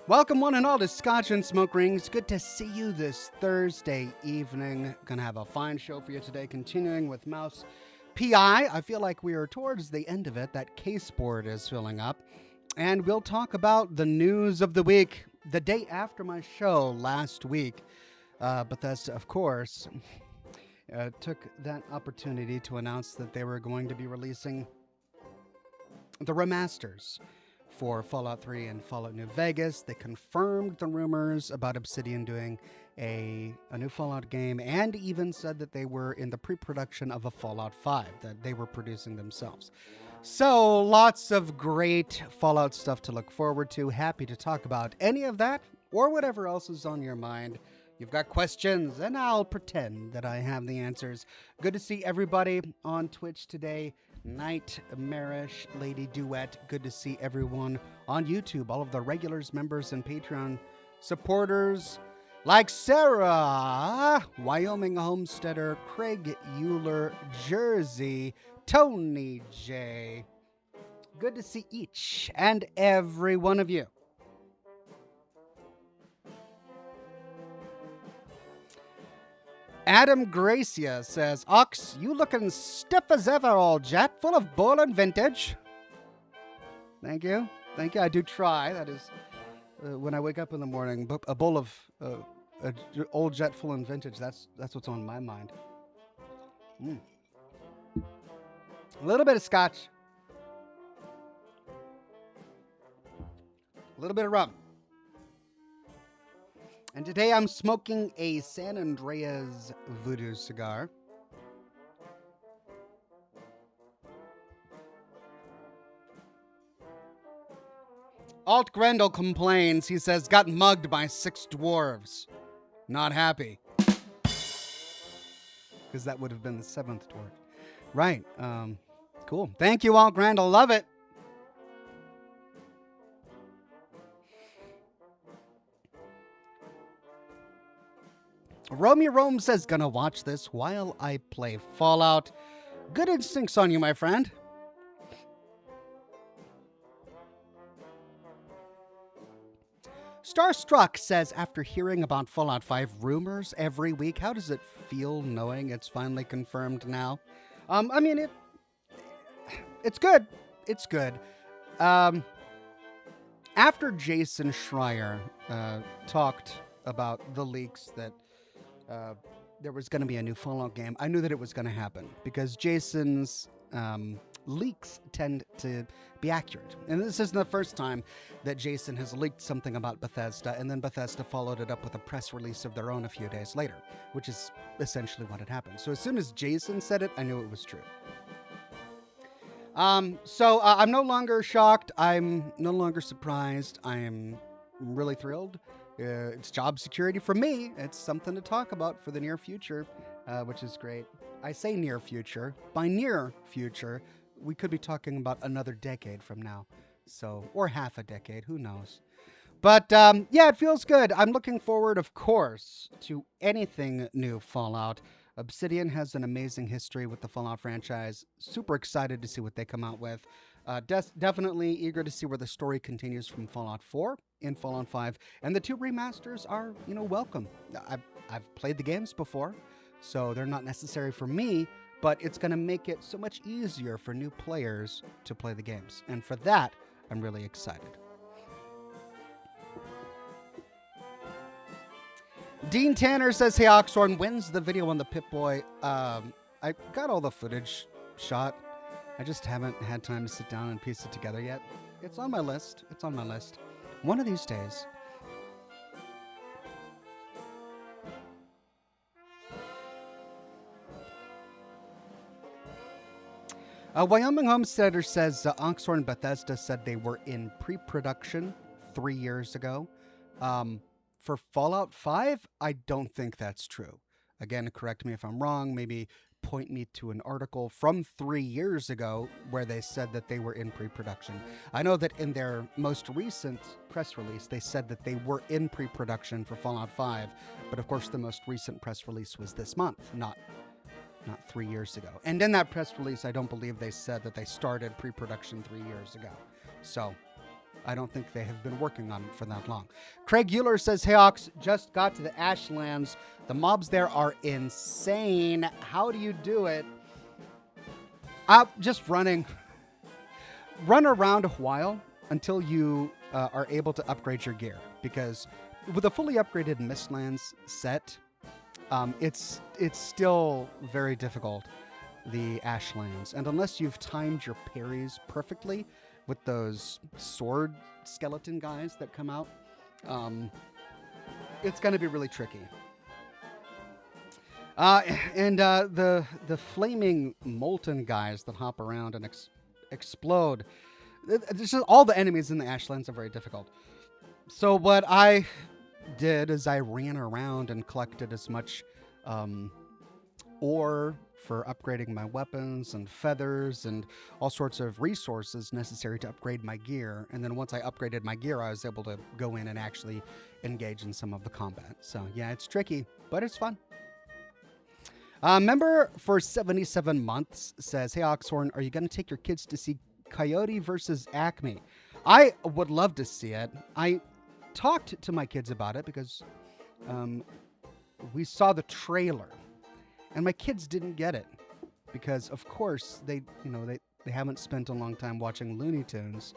Welcome one and all to Scotch and Smoke Rings. Good to see you this Thursday evening. Gonna have a fine show for you today, continuing with Mouse PI. I feel like we are towards the end of it. That case board is filling up. And we'll talk about the news of the week. The day after my show last week, Bethesda, of course, took that opportunity to announce that they were going to be releasing the remasters for Fallout 3 and Fallout New Vegas. They confirmed the rumors about Obsidian doing a new Fallout game, and even said that they were in the pre-production of a Fallout 5 that they were producing themselves. So lots of great Fallout stuff to look forward to. Happy to talk about any of that or whatever else is on your mind. You've got questions, and I'll pretend that I have the answers. Good to see everybody on Twitch today. Nightmarish Lady Duet. Good to see everyone on YouTube. All of the regulars, members, and Patreon supporters like Sarah, Wyoming Homesteader, Craig Euler, Jersey, Tony J. Good to see each and every one of you. Adam Gracia says, Ox, you looking stiff as ever, old jet, full of bull and vintage. Thank you. Thank you. I do try. That is, when I wake up in the morning, a bowl of old jet full and vintage, that's what's on my mind. A little bit of scotch. A little bit of rum. And today I'm smoking a San Andreas Voodoo cigar. Alt Grendel complains. He says, got mugged by 6 dwarves. Not happy. Because that would have been the 7th dwarf. Right. Cool. Thank you, Alt Grendel. Love it. Romeo Rome says, gonna watch this while I play Fallout. Good instincts on you, my friend. Starstruck says, after hearing about Fallout 5 rumors every week, how does it feel knowing it's finally confirmed now? I mean, it's good. It's good. After Jason Schreier talked about the leaks that there was going to be a new Fallout game, I knew that it was going to happen because Jason's leaks tend to be accurate. And this isn't the first time that Jason has leaked something about Bethesda, and then Bethesda followed it up with a press release of their own a few days later, which is essentially what had happened. So as soon as Jason said it, I knew it was true. So I'm no longer shocked. I'm no longer surprised. I am really thrilled. It's job security for me. It's something to talk about for the near future, which is great. I say near future. By near future, we could be talking about another decade from now. So, or half a decade, who knows? But yeah, it feels good. I'm looking forward, of course, to anything new Fallout. Obsidian has an amazing history with the Fallout franchise. Super excited to see what they come out with. Definitely eager to see where the story continues from Fallout 4 in Fallout 5. And the 2 remasters are, welcome. I've played the games before, so they're not necessary for me, but it's going to make it so much easier for new players to play the games. And for that, I'm really excited. Dean Tanner says, hey, Oxhorn, when's the video on the Pip-Boy? I got all the footage shot. I just haven't had time to sit down and piece it together yet. It's on my list. It's on my list. One of these days. Wyoming Homesteader says Oxhorn Bethesda said they were in pre-production 3 years ago. For Fallout 5, I don't think that's true. Again, correct me if I'm wrong. Maybe point me to an article from 3 years ago where they said that they were in pre-production. I know that in their most recent press release, they said that they were in pre-production for Fallout 5, but of course the most recent press release was this month, not 3 years ago. And in that press release, I don't believe they said that they started pre-production 3 years ago. So I don't think they have been working on it for that long. Craig Euler says, "Hey Ox, just got to the Ashlands. The mobs there are insane. How do you do it?" Just running. Run around a while until you are able to upgrade your gear, because with a fully upgraded Mistlands set, it's still very difficult, the Ashlands, and unless you've timed your parries perfectly with those sword skeleton guys that come out, it's going to be really tricky. The flaming molten guys that hop around and explode. Just all the enemies in the Ashlands are very difficult. So what I did is I ran around and collected as much ore for upgrading my weapons and feathers and all sorts of resources necessary to upgrade my gear. And then once I upgraded my gear, I was able to go in and actually engage in some of the combat. So yeah, it's tricky, but it's fun. Member for 77 months says, "Hey Oxhorn, are you going to take your kids to see Coyote versus Acme?" I would love to see it. I talked to my kids about it because we saw the trailer, and my kids didn't get it because, of course, they haven't spent a long time watching Looney Tunes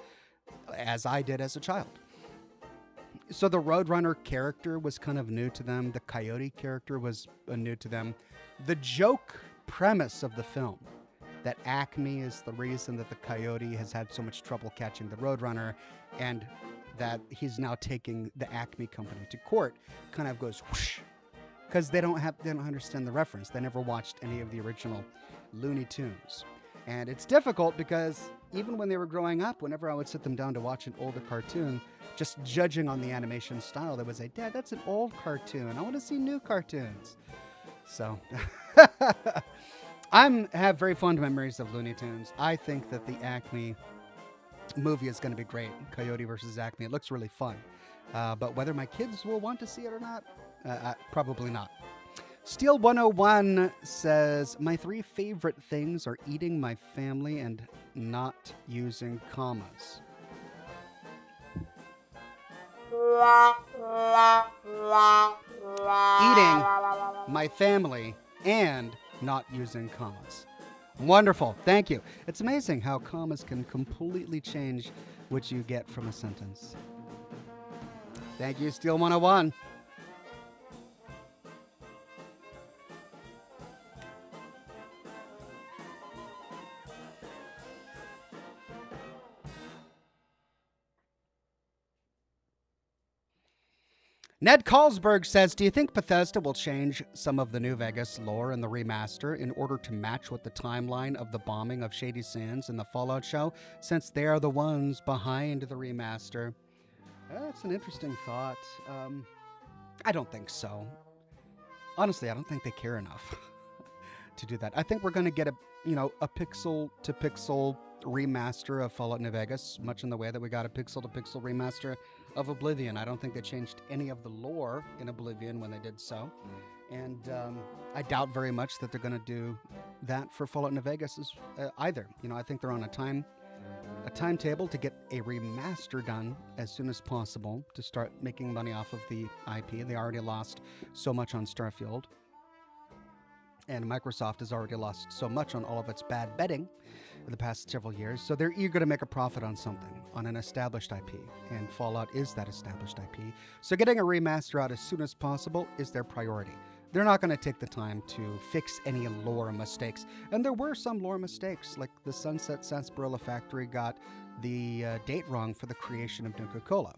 as I did as a child. So the Roadrunner character was kind of new to them. The Coyote character was new to them. The joke premise of the film, that Acme is the reason that the Coyote has had so much trouble catching the Roadrunner, and that he's now taking the Acme company to court, kind of goes whoosh, because they don't understand the reference. They never watched any of the original Looney Tunes. And it's difficult because even when they were growing up, whenever I would sit them down to watch an older cartoon, just judging on the animation style, they would say, "Dad, that's an old cartoon. I want to see new cartoons." So I have very fond memories of Looney Tunes. I think that the Acme movie is going to be great. Coyote versus Acme. It looks really fun. But whether my kids will want to see it or not, probably not. Steel 101 says, "My 3 favorite things are eating my family and not using commas." Eating my family and not using commas. Wonderful. Thank you. It's amazing how commas can completely change what you get from a sentence. Thank you, Steel 101. Ned Carlsberg says, "Do you think Bethesda will change some of the New Vegas lore in the remaster in order to match with the timeline of the bombing of Shady Sands in the Fallout show, since they are the ones behind the remaster?" That's an interesting thought. I don't think so. Honestly, I don't think they care enough to do that. I think we're going to get a pixel-to-pixel remaster of Fallout New Vegas, much in the way that we got a pixel-to-pixel remaster of Oblivion. I don't think they changed any of the lore in Oblivion when they did so. And I doubt very much that they're going to do that for Fallout New Vegas either. I think they're on a timetable to get a remaster done as soon as possible to start making money off of the IP. They already lost so much on Starfield. And Microsoft has already lost so much on all of its bad betting in the past several years. So they're eager to make a profit on something, on an established IP. And Fallout is that established IP. So getting a remaster out as soon as possible is their priority. They're not going to take the time to fix any lore mistakes. And there were some lore mistakes, like the Sunset Sarsaparilla Factory got the date wrong for the creation of Nuka-Cola,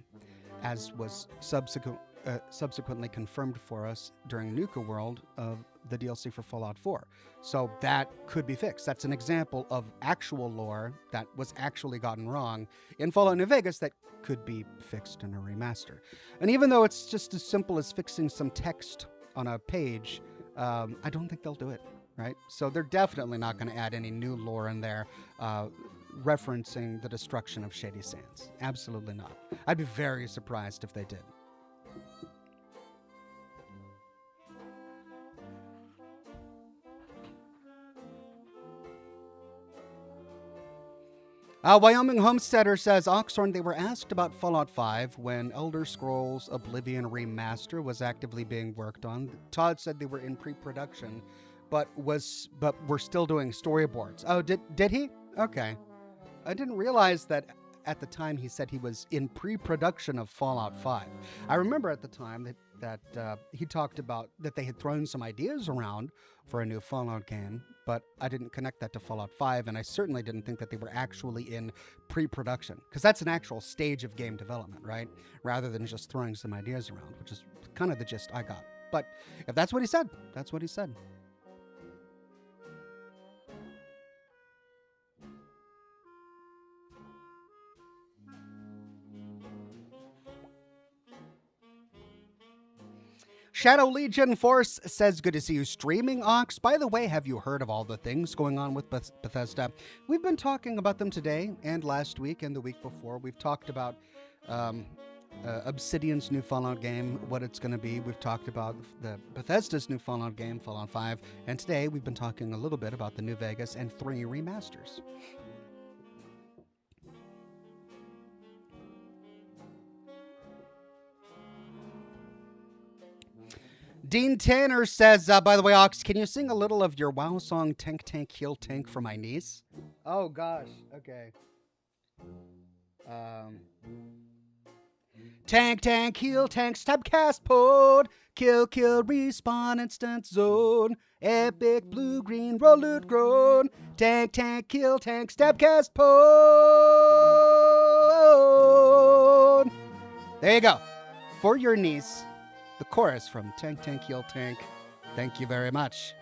as was subsequently confirmed for us during Nuka World of the DLC for Fallout 4. So that could be fixed. That's an example of actual lore that was actually gotten wrong in Fallout New Vegas that could be fixed in a remaster. And even though it's just as simple as fixing some text on a page, I don't think they'll do it, right? So they're definitely not going to add any new lore in there referencing the destruction of Shady Sands. Absolutely not. I'd be very surprised if they did. Wyoming Homesteader says, Oxhorn, they were asked about Fallout 5 when Elder Scrolls Oblivion Remaster was actively being worked on. Todd said they were in pre-production, but were still doing storyboards. Oh, did he? Okay. I didn't realize that at the time he said he was in pre-production of Fallout 5. I remember at the time that he talked about that they had thrown some ideas around for a new Fallout game, but I didn't connect that to Fallout 5, and I certainly didn't think that they were actually in pre-production, because that's an actual stage of game development, right? Rather than just throwing some ideas around, which is kind of the gist I got. But if that's what he said, that's what he said. Shadow Legion Force says, good to see you streaming, Ox. By the way, have you heard of all the things going on with Bethesda? We've been talking about them today and last week and the week before. We've talked about Obsidian's new Fallout game, what it's going to be. We've talked about the Bethesda's new Fallout game, Fallout 5. And today we've been talking a little bit about the New Vegas and 3 remasters. Dean Tanner says, by the way, Ox, can you sing a little of your WoW song, Tank, Tank, Heal, Tank, for my niece? Oh, gosh. Okay. Tank, Tank, Heal, Tank, Stab, Cast, Pod, Kill, Kill, Respawn, Instant Zone, Epic, Blue, Green, Roll, Loot, Groan, Tank, Tank, Kill, Tank, Stab, Cast, Pod. There you go. For your niece. The chorus from Tank, Tank, Heal, Tank. Thank you very much.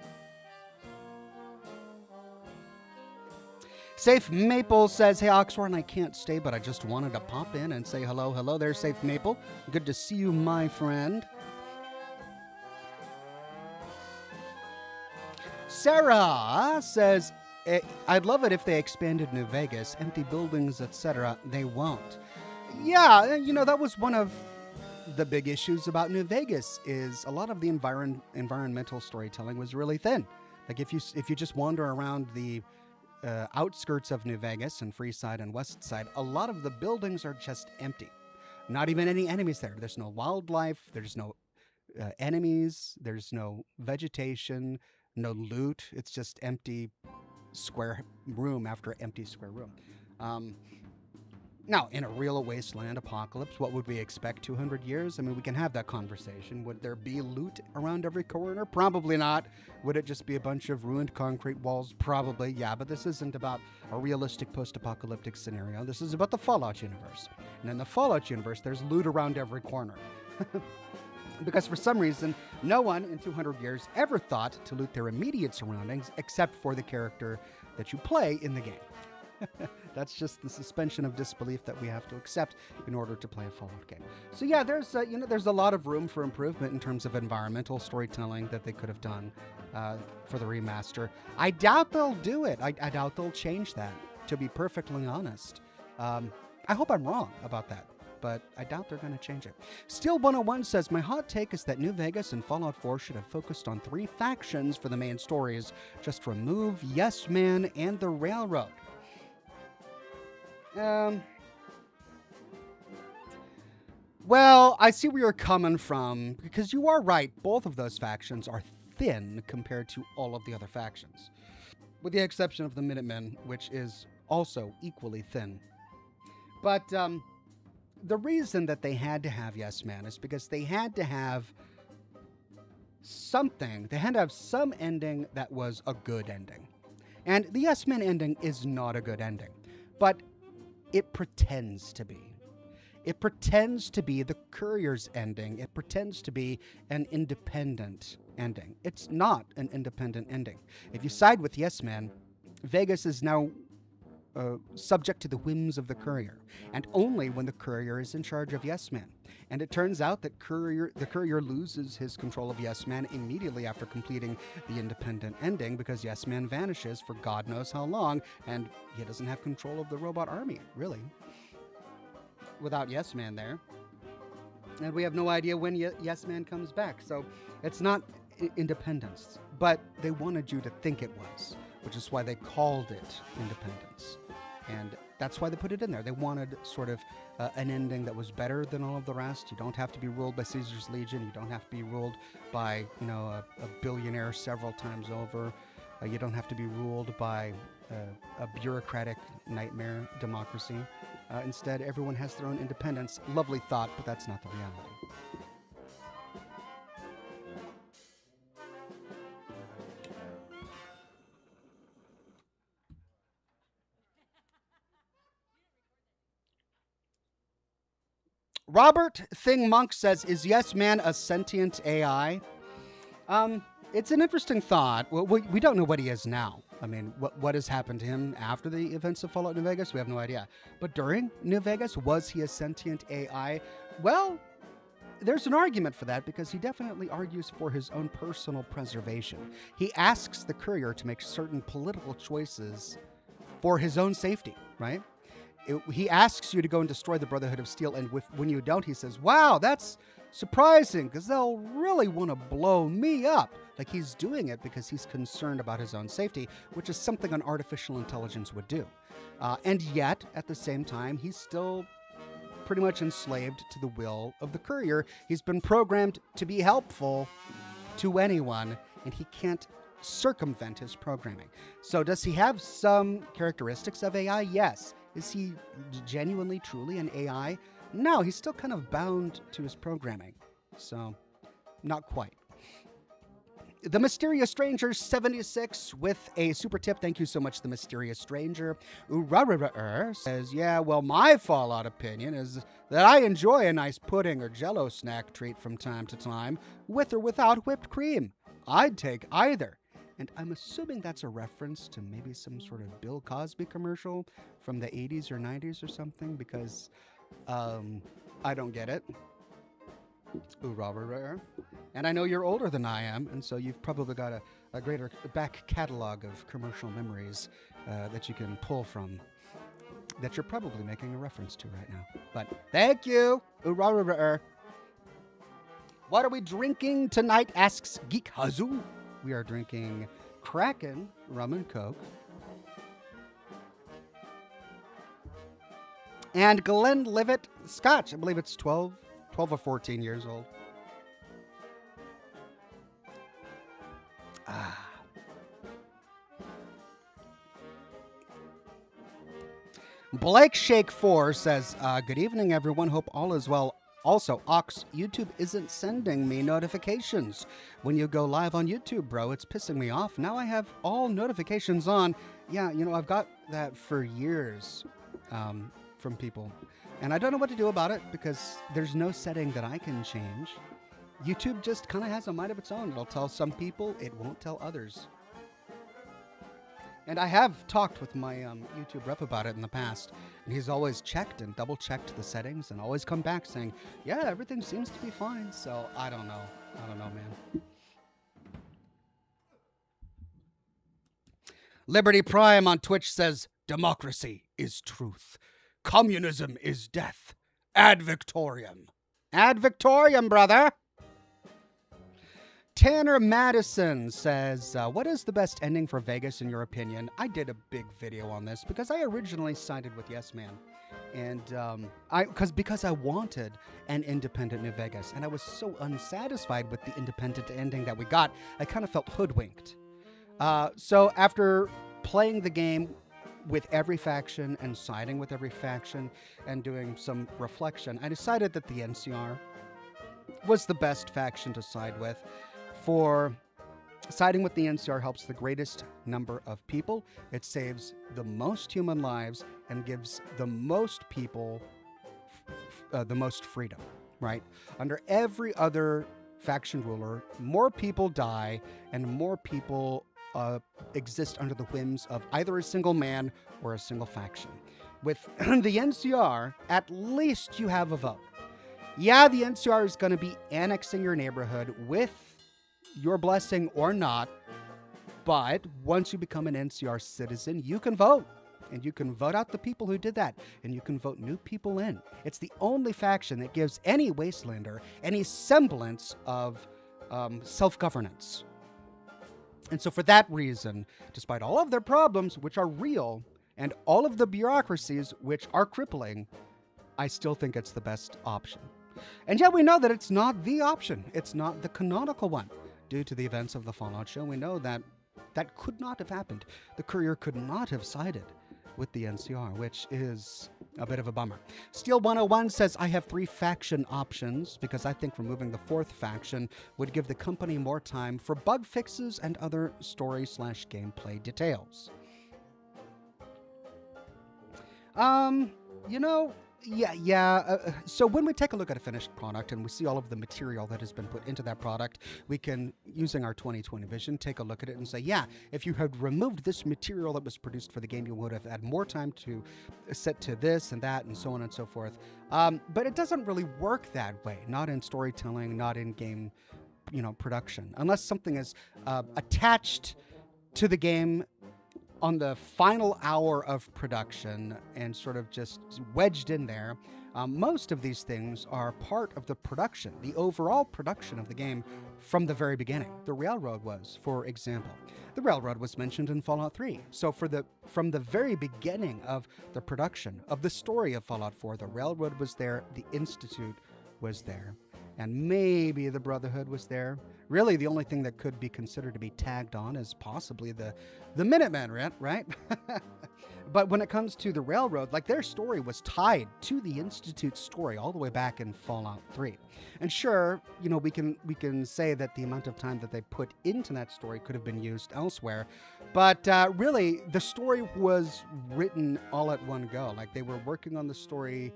Safe Maple says, hey, Oxhorn, I can't stay, but I just wanted to pop in and say hello. Hello there, Safe Maple. Good to see you, my friend. Sarah says, I'd love it if they expanded New Vegas, empty buildings, etc. They won't. Yeah, that was one of the big issues about New Vegas is a lot of the environmental storytelling was really thin. Like if you just wander around the outskirts of New Vegas and Freeside and West Side, a lot of the buildings are just empty. Not even any enemies there. There's no wildlife. There's no enemies. There's no vegetation, no loot. It's just empty square room after empty square room. Now, in a real wasteland apocalypse, what would we expect? 200 years? I mean, we can have that conversation. Would there be loot around every corner? Probably not. Would it just be a bunch of ruined concrete walls? Probably, yeah. But this isn't about a realistic post-apocalyptic scenario. This is about the Fallout universe. And in the Fallout universe, there's loot around every corner. Because for some reason, no one in 200 years ever thought to loot their immediate surroundings except for the character that you play in the game. That's just the suspension of disbelief that we have to accept in order to play a Fallout game. So yeah, there's a lot of room for improvement in terms of environmental storytelling that they could have done for the remaster. I doubt they'll do it. I doubt they'll change that, to be perfectly honest. I hope I'm wrong about that, but I doubt they're going to change it. Steel 101 says, my hot take is that New Vegas and Fallout 4 should have focused on 3 factions for the main stories. Just remove Yes Man and the Railroad. Well, I see where you're coming from, because you are right. Both of those factions are thin compared to all of the other factions, with the exception of the Minutemen, which is also equally thin. But the reason that they had to have Yes Man is because they had to have something. They had to have some ending that was a good ending. And the Yes Man ending is not a good ending, but it pretends to be. It pretends to be the Courier's ending. It pretends to be an independent ending. It's not an independent ending. If you side with Yes Man, Vegas is now subject to the whims of the Courier, and only when the Courier is in charge of Yes Man. And it turns out that the Courier loses his control of Yes Man immediately after completing the independent ending, because Yes Man vanishes for God knows how long, and he doesn't have control of the robot army, really, without Yes Man there. And we have no idea when Yes Man comes back. So it's not independence, but they wanted you to think it was, which is why they called it independence. And that's why they put it in there. They wanted sort of an ending that was better than all of the rest. You don't have to be ruled by Caesar's Legion. You don't have to be ruled by, a billionaire several times over. You don't have to be ruled by a bureaucratic nightmare democracy. Instead, everyone has their own independence. Lovely thought, but that's not the reality. Robert Thing Monk says, "Is Yes Man a sentient AI?" It's an interesting thought. Well, we don't know what he is now. I mean, what has happened to him after the events of Fallout New Vegas? We have no idea. But during New Vegas, was he a sentient AI? Well, there's an argument for that because he definitely argues for his own personal preservation. He asks the courier to make certain political choices for his own safety, right? He asks you to go and destroy the Brotherhood of Steel, and when you don't, he says, "Wow, that's surprising, because they'll really want to blow me up." Like, he's doing it because he's concerned about his own safety, which is something an artificial intelligence would do. And yet, at the same time, he's still pretty much enslaved to the will of the courier. He's been programmed to be helpful to anyone, and he can't circumvent his programming. So does he have some characteristics of AI? Yes. Is he genuinely, truly an AI? No, he's still kind of bound to his programming. So, not quite. The Mysterious Stranger 76 with a super tip. Thank you so much, The Mysterious Stranger. Says, "Yeah, well, my Fallout opinion is that I enjoy a nice pudding or Jell-O snack treat from time to time, with or without whipped cream. I'd take either." And I'm assuming that's a reference to maybe some sort of Bill Cosby commercial from the 80s or 90s or something, because I don't get it. Ooh, Robert. And I know you're older than I am, and so you've probably got a greater back catalog of commercial memories that you can pull from that you're probably making a reference to right now. But thank you. Ooh, Robert. What are we drinking tonight, asks Geek Hazu. We are drinking Kraken rum and coke and Glenlivet Scotch. I believe it's 12 or 14 years old. Blake Shake 4 says, "Good evening, everyone. Hope all is well. Also, Ox, YouTube isn't sending me notifications when you go live on YouTube, bro. It's pissing me off. Now I have all notifications on." Yeah, I've got that for years from people. And I don't know what to do about it because there's no setting that I can change. YouTube just kind of has a mind of its own. It'll tell some people, it won't tell others. And I have talked with my YouTube rep about it in the past, and he's always checked and double-checked the settings and always come back saying, "Yeah, everything seems to be fine." So I don't know, man. Liberty Prime on Twitch says, "Democracy is truth. Communism is death. Ad Victoriam." Ad Victoriam, brother. Tanner Madison says, "What is the best ending for Vegas in your opinion?" I did a big video on this because I originally sided with Yes Man. And because I wanted an independent New Vegas, and I was so unsatisfied with the independent ending that we got, I kind of felt hoodwinked. So after playing the game with every faction and siding with every faction and doing some reflection, I decided that the NCR was the best faction to side with. For siding with the NCR helps the greatest number of people. It saves the most human lives and gives the most people the most freedom, right? Under every other faction ruler, more people die and more people exist under the whims of either a single man or a single faction. With the NCR, at least you have a vote. Yeah, the NCR is going to be annexing your neighborhood with your blessing or not, but once you become an NCR citizen, you can vote. And you can vote out the people who did that, and you can vote new people in. It's the only faction that gives any Wastelander any semblance of self-governance. And so for that reason, despite all of their problems, which are real and all of the bureaucracies which are crippling, I still think it's the best option. And yet we know that it's not the option. It's not the canonical one. Due to the events of the Fallout show, we know that that could not have happened. The Courier could not have sided with the NCR, which is a bit of a bummer. Steel101 says, I have 3 faction options because I think removing the 4th faction would give the company more time for bug fixes and other story/gameplay details. So when we take a look at a finished product and we see all of the material that has been put into that product, we can, using our 2020 vision, take a look at it and say, yeah, if you had removed this material that was produced for the game, you would have had more time to set to this and that and so on and so forth. But it doesn't really work that way, not in storytelling, not in game, production, unless something is attached to the game on the final hour of production and sort of just wedged in there. Most of these things are part of the production, the overall production of the game from the very beginning. The railroad was, for example. The railroad was mentioned in Fallout 3. So from the very beginning of the production of the story of Fallout 4, the railroad was there, the Institute was there, and maybe the Brotherhood was there. Really, the only thing that could be considered to be tagged on is possibly the Minutemen, right? But when it comes to the railroad, like, their story was tied to the Institute's story all the way back in Fallout 3. And sure, we can say that the amount of time that they put into that story could have been used elsewhere, but really, the story was written all at one go. Like, they were working on the story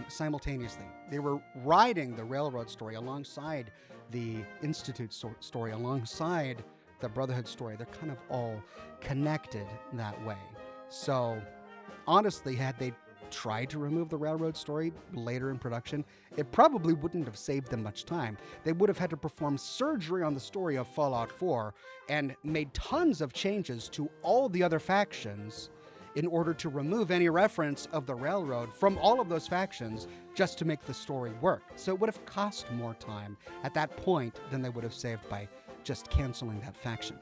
simultaneously. They were writing the railroad story alongside the Institute story, alongside the Brotherhood story. They're kind of all connected that way. So, honestly, had they tried to remove the railroad story later in production, it probably wouldn't have saved them much time. They would have had to perform surgery on the story of Fallout 4 and made tons of changes to all the other factions in order to remove any reference of the railroad from all of those factions just to make the story work. So it would have cost more time at that point than they would have saved by just canceling that faction.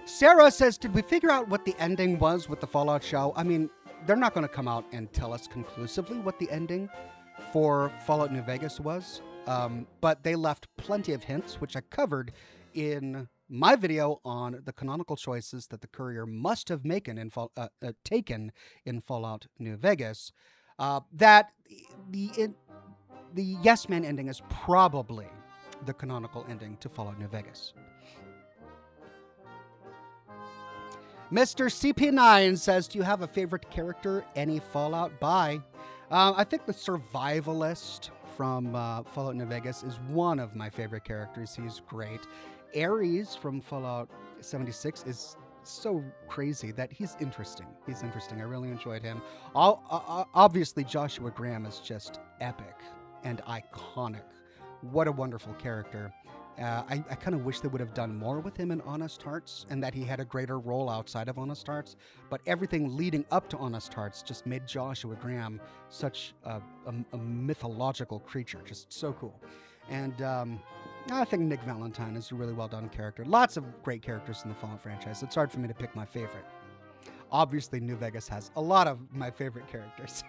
Sarah says, did we figure out what the ending was with the Fallout show? I mean, they're not going to come out and tell us conclusively what the ending for Fallout New Vegas was, but they left plenty of hints, which I covered in my video on the canonical choices that the Courier must have taken in Fallout New Vegas, that the Yes Man ending is probably the canonical ending to Fallout New Vegas. Mr. CP9 says, do you have a favorite character, any Fallout? Bye. I think the survivalist from Fallout New Vegas is one of my favorite characters. He's great. Ares from Fallout 76 is so crazy that he's interesting. I really enjoyed him. Obviously, Joshua Graham is just epic and iconic. What a wonderful character. I kind of wish they would have done more with him in Honest Hearts and that he had a greater role outside of Honest Hearts. But everything leading up to Honest Hearts just made Joshua Graham such a mythological creature. Just so cool. And I think Nick Valentine is a really well done character. Lots of great characters in the Fallout franchise. It's hard for me to pick my favorite. Obviously, New Vegas has a lot of my favorite characters.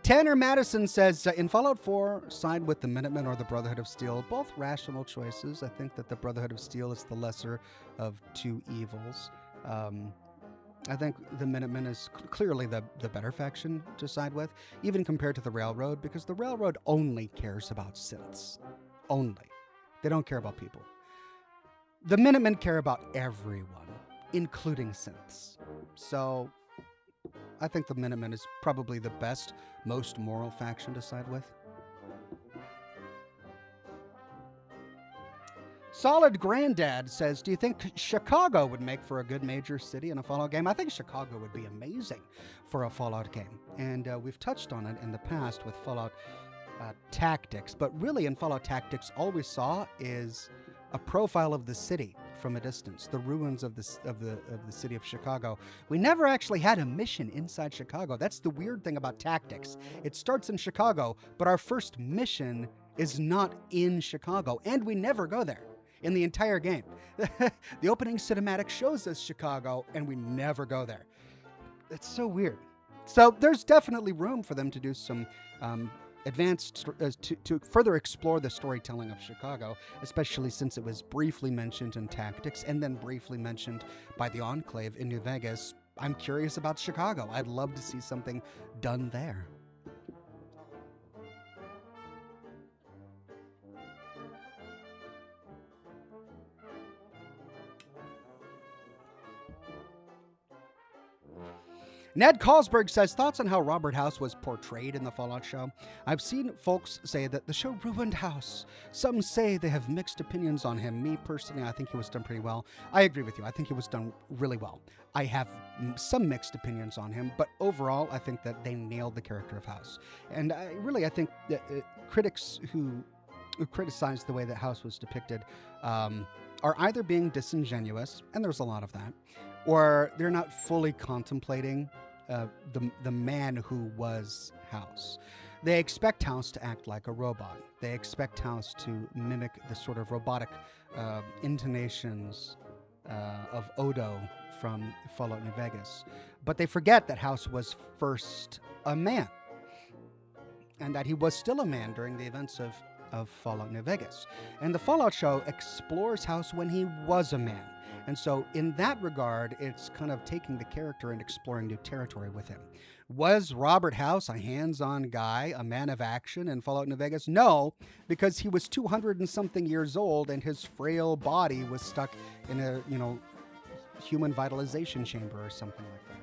Tanner Madison says, in Fallout 4, side with the Minutemen or the Brotherhood of Steel. Both rational choices. I think that the Brotherhood of Steel is the lesser of two evils. I think the Minutemen is clearly the better faction to side with, even compared to the Railroad, because the Railroad only cares about synths. Only. They don't care about people. The Minutemen care about everyone, including synths. So I think the Minutemen is probably the best, most moral faction to side with. Solid Granddad says, do you think Chicago would make for a good major city in a Fallout game? I think Chicago would be amazing for a Fallout game. And we've touched on it in the past with Fallout Tactics. But really in Fallout Tactics, all we saw is a profile of the city from a distance, the ruins of the city of Chicago. We never actually had a mission inside Chicago. That's the weird thing about Tactics. It starts in Chicago, but our first mission is not in Chicago, and we never go there in the entire game. The opening cinematic shows us Chicago, and we never go there. It's so weird. So there's definitely room for them to do some advanced to further explore the storytelling of Chicago, especially since it was briefly mentioned in Tactics and then briefly mentioned by the Enclave in New Vegas. I'm curious about Chicago. I'd love to see something done there. Ned Carlsberg says, thoughts on how Robert House was portrayed in the Fallout show? I've seen folks say that the show ruined House. Some say they have mixed opinions on him. Me, personally, I think he was done pretty well. I agree with you. I think he was done really well. I have some mixed opinions on him, but overall, I think that they nailed the character of House. And I think that critics who criticize the way that House was depicted are either being disingenuous, and there's a lot of that, or they're not fully contemplating the man who was House. They expect House to act like a robot. They expect House to mimic the sort of robotic intonations of Odo from Fallout New Vegas. But they forget that House was first a man, and that he was still a man during the events of Fallout New Vegas. And the Fallout show explores House when he was a man. And so in that regard, it's kind of taking the character and exploring new territory with him. Was Robert House a hands-on guy, a man of action in Fallout New Vegas? No, because he was 200 and something years old and his frail body was stuck in a, human vitalization chamber or something like that.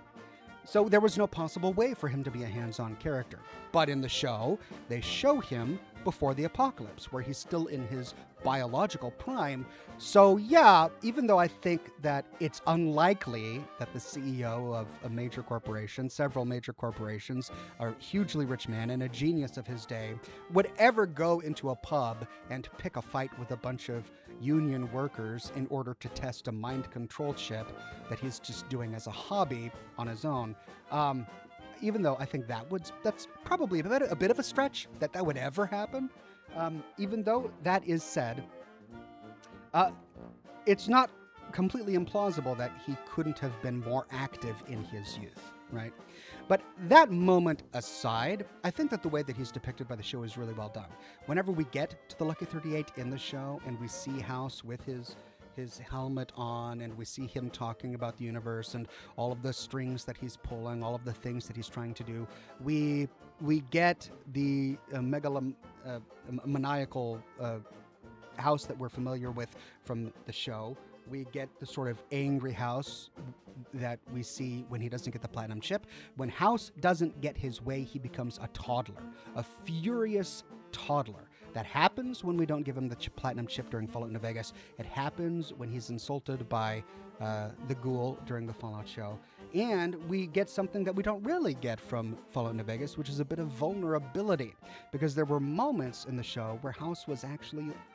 So there was no possible way for him to be a hands-on character. But in the show, they show him before the apocalypse, where he's still in his biological prime. So yeah, even though I think that it's unlikely that the CEO of a major corporation, several major corporations, a hugely rich man and a genius of his day, would ever go into a pub and pick a fight with a bunch of union workers in order to test a mind control chip that he's just doing as a hobby on his own. Even though I think that's probably a bit of a stretch that would ever happen. Even though that is said, it's not completely implausible that he couldn't have been more active in his youth, right? But that moment aside, I think that the way that he's depicted by the show is really well done. Whenever we get to the Lucky 38 in the show and we see House with his helmet on and we see him talking about the universe and all of the strings that he's pulling, all of the things that he's trying to do, we get the maniacal House that we're familiar with from the show. We get the sort of angry House that we see when he doesn't get the platinum chip. When House doesn't get his way, he becomes a toddler, a furious toddler. That happens when we don't give him the platinum chip during Fallout New Vegas. It happens when he's insulted by the ghoul during the Fallout show. And we get something that we don't really get from Fallout New Vegas, which is a bit of vulnerability. Because there were moments in the show where House was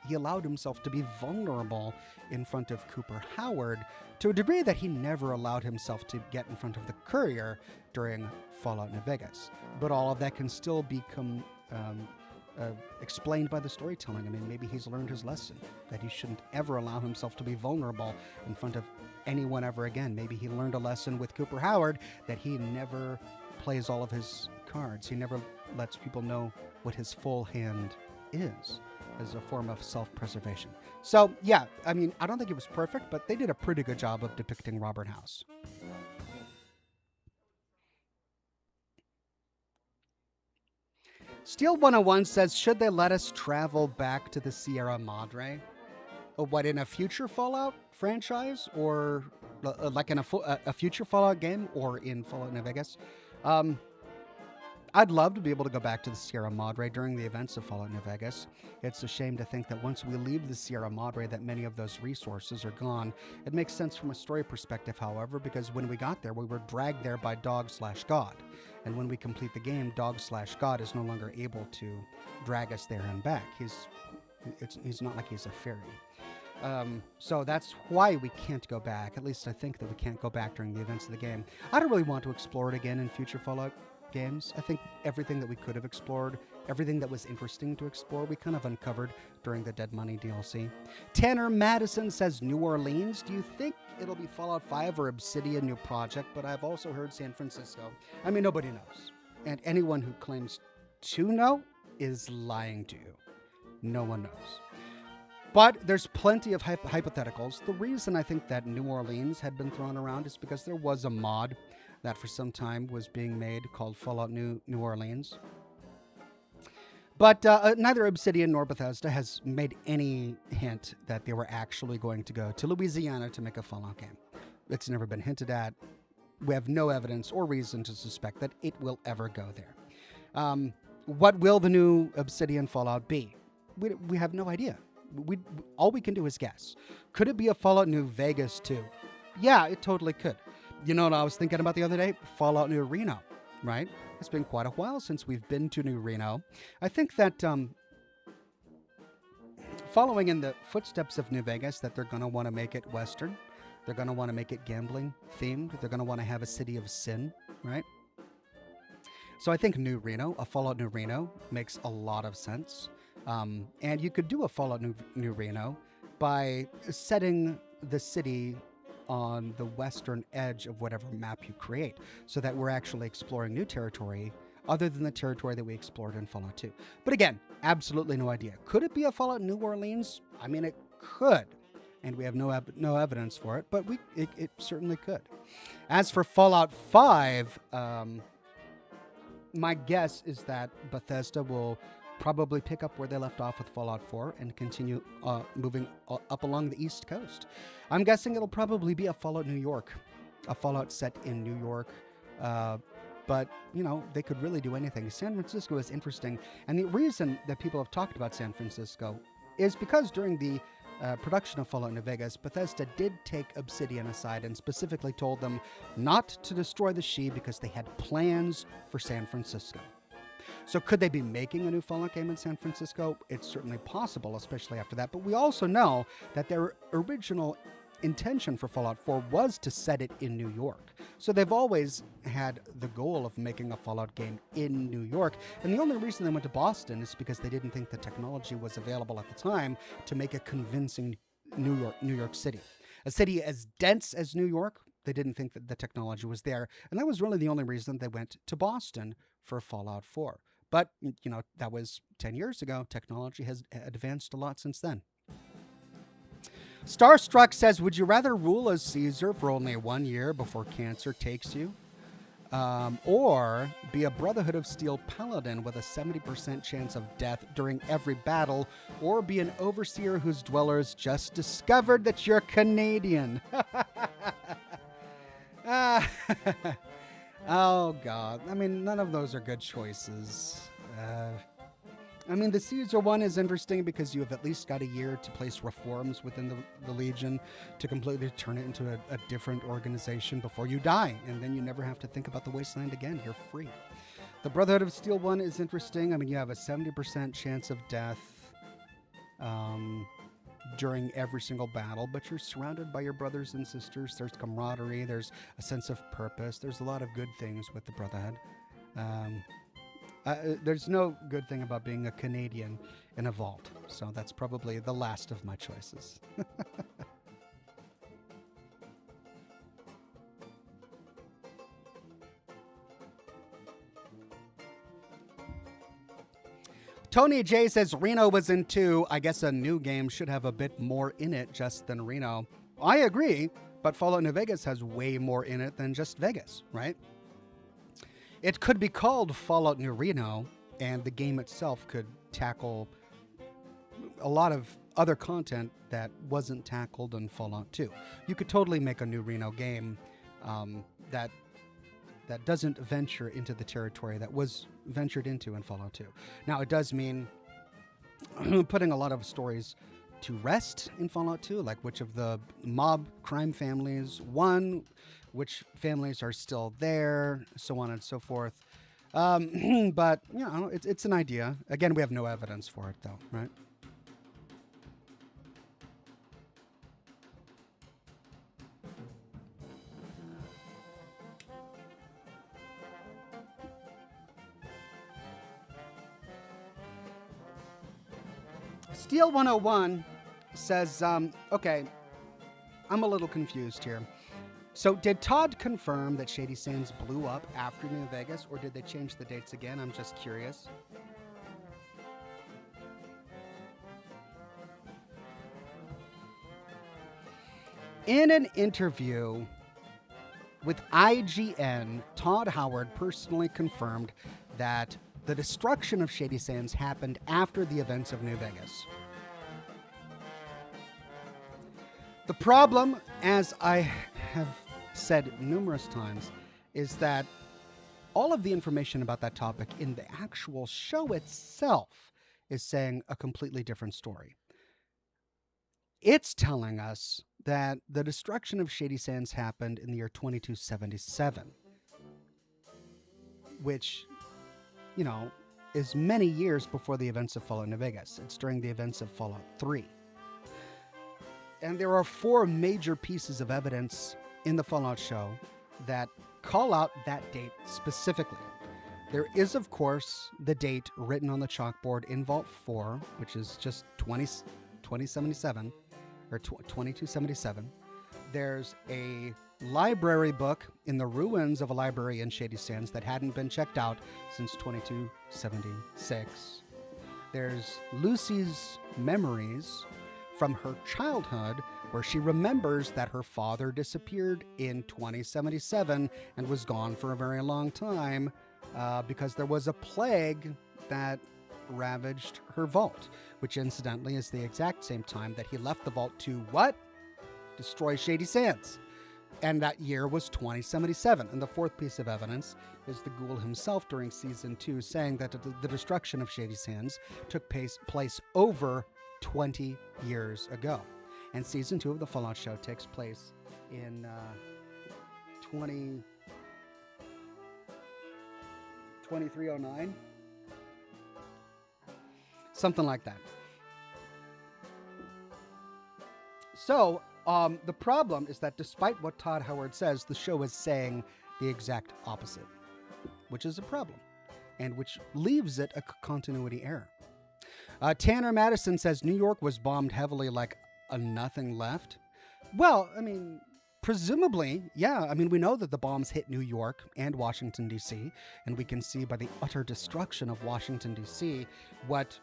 he allowed himself to be vulnerable in front of Cooper Howard to a degree that he never allowed himself to get in front of the Courier during Fallout New Vegas. But all of that can still become explained by the storytelling. I mean, maybe he's learned his lesson, that he shouldn't ever allow himself to be vulnerable in front of anyone ever again. Maybe he learned a lesson with Cooper Howard that he never plays all of his cards. He never lets people know what his full hand is as a form of self-preservation. So, yeah, I mean, I don't think it was perfect, but they did a pretty good job of depicting Robert House. Steel 101 says, should they let us travel back to the Sierra Madre? What, in a future Fallout franchise? Or like in a future Fallout game? Or in Fallout New Vegas? I'd love to be able to go back to the Sierra Madre during the events of Fallout New Vegas. It's a shame to think that once we leave the Sierra Madre that many of those resources are gone. It makes sense from a story perspective, however, because when we got there, we were dragged there by Dog/God. And when we complete the game, Dog/God is no longer able to drag us there and back. He's not like he's a fairy. So that's why we can't go back. At least I think that we can't go back during the events of the game. I don't really want to explore it again in future Fallout games. I think everything that we could have explored, everything that was interesting to explore, we kind of uncovered during the Dead Money DLC. Tanner Madison says New Orleans. Do you think it'll be Fallout 5 or Obsidian new project? But I've also heard San Francisco. I mean, nobody knows. And anyone who claims to know is lying to you. No one knows. But there's plenty of hypotheticals. The reason I think that New Orleans had been thrown around is because there was a mod that for some time was being made called Fallout New Orleans. But neither Obsidian nor Bethesda has made any hint that they were actually going to go to Louisiana to make a Fallout game. It's never been hinted at. We have no evidence or reason to suspect that it will ever go there. What will the new Obsidian Fallout be? We have no idea. All we can do is guess. Could it be a Fallout New Vegas too? Yeah, it totally could. You know what I was thinking about the other day? Fallout New Reno, right? It's been quite a while since we've been to New Reno. I think that following in the footsteps of New Vegas, that they're going to want to make it Western. They're going to want to make it gambling themed. They're going to want to have a city of sin, right? So I think New Reno, a Fallout New Reno, makes a lot of sense. And you could do a Fallout New Reno by setting the city on the western edge of whatever map you create, so that we're actually exploring new territory other than the territory that we explored in Fallout 2. But again, absolutely no idea. Could it be a Fallout New Orleans? I mean, it could, and we have no evidence for it, but it certainly could. As for Fallout 5, my guess is that Bethesda will probably pick up where they left off with Fallout 4 and continue moving up along the East Coast. I'm guessing it'll probably be a Fallout New York, a Fallout set in New York. But, you know, they could really do anything. San Francisco is interesting. And the reason that people have talked about San Francisco is because during the production of Fallout New Vegas, Bethesda did take Obsidian aside and specifically told them not to destroy the She because they had plans for San Francisco. So could they be making a new Fallout game in San Francisco? It's certainly possible, especially after that. But we also know that their original intention for Fallout 4 was to set it in New York. So they've always had the goal of making a Fallout game in New York. And the only reason they went to Boston is because they didn't think the technology was available at the time to make a convincing New York City. A city as dense as New York, they didn't think that the technology was there. And that was really the only reason they went to Boston for Fallout 4. But, you know, that was 10 years ago. Technology has advanced a lot since then. Starstruck says, would you rather rule as Caesar for only 1 year before cancer takes you? Or be a Brotherhood of Steel paladin with a 70% chance of death during every battle? Or be an overseer whose dwellers just discovered that you're Canadian? Oh, God. I mean, none of those are good choices. I mean, the Caesar one is interesting because you have at least got a year to place reforms within the Legion to completely turn it into a different organization before you die. And then you never have to think about the Wasteland again. You're free. The Brotherhood of Steel one is interesting. I mean, you have a 70% chance of death during every single battle, but you're surrounded by your brothers and sisters. There's camaraderie. There's a sense of purpose. There's a lot of good things with the Brotherhood. There's no good thing about being a Canadian in a vault, so that's probably the last of my choices. Tony J says Reno was in 2. I guess a new game should have a bit more in it just than Reno. I agree, but Fallout New Vegas has way more in it than just Vegas, right? It could be called Fallout New Reno, and the game itself could tackle a lot of other content that wasn't tackled in Fallout 2. You could totally make a New Reno game that doesn't venture into the territory that was ventured into in Fallout 2. Now, it does mean putting a lot of stories to rest in Fallout 2, like which of the mob crime families won, which families are still there, so on and so forth. But, you know, it's an idea. Again, we have no evidence for it, though, right? Steel 101 says, okay, I'm a little confused here. So did Todd confirm that Shady Sands blew up after New Vegas, or did they change the dates again? I'm just curious. In an interview with IGN, Todd Howard personally confirmed that the destruction of Shady Sands happened after the events of New Vegas. The problem, as I have said numerous times, is that all of the information about that topic in the actual show itself is saying a completely different story. It's telling us that the destruction of Shady Sands happened in the year 2277, which, is many years before the events of Fallout New Vegas. It's during the events of Fallout 3. And there are 4 major pieces of evidence in the Fallout show that call out that date specifically. There is, of course, the date written on the chalkboard in Vault 4, which is just 2077, or 2277. There's a library book in the ruins of a library in Shady Sands that hadn't been checked out since 2276. There's Lucy's memories from her childhood, where she remembers that her father disappeared in 2077 and was gone for a very long time because there was a plague that ravaged her vault, which incidentally is the exact same time that he left the vault to what? Destroy Shady Sands. And that year was 2077. And the 4th piece of evidence is the ghoul himself during Season 2 saying that the destruction of Shady Sands took place over 20 years ago. And Season 2 of the Fallout show takes place in 2309. Something like that. So, the problem is that despite what Todd Howard says, the show is saying the exact opposite, which is a problem, and which leaves it a continuity error. Tanner Madison says New York was bombed heavily like a nothing left. Well, presumably, yeah. We know that the bombs hit New York and Washington, D.C., and we can see by the utter destruction of Washington, D.C., what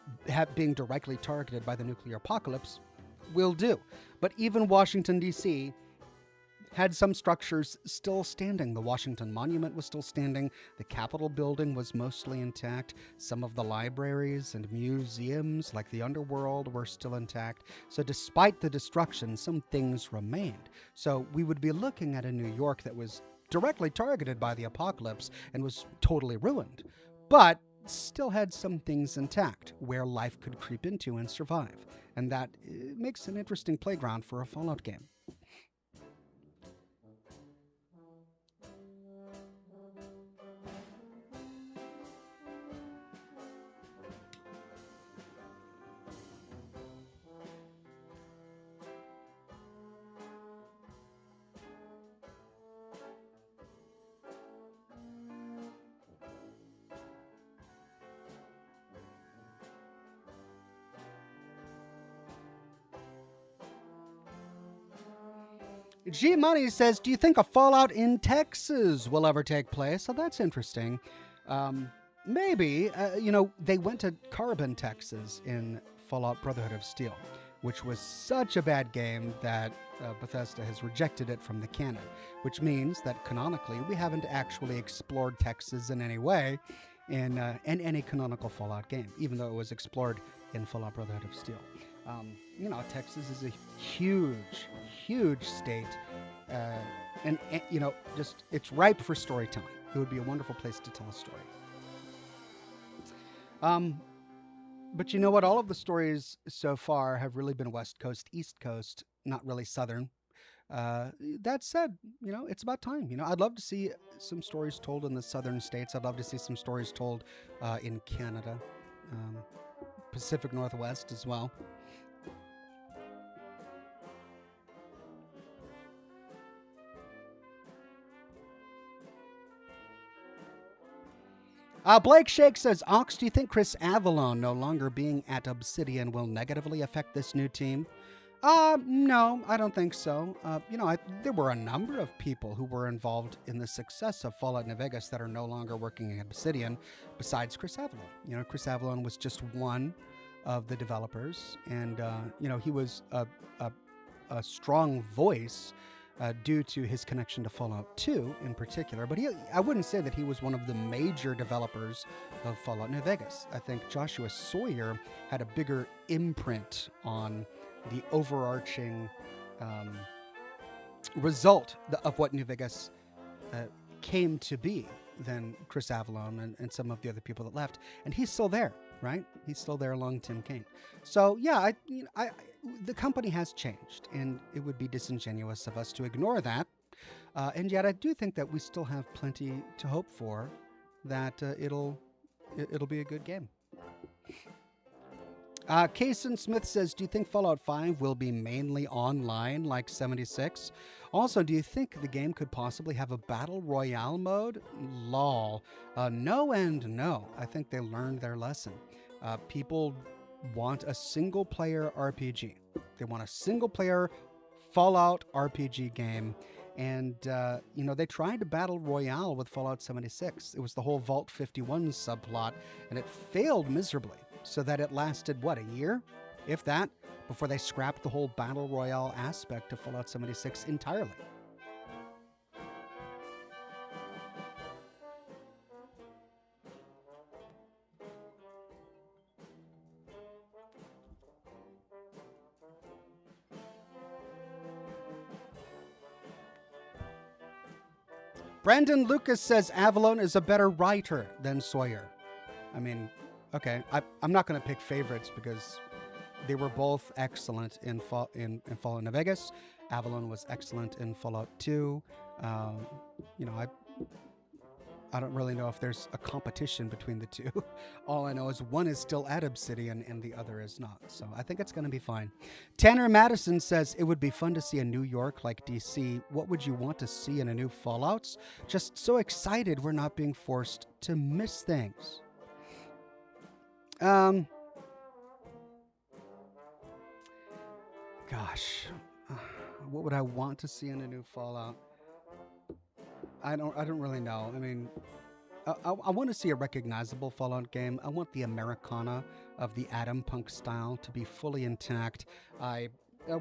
being directly targeted by the nuclear apocalypse will do. But even Washington, D.C. had some structures still standing. The Washington Monument was still standing. The Capitol building was mostly intact. Some of the libraries and museums, like the Underworld, were still intact. So despite the destruction, some things remained. So we would be looking at a New York that was directly targeted by the apocalypse and was totally ruined, but still had some things intact where life could creep into and survive. And that makes an interesting playground for a Fallout game. G Money says, do you think a Fallout in Texas will ever take place? So that's interesting. Maybe. They went to Carbon, Texas in Fallout Brotherhood of Steel, which was such a bad game that Bethesda has rejected it from the canon, which means that canonically we haven't actually explored Texas in any way in any canonical Fallout game, even though it was explored in Fallout Brotherhood of Steel. Texas is a huge state, and it's ripe for storytelling. It would be a wonderful place to tell a story. But you know what? All of the stories so far have really been West Coast, East Coast, not really Southern. That said, it's about time. I'd love to see some stories told in the Southern states. I'd love to see some stories told in Canada, Pacific Northwest as well. Blake Shake says, Ox, do you think Chris Avalon no longer being at Obsidian will negatively affect this new team? No, I don't think so. There were a number of people who were involved in the success of Fallout New Vegas that are no longer working at Obsidian besides Chris Avalon. Chris Avalon was just one of the developers, and, he was a strong voice due to his connection to Fallout 2 in particular. But I wouldn't say that he was one of the major developers of Fallout New Vegas. I think Joshua Sawyer had a bigger imprint on the overarching result of what New Vegas came to be than Chris Avalon and some of the other people that left. And he's still there, right? He's still there along Tim Kaine. So yeah, the company has changed, and it would be disingenuous of us to ignore that. And yet I do think that we still have plenty to hope for, that it'll be a good game. Kaysen Smith says, do you think Fallout 5 will be mainly online like 76? Also, do you think the game could possibly have a Battle Royale mode? Lol. No and no. I think they learned their lesson. People want a single-player RPG. They want a single-player Fallout RPG game. And, they tried to Battle Royale with Fallout 76. It was the whole Vault 51 subplot, and it failed miserably. So that it lasted, a year? If that, before they scrapped the whole Battle Royale aspect of Fallout 76 entirely. Brandon Lucas says Avalon is a better writer than Sawyer. I mean, okay, I'm not going to pick favorites because they were both excellent in Fallout New Vegas. Avalon was excellent in Fallout 2. I don't really know if there's a competition between the two. All I know is one is still at Obsidian and the other is not. So I think it's going to be fine. Tanner Madison says, it would be fun to see a New York like DC. What would you want to see in a new Fallouts? Just so excited we're not being forced to miss things. Gosh, what would I want to see in a new Fallout? I don't really know. I mean, I want to see a recognizable Fallout game. I want the Americana of the Atom Punk style to be fully intact. I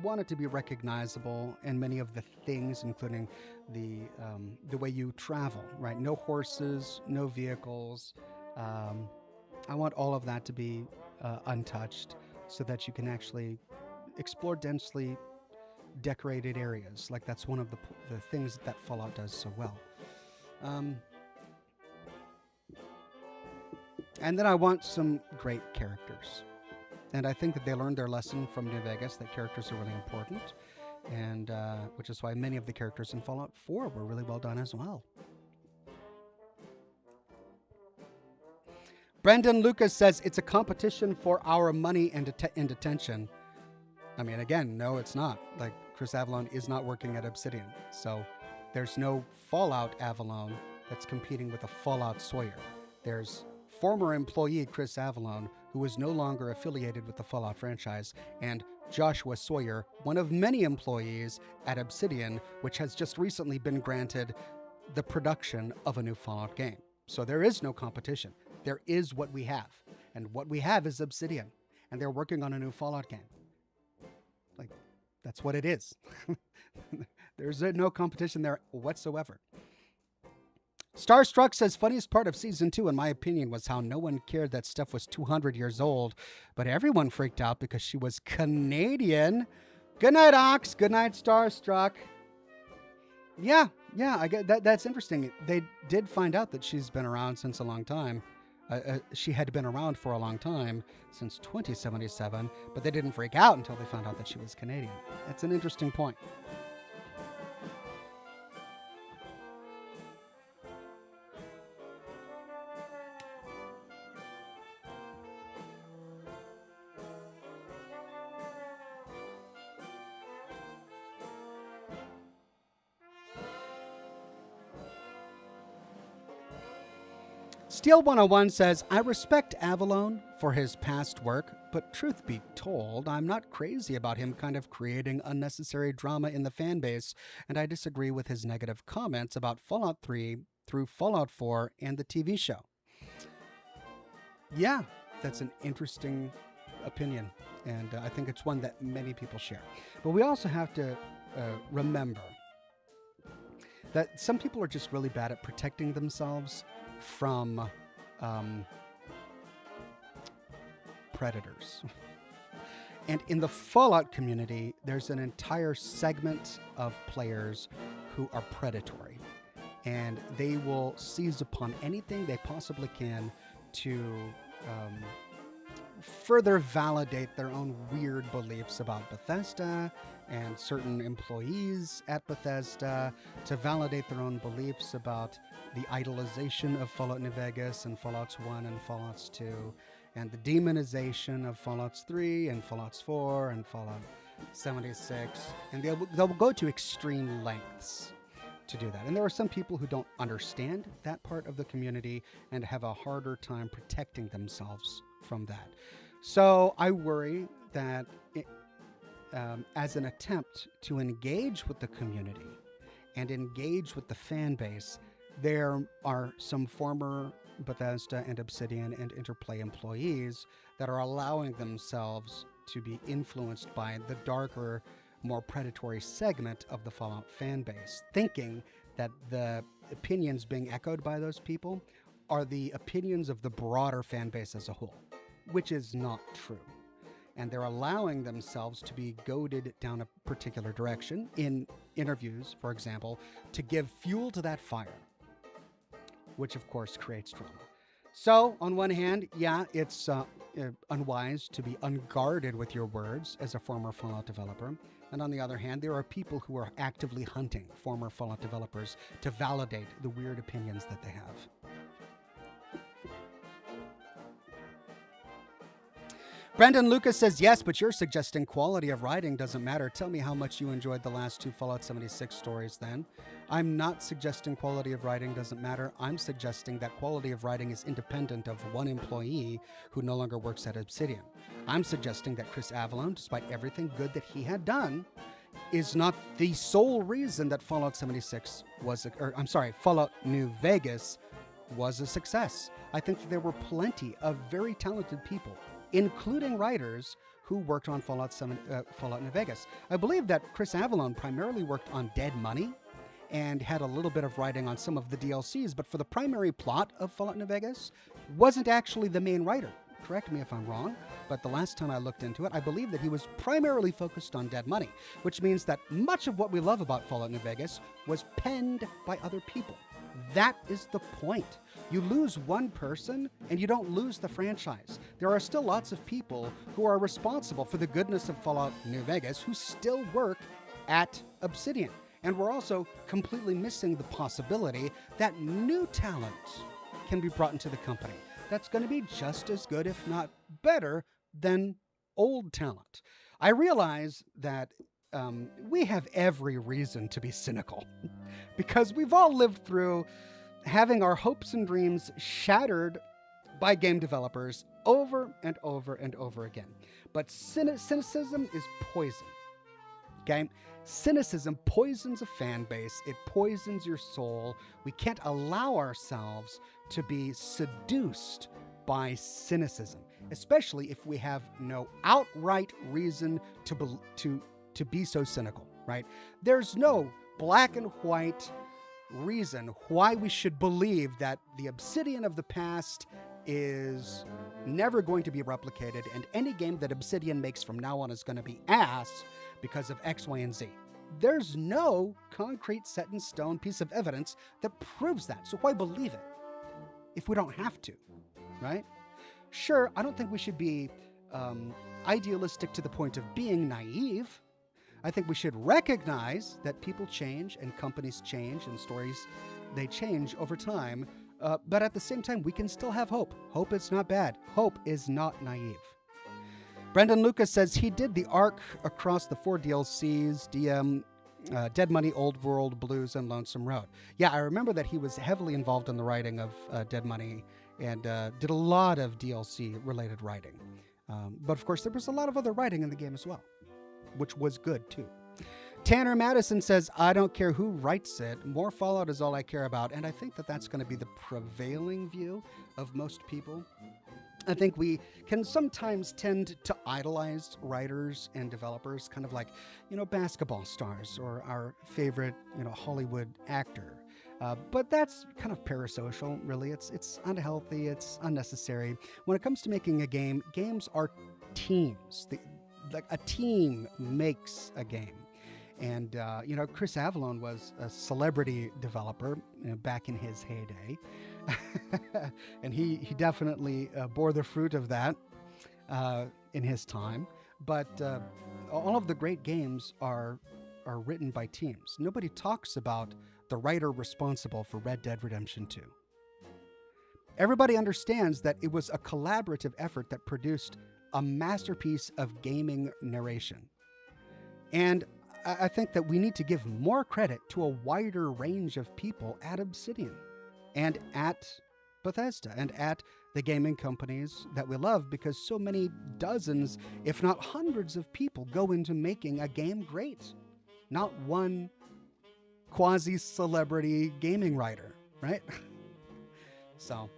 want it to be recognizable in many of the things, including the way you travel, right? No horses, no vehicles. I want all of that to be untouched so that you can actually explore densely decorated areas. Like that's one of the things that Fallout does so well. And then I want some great characters. And I think that they learned their lesson from New Vegas, that characters are really important. And which is why many of the characters in Fallout 4 were really well done as well. Brendan Lucas says it's a competition for our money and attention. I mean, again, no, it's not. Like, Chris Avalon is not working at Obsidian. So there's no Fallout Avalon that's competing with a Fallout Sawyer. There's former employee Chris Avalon, who is no longer affiliated with the Fallout franchise, and Joshua Sawyer, one of many employees at Obsidian, which has just recently been granted the production of a new Fallout game. So there is no competition. There is what we have. And what we have is Obsidian. And they're working on a new Fallout game. Like, that's what it is. There's no competition there whatsoever. Starstruck says, funniest part of Season 2, in my opinion, was how no one cared that Steph was 200 years old, but everyone freaked out because she was Canadian. Good night, Ox. Good night, Starstruck. Yeah, I get that. That's interesting. They did find out that she's been around since a long time. She had been around for a long time, since 2077, but they didn't freak out until they found out that she was Canadian. That's an interesting point. Steel 101 says, I respect Avalon for his past work, but truth be told, I'm not crazy about him kind of creating unnecessary drama in the fan base, and I disagree with his negative comments about Fallout 3 through Fallout 4 and the TV show. Yeah, that's an interesting opinion, and I think it's one that many people share. But we also have to remember that some people are just really bad at protecting themselves from predators. And in the Fallout community, there's an entire segment of players who are predatory, and they will seize upon anything they possibly can to further validate their own weird beliefs about Bethesda and certain employees at Bethesda, to validate their own beliefs about the idolization of Fallout New Vegas and Fallouts 1 and Fallouts 2, and the demonization of Fallouts 3 and Fallouts 4 and Fallout 76. And they'll go to extreme lengths to do that. And there are some people who don't understand that part of the community and have a harder time protecting themselves from that. So I worry that as an attempt to engage with the community and engage with the fan base, there are some former Bethesda and Obsidian and Interplay employees that are allowing themselves to be influenced by the darker, more predatory segment of the Fallout fan base, thinking that the opinions being echoed by those people are the opinions of the broader fan base as a whole, which is not true. And they're allowing themselves to be goaded down a particular direction in interviews, for example, to give fuel to that fire, which of course creates drama. So on one hand, yeah, it's unwise to be unguarded with your words as a former Fallout developer. And on the other hand, there are people who are actively hunting former Fallout developers to validate the weird opinions that they have. Brandon Lucas says, yes, but you're suggesting quality of writing doesn't matter. Tell me how much you enjoyed the last two Fallout 76 stories then. I'm not suggesting quality of writing doesn't matter. I'm suggesting that quality of writing is independent of one employee who no longer works at Obsidian. I'm suggesting that Chris Avellone, despite everything good that he had done, is not the sole reason that Fallout 76 was, Fallout New Vegas was a success. I think that there were plenty of very talented people, including writers, who worked on Fallout New Vegas. I believe that Chris Avellone primarily worked on Dead Money and had a little bit of writing on some of the DLCs, but for the primary plot of Fallout New Vegas, wasn't actually the main writer. Correct me if I'm wrong, but the last time I looked into it, I believe that he was primarily focused on Dead Money, which means that much of what we love about Fallout New Vegas was penned by other people. That is the point. You lose one person and you don't lose the franchise. There are still lots of people who are responsible for the goodness of Fallout New Vegas who still work at Obsidian. And we're also completely missing the possibility that new talent can be brought into the company that's going to be just as good, if not better, than old talent. I realize that we have every reason to be cynical because we've all lived through having our hopes and dreams shattered by game developers over and over and over again. But cynicism is poison. Okay? Cynicism poisons a fan base. It poisons your soul. We can't allow ourselves to be seduced by cynicism, especially if we have no outright reason to be so cynical, right? There's no black and white reason why we should believe that the Obsidian of the past is never going to be replicated, and any game that Obsidian makes from now on is going to be ass because of X, Y, and Z. There's no concrete set in stone piece of evidence that proves that. So why believe it if we don't have to, right? Sure, I don't think we should be idealistic to the point of being naive. I think we should recognize that people change and companies change and stories, they change over time. But at the same time, we can still have hope. Hope is not bad. Hope is not naive. Brendan Lucas says he did the arc across the 4 DLCs. DM Dead Money, Old World, Blues, and Lonesome Road. Yeah, I remember that he was heavily involved in the writing of Dead Money and did a lot of DLC-related writing. But of course, there was a lot of other writing in the game as well, which was good too. Tanner Madison says, I don't care who writes it. More Fallout is all I care about. And I think that that's going to be the prevailing view of most people. I think we can sometimes tend to idolize writers and developers, kind of like, basketball stars or our favorite, Hollywood actor. But that's kind of parasocial, really. It's unhealthy. It's unnecessary. When it comes to making a game, games are teams. Like a team makes a game. And, Chris Avallone was a celebrity developer back in his heyday. And he definitely bore the fruit of that in his time. But all of the great games are written by teams. Nobody talks about the writer responsible for Red Dead Redemption 2. Everybody understands that it was a collaborative effort that produced a masterpiece of gaming narration. And I think that we need to give more credit to a wider range of people at Obsidian and at Bethesda and at the gaming companies that we love, because so many dozens, if not hundreds of people go into making a game great. Not one quasi-celebrity gaming writer, right? So...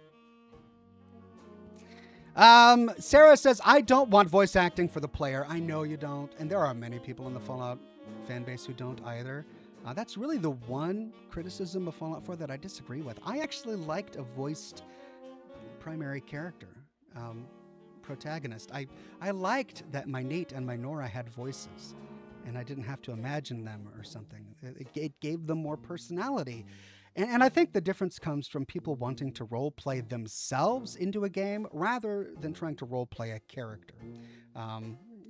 Sarah says, I don't want voice acting for the player. I know you don't. And there are many people in the Fallout fan base who don't either. That's really the one criticism of Fallout 4 that I disagree with. I actually liked a voiced primary character, protagonist. I liked that my Nate and my Nora had voices, and I didn't have to imagine them or something. It gave them more personality. And I think the difference comes from people wanting to role-play themselves into a game rather than trying to role-play a character.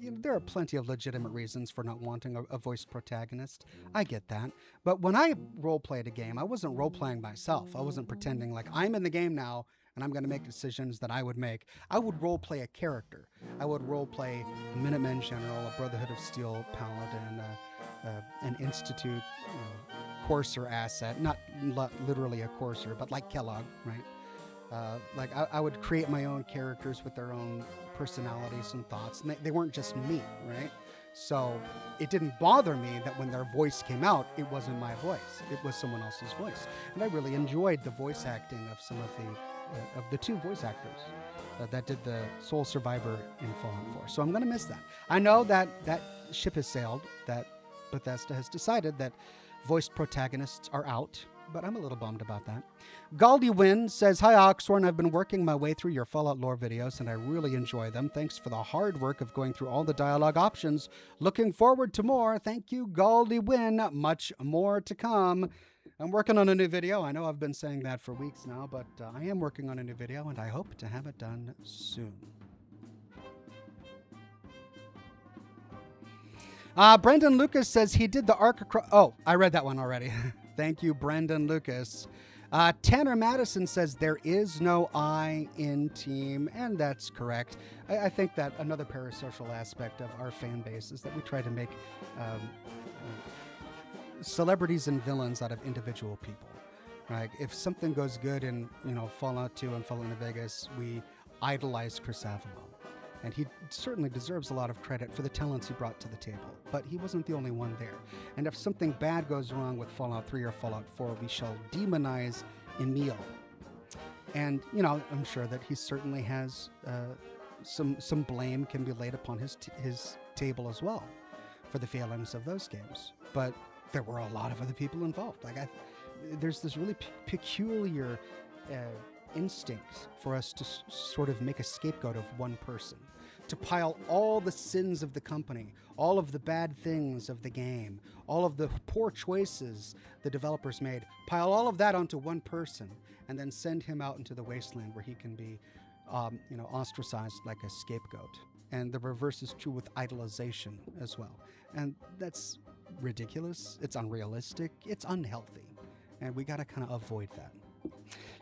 There are plenty of legitimate reasons for not wanting a voiced protagonist. I get that. But when I role-played a game, I wasn't role-playing myself. I wasn't pretending like I'm in the game now and I'm going to make decisions that I would make. I would role-play a character. I would role-play a Minutemen General, a Brotherhood of Steel Paladin, an Institute Courser asset, not literally a Courser, but like Kellogg, right? I would create my own characters with their own personalities and thoughts, and they weren't just me, right? So it didn't bother me that when their voice came out, it wasn't my voice. It was someone else's voice. And I really enjoyed the voice acting of some of the two voice actors that did the Soul Survivor in Fallout 4. So I'm going to miss that. I know that ship has sailed, that Bethesda has decided that voiced protagonists are out, but I'm a little bummed about that. Galdi Wynn says, Hi Oxhorn, I've been working my way through your Fallout lore videos and I really enjoy them. Thanks for the hard work of going through all the dialogue options. Looking forward to more. Thank you, Galdi Wynn. Much more to come. I'm working on a new video. I know I've been saying that for weeks now, but I am working on a new video and I hope to have it done soon. Brendan Lucas says he did the arc across... Oh, I read that one already. Thank you, Brendan Lucas. Tanner Madison says there is no I in team, and that's correct. I think that another parasocial aspect of our fan base is that we try to make celebrities and villains out of individual people. Right? If something goes good in Fallout 2 and Fallout New Vegas, we idolize Chris Avallone. And he certainly deserves a lot of credit for the talents he brought to the table. But he wasn't the only one there. And if something bad goes wrong with Fallout 3 or Fallout 4, we shall demonize Emil. And, I'm sure that he certainly has some blame can be laid upon his table as well for the failings of those games. But there were a lot of other people involved. There's this really peculiar instinct for us to sort of make a scapegoat of one person, to pile all the sins of the company, all of the bad things of the game, all of the poor choices the developers made, pile all of that onto one person, and then send him out into the wasteland where he can be, ostracized like a scapegoat. And the reverse is true with idolization as well. And that's ridiculous. It's unrealistic. It's unhealthy. And we got to kind of avoid that.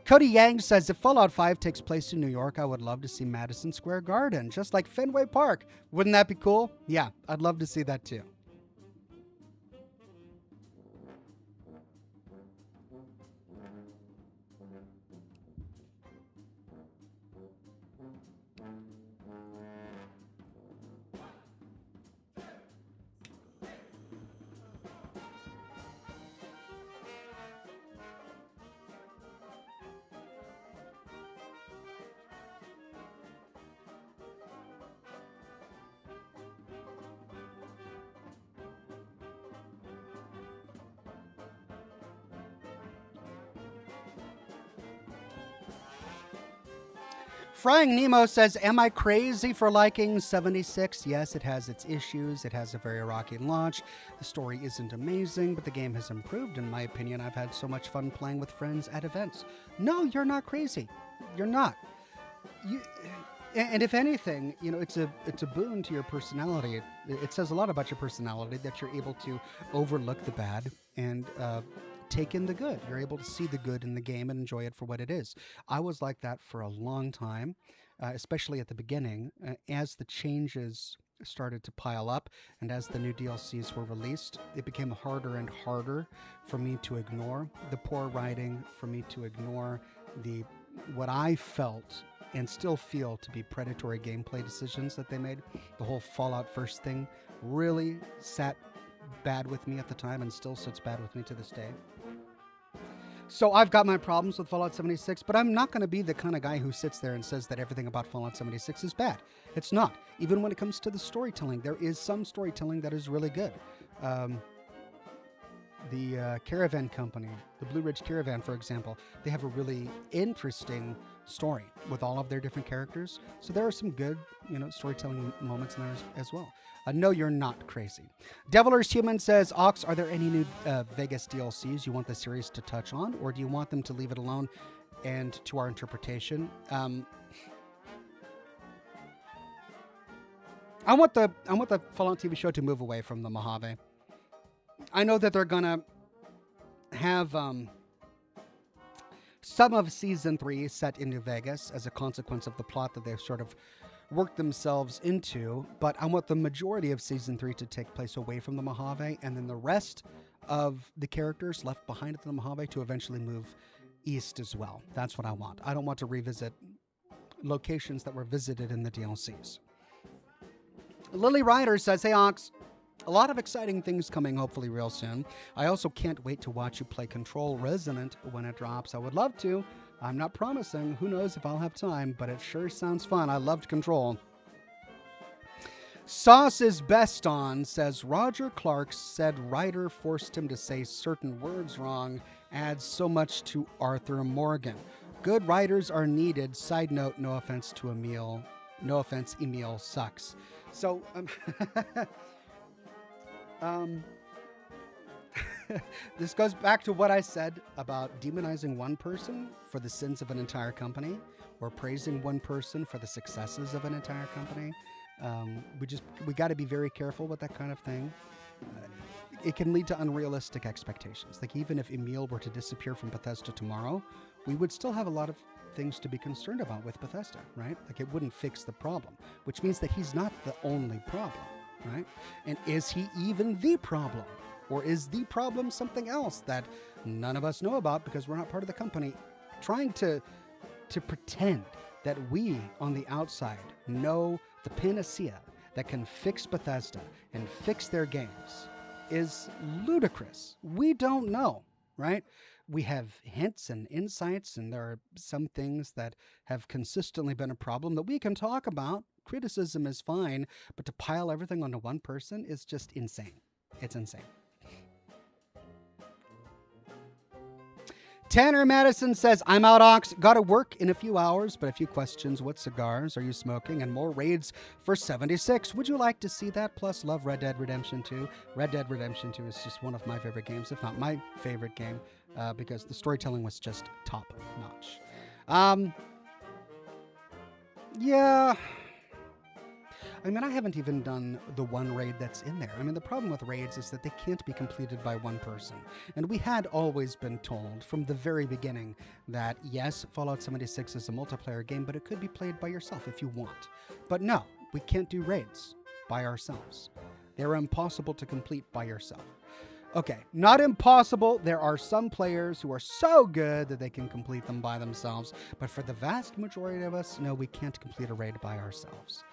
Cody Yang says, if Fallout 5 takes place in New York, I would love to see Madison Square Garden, just like Fenway Park. Wouldn't that be cool? Yeah, I'd love to see that too. Frying Nemo says, am I crazy for liking 76? Yes, it has its issues. It has a very rocky launch. The story isn't amazing, but the game has improved, in my opinion. I've had so much fun playing with friends at events. No, you're not crazy. You're not. And if anything, it's a boon to your personality. It says a lot about your personality that you're able to overlook the bad and take in the good. You're able to see the good in the game and enjoy it for what it is. I was like that for a long time, especially at the beginning. As the changes started to pile up and as the new DLCs were released, it became harder and harder for me to ignore the poor writing, for me to ignore what I felt and still feel to be predatory gameplay decisions that they made. The whole Fallout First thing really sat bad with me at the time and still sits bad with me to this day. So I've got my problems with Fallout 76, but I'm not going to be the kind of guy who sits there and says that everything about Fallout 76 is bad. It's not. Even when it comes to the storytelling, there is some storytelling that is really good. The Caravan Company, the Blue Ridge Caravan, for example, they have a really interesting story with all of their different characters. So there are some good, storytelling moments in there as well. No, you're not crazy. Deviler's Human says, Ox, are there any new Vegas DLCs you want the series to touch on, or do you want them to leave it alone and to our interpretation? I want the Fallout TV show to move away from the Mojave. I know that they're gonna have some of season 3 set in New Vegas as a consequence of the plot that they've sort of worked themselves into, but I want the majority of season 3 to take place away from the Mojave, and then the rest of the characters left behind at the Mojave to eventually move east as well. That's what I want. I don't want to revisit locations that were visited in the DLCs. Lily Ryder says, hey Ox, a lot of exciting things coming hopefully real soon. I also can't wait to watch you play Control Resonant when it drops. I would love to. I'm not promising. Who knows if I'll have time, but it sure sounds fun. I loved Control. Sauce is best on says, Roger Clark said writer forced him to say certain words wrong, adds so much to Arthur Morgan. Good writers are needed. Side note, no offense to Emil. No offense, Emil sucks. So, this goes back to what I said about demonizing one person for the sins of an entire company, or praising one person for the successes of an entire company. We got to be very careful with that kind of thing. It can lead to unrealistic expectations. Like, even if Emil were to disappear from Bethesda tomorrow, we would still have a lot of things to be concerned about with Bethesda, right? Like, it wouldn't fix the problem, which means that he's not the only problem, right? And is he even the problem? Or is the problem something else that none of us know about because we're not part of the company? Trying to pretend that we on the outside know the panacea that can fix Bethesda and fix their games is ludicrous. We don't know, right? We have hints and insights, and there are some things that have consistently been a problem that we can talk about. Criticism is fine, but to pile everything onto one person is just insane. It's insane. Tanner Madison says, I'm out, Ox. Gotta work in a few hours, but a few questions. What cigars are you smoking? And more raids for 76. Would you like to see that? Plus, love Red Dead Redemption 2. Red Dead Redemption 2 is just one of my favorite games, if not my favorite game, because the storytelling was just top notch. Yeah. I mean, I haven't even done the one raid that's in there. I mean, the problem with raids is that they can't be completed by one person. And we had always been told from the very beginning that, yes, Fallout 76 is a multiplayer game, but it could be played by yourself if you want. But no, we can't do raids by ourselves. They're impossible to complete by yourself. Okay, not impossible. There are some players who are so good that they can complete them by themselves. But for the vast majority of us, no, we can't complete a raid by ourselves.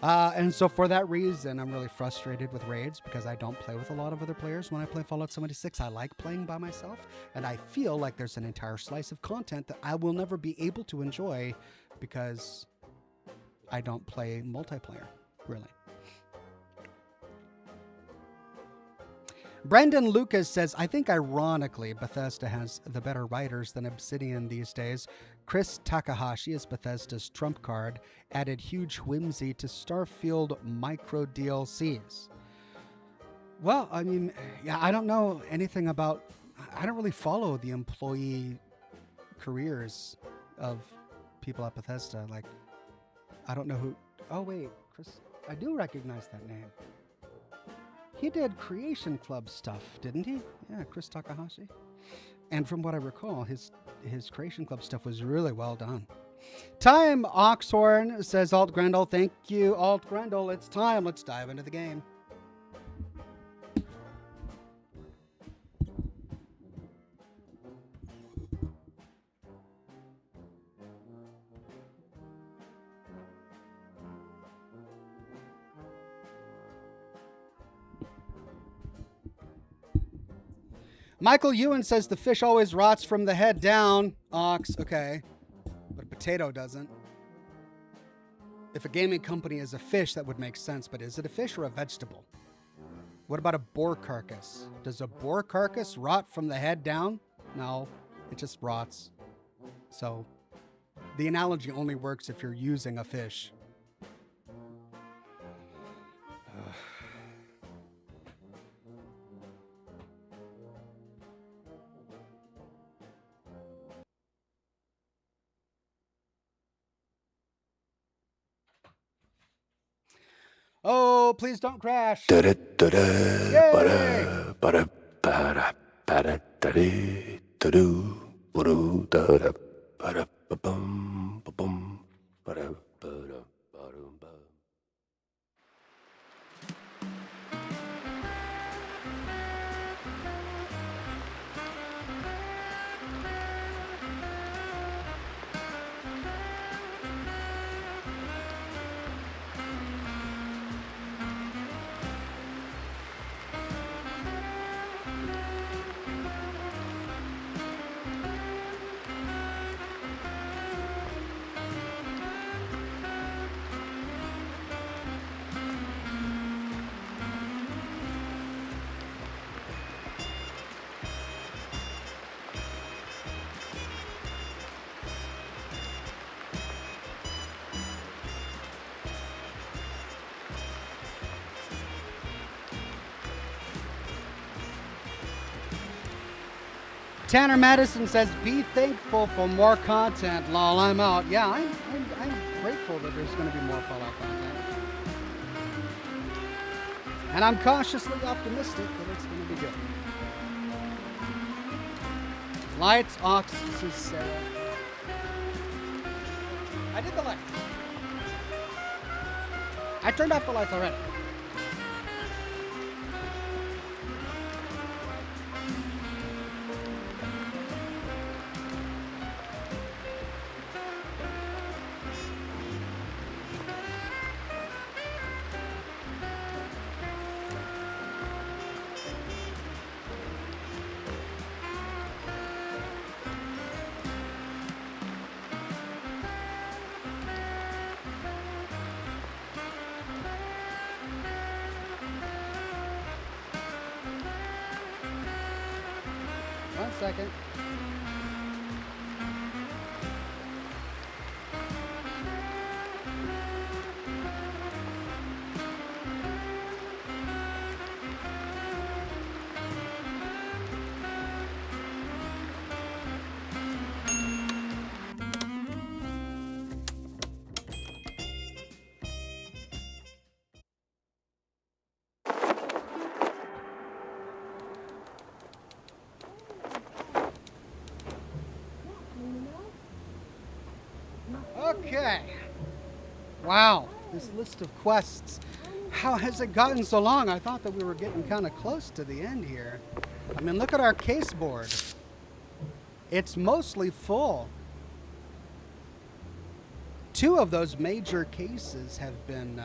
And so for that reason, I'm really frustrated with raids because I don't play with a lot of other players. When I play Fallout 76, I like playing by myself, and I feel like there's an entire slice of content that I will never be able to enjoy because I don't play multiplayer, really. Brendan Lucas says, I think ironically, Bethesda has the better writers than Obsidian these days. Chris Takahashi is Bethesda's trump card, added huge whimsy to Starfield micro DLCs. Well, I mean, yeah, I don't know anything about, I don't really follow the employee careers of people at Bethesda. Like, I don't know who, oh wait, Chris, I do recognize that name. He did Creation Club stuff, didn't he? Yeah, Chris Takahashi. And from what I recall, his Creation Club stuff was really well done. Time Oxhorn says, Alt Grendel, thank you, Alt Grendel. It's time. Let's dive into the game. Michael Ewan says the fish always rots from the head down. Ox, okay. But a potato doesn't. If a gaming company is a fish, that would make sense. But is it a fish or a vegetable? What about a boar carcass? Does a boar carcass rot from the head down? No, it just rots. So the analogy only works if you're using a fish. Oh, please don't crash. Yay! Tanner Madison says, be thankful for more content. Lol, I'm out. Yeah, I'm grateful that there's going to be more Fallout content. And I'm cautiously optimistic that it's going to be good. Lights, Ox, Sarah. I did the lights. I turned off the lights already. Second. Okay. Wow, this list of quests. How has it gotten so long? I thought that we were getting kind of close to the end here. I mean, look at our case board. It's mostly full. 2 of those major cases have been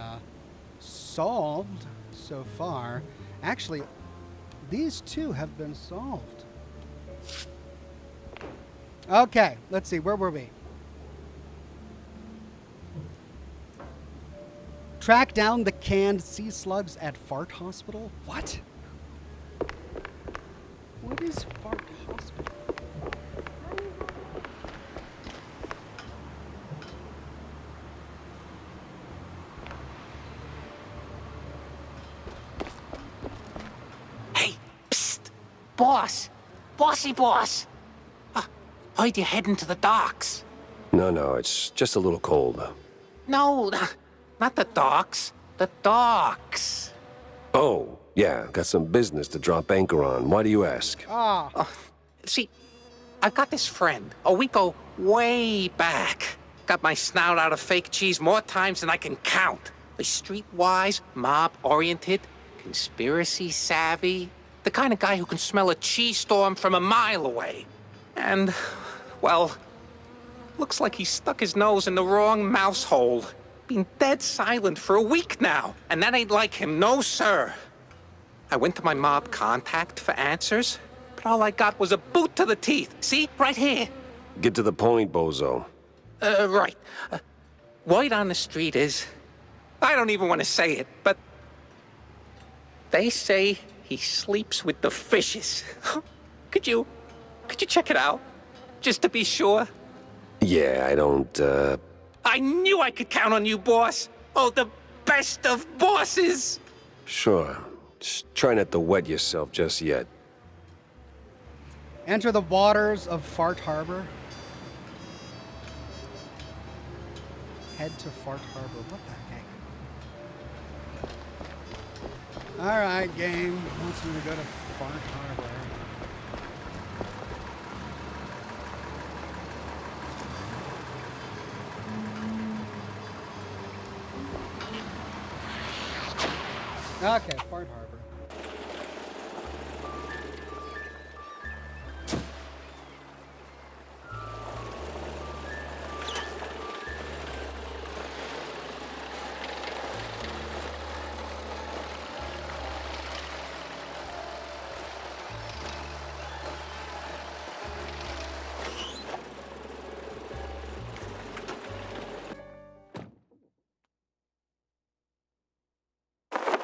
solved so far. Actually, these 2 have been solved. Okay, let's see. Where were we? Track down the canned sea slugs at Fart Hospital? What? What is Fart Hospital? Hey, psst! Boss! Bossy boss! Heard you're heading to the docks. No, it's just a little cold. No, not the docks. The docks. Oh, yeah, got some business to drop anchor on. Why do you ask? See, I've got this friend. Oh, we go way back. Got my snout out of fake cheese more times than I can count. The streetwise, mob-oriented, conspiracy savvy. The kind of guy who can smell a cheese storm from a mile away. And, well, looks like he stuck his nose in the wrong mouse hole. Been dead silent for a week now, and that ain't like him, no sir. I went to my mob contact for answers, but all I got was a boot to the teeth. See, right here. Get to the point, bozo. Right. Word on the street is, I don't even want to say it, but they say he sleeps with the fishes. Could you check it out? Just to be sure? Yeah, I don't, I knew I could count on you, boss. Oh, the best of bosses. Sure. Just try not to wet yourself just yet. Enter the waters of Fart Harbor. Head to Fart Harbor. What the heck? Alright, game. Wants me to go to Fart Harbor. Okay, Fart Harbor.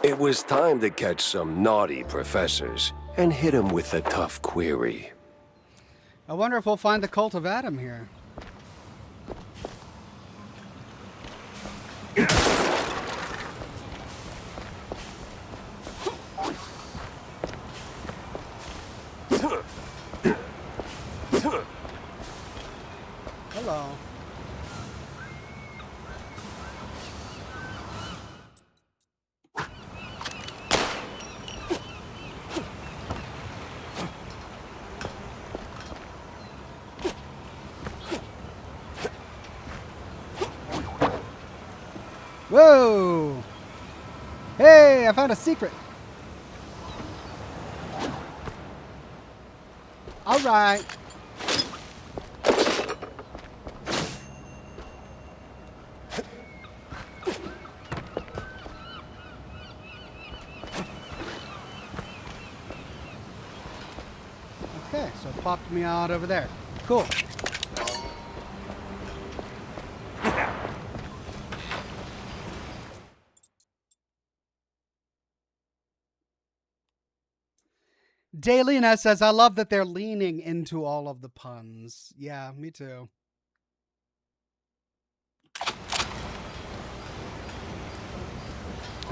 It was time to catch some naughty professors and hit them with a tough query. I wonder if we'll find the Cult of Adam here. Hello. Whoa! Hey, I found a secret. All right. Okay, so it popped me out over there. Cool. Daylina says, I love that they're leaning into all of the puns. Yeah, me too.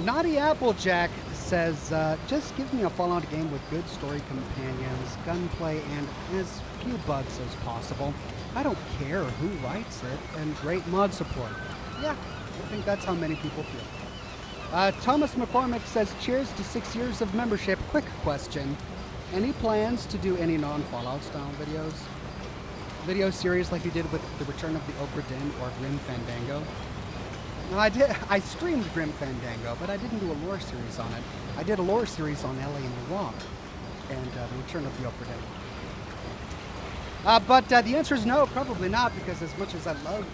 Naughty Applejack says, just give me a Fallout game with good story companions, gunplay, and as few bugs as possible. I don't care who writes it, and great mod support. Yeah, I think that's how many people feel. Thomas McCormick says, cheers to 6 years of membership. Quick question. Any plans to do any non-Fallout style videos? Video series like you did with The Return of the Obra Dinn or Grim Fandango? No, I streamed Grim Fandango, but I didn't do a lore series on it. I did a lore series on Ellie and the Rock and The Return of the Obra Dinn. But the answer is no, probably not, because as much as I love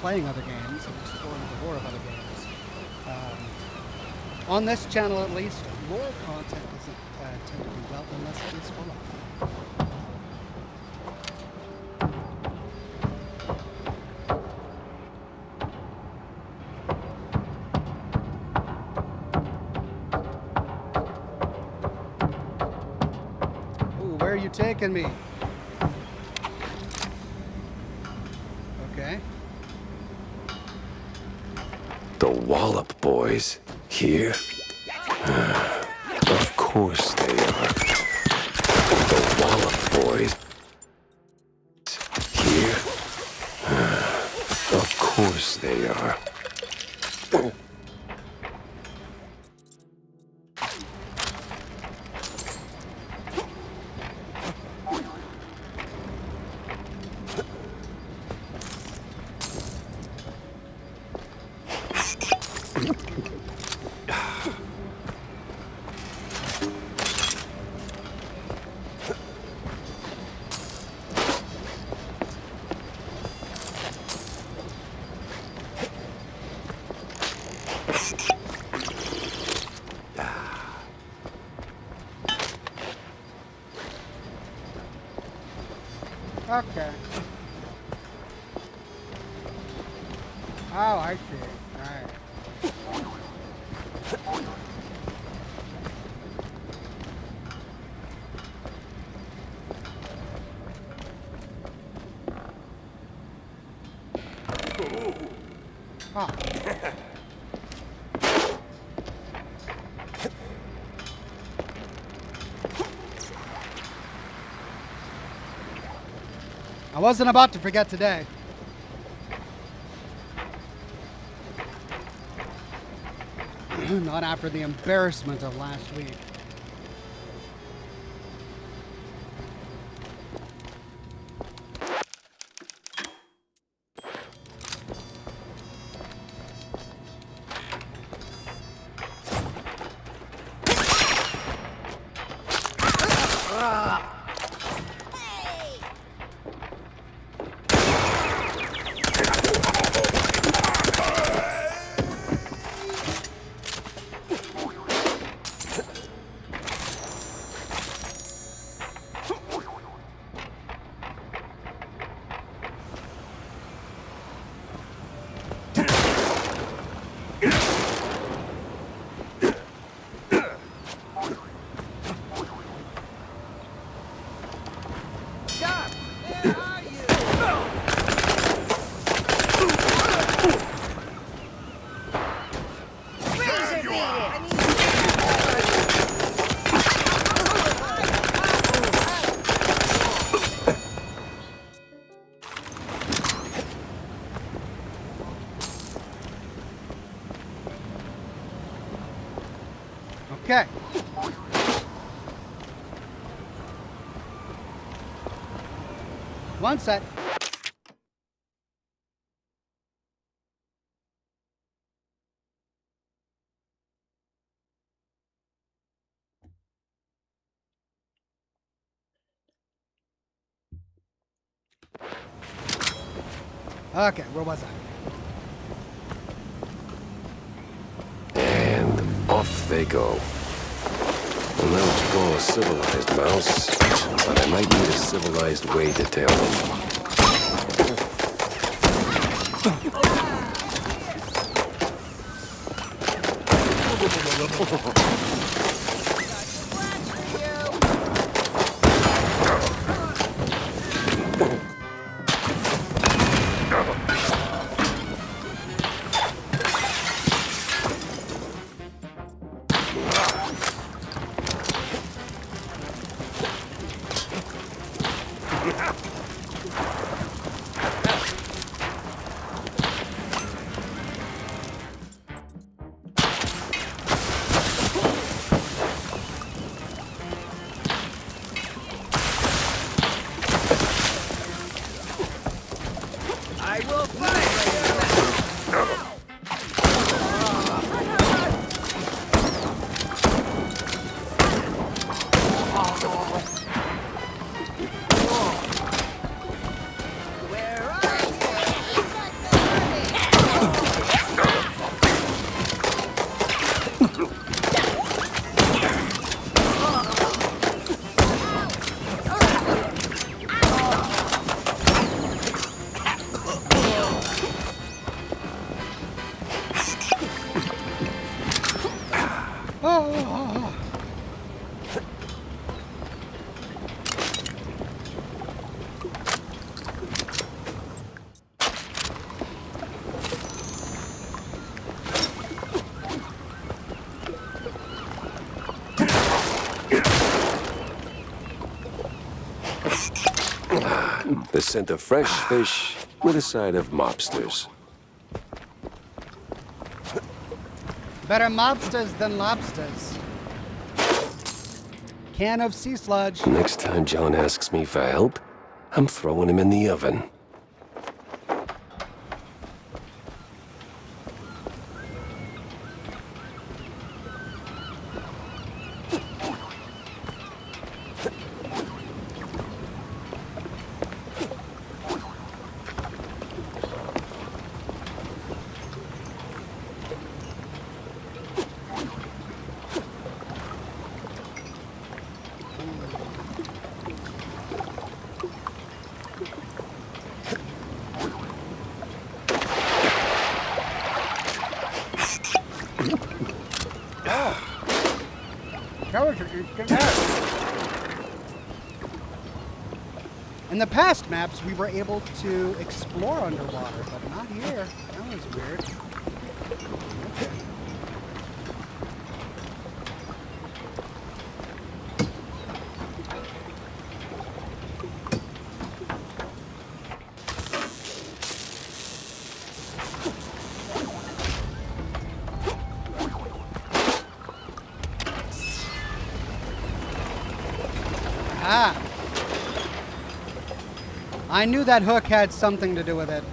playing other games and exploring the lore of other games, on this channel at least, lore content doesn't tend to do well unless it is Fallout. you taking me? Okay. The Wallop boys. Here? Of course they are. The Wallop boys. Here? Of course they are. Okay. Oh, I see. Right. Huh. I wasn't about to forget today. Not after the embarrassment of last week. Okay. One set. Okay, where was I? And off they go. Well, now to call a civilized mouse, but I might need a civilized way to tell them. The scent of fresh fish with a side of mobsters. Better mobsters than lobsters. Can of sea sludge. Next time John asks me for help, I'm throwing him in the oven. In the past maps, we were able to explore underwater, but not here. That was weird. Okay. Ah. I knew that hook had something to do with it.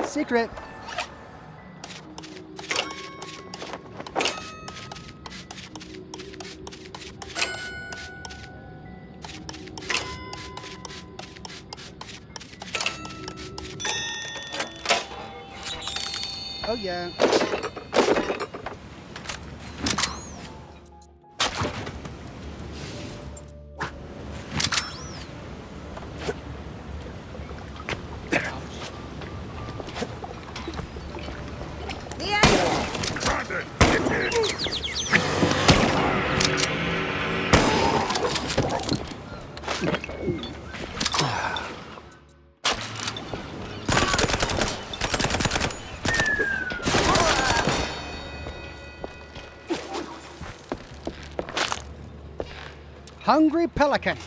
Secret. Oh yeah. Hungry pelican.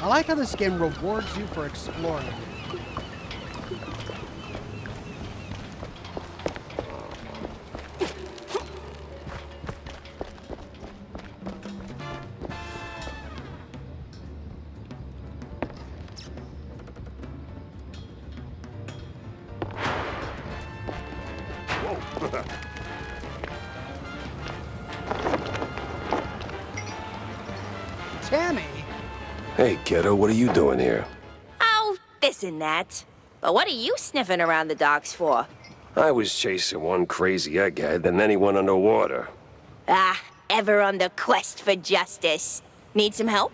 I like how this game rewards you for exploring. Tammy! Hey, kiddo, what are you doing here? Oh, this and that. But what are you sniffing around the docks for? I was chasing one crazy egghead, and then he went underwater. Ah, ever on the quest for justice. Need some help?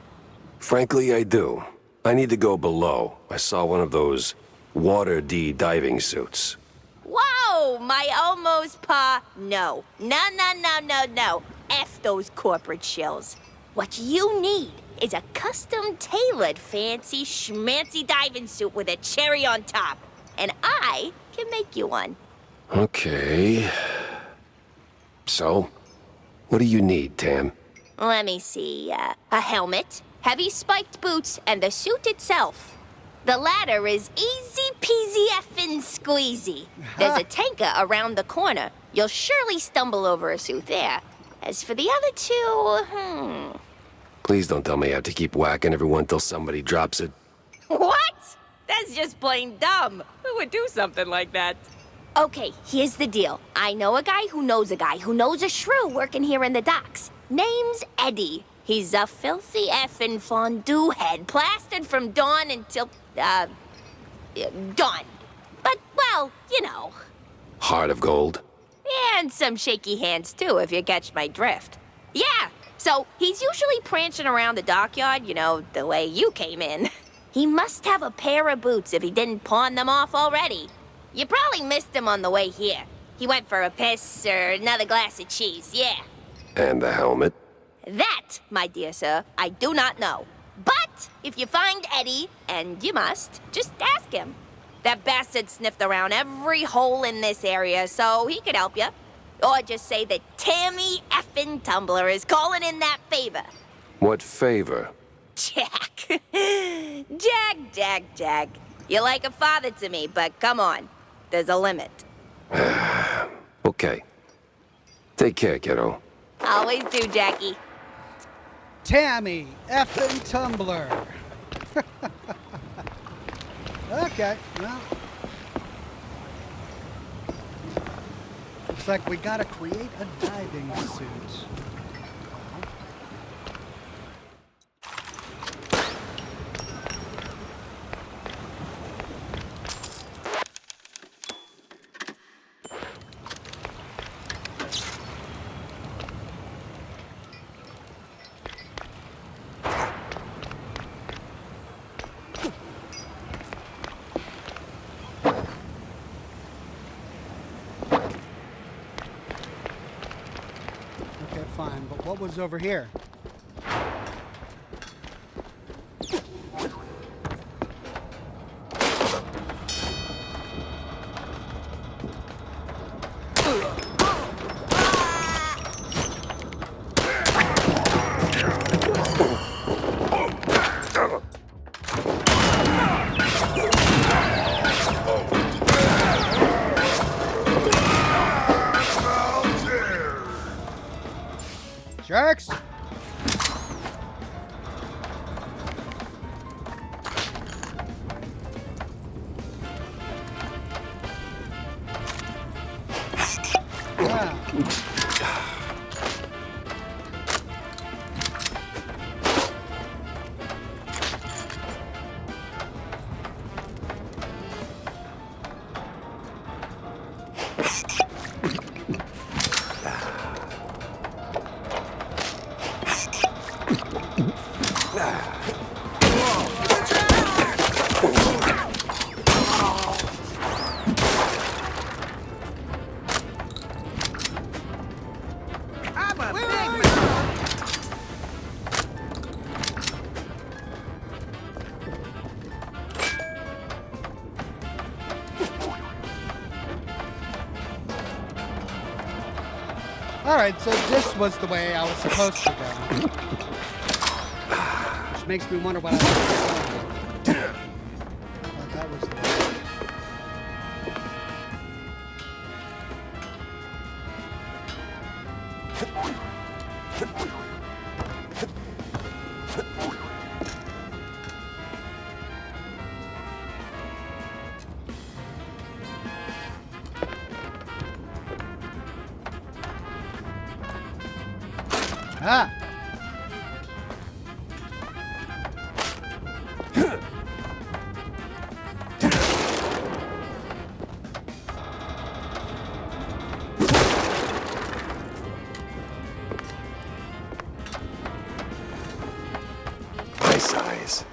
Frankly, I do. I need to go below. I saw one of those Water D diving suits. Whoa, my almost pa. No. No. F those corporate shills. What you need is a custom-tailored fancy schmancy diving suit with a cherry on top. And I can make you one. Okay. So, what do you need, Tam? Let me see. A helmet, heavy spiked boots, and the suit itself. The latter is easy peasy effing squeezy. There's a tanker around the corner. You'll surely stumble over a suit there. As for the other two, Please don't tell me I have to keep whacking everyone till somebody drops it. What? That's just plain dumb. Who would do something like that? Okay, here's the deal. I know a guy who knows a guy who knows a shrew working here in the docks. Name's Eddie. He's a filthy effing fondue head, plastered from dawn until, dawn. But, well, you know. Heart of gold. And some shaky hands, too, if you catch my drift. Yeah, so he's usually prancing around the dockyard, you know, the way you came in. He must have a pair of boots if he didn't pawn them off already. You probably missed him on the way here. He went for a piss or another glass of cheese, yeah. And the helmet? That, my dear sir, I do not know. But if you find Eddie, and you must, just ask him. That bastard sniffed around every hole in this area, so he could help you. Or just say that Tammy effing Tumbler is calling in that favor. What favor? Jack. Jack. You're like a father to me, but come on. There's a limit. Okay. Take care, kiddo. Always do, Jackie. Tammy effing Tumbler. Okay, well. Looks like we gotta create a diving suit. Okay, fine, but what was over here? Jerks! Alright, so this was the way I was supposed to go. Which makes me wonder what I was doing. But that was the way. Ah! Nice eyes.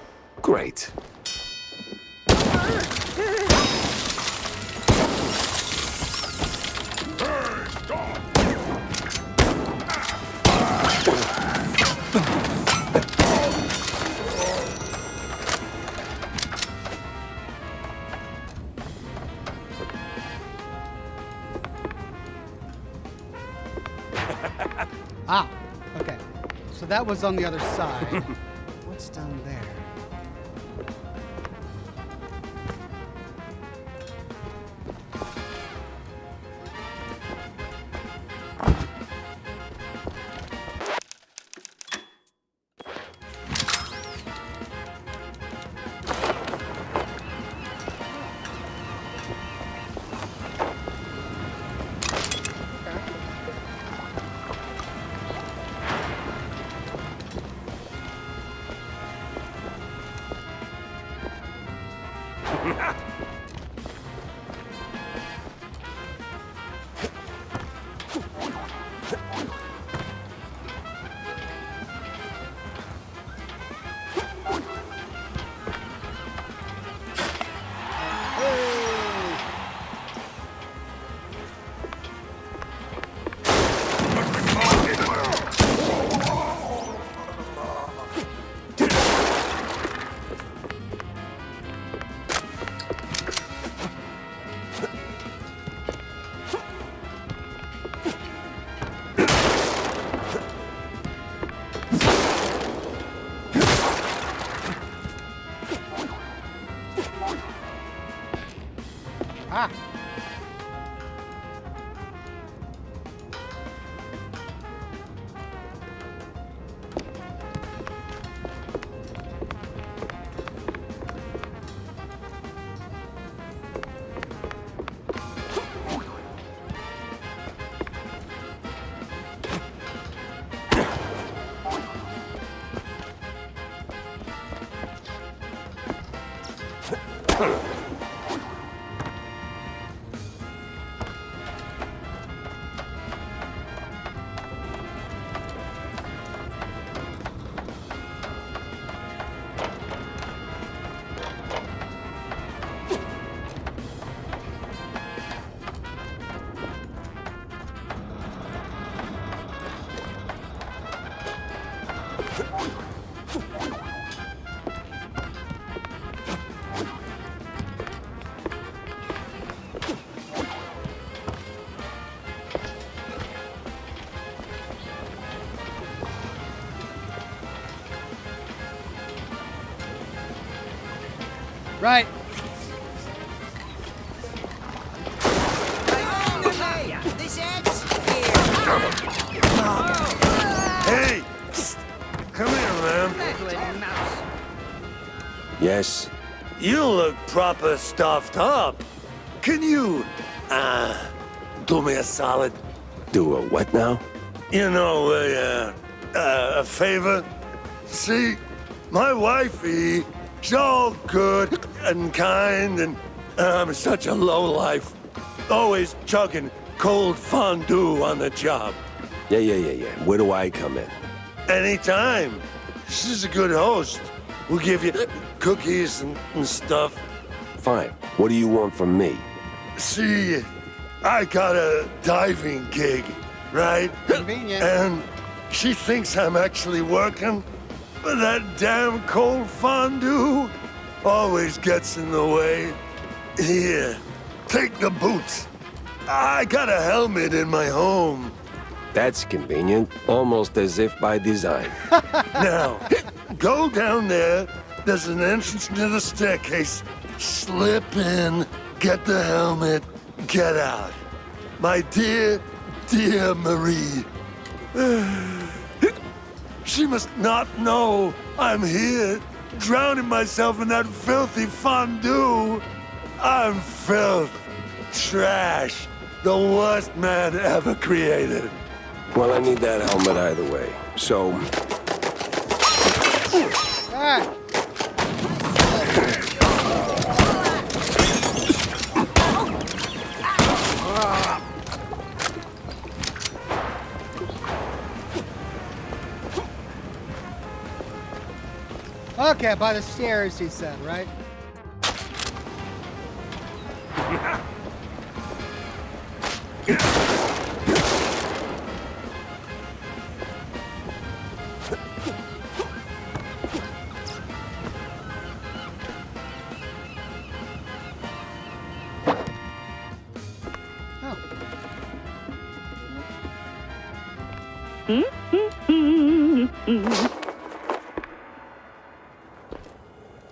Great. Ah, okay. So that was on the other side. What's down there? Right. Hey! Come here, man. Yes? You look proper stuffed up. Can you, do me a solid? Do a what now? You know, a favor? See, my wifey, she's all good and kind, and I'm such a lowlife. Always chugging cold fondue on the job. Yeah. Where do I come in? Anytime. She's a good host. We'll give you cookies and stuff. Fine. What do you want from me? See, I got a diving gig, right? Convenient. And she thinks I'm actually working, but that damn cold fondue always gets in the way. Here, take the boots. I got a helmet in my home. That's convenient. Almost as if by design. Now, go down there. There's an entrance near the staircase. Slip in, get the helmet, get out. My dear, dear Marie. She must not know I'm here, drowning myself in that filthy fondue. I'm filth, trash, the worst man ever created. Well, I need that helmet either way. So, Ah. Okay, by the stairs, he said, right?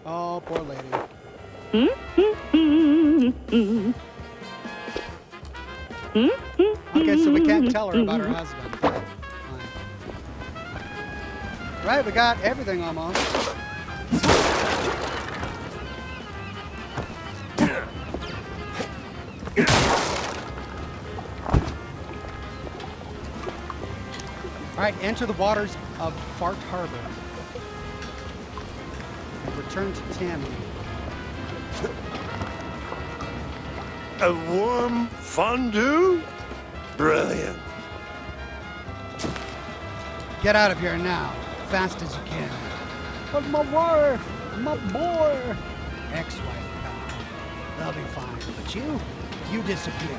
Oh, poor lady. Okay, so we can't tell her about her husband. Fine. Right, we got everything almost. All right, enter the waters of Fart Harbor. And return to Tammy. A warm fondue? Brilliant. Get out of here now, fast as you can. But my wife, my boy, ex-wife, they'll be fine. But you disappear.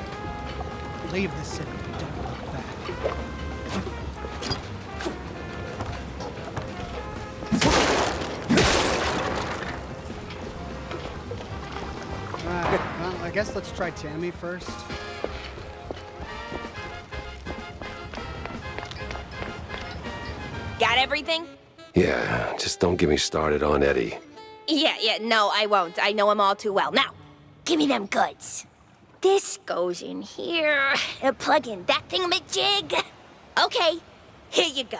Leave the city. Don't look back. Alright, well, I guess let's try Tammy first. Got everything? yeah, just don't get me started on Eddie. Yeah, no, I won't. I know him all too well. Now, give me them goods. This goes in here. Plug in that thingamajig. Okay, here you go.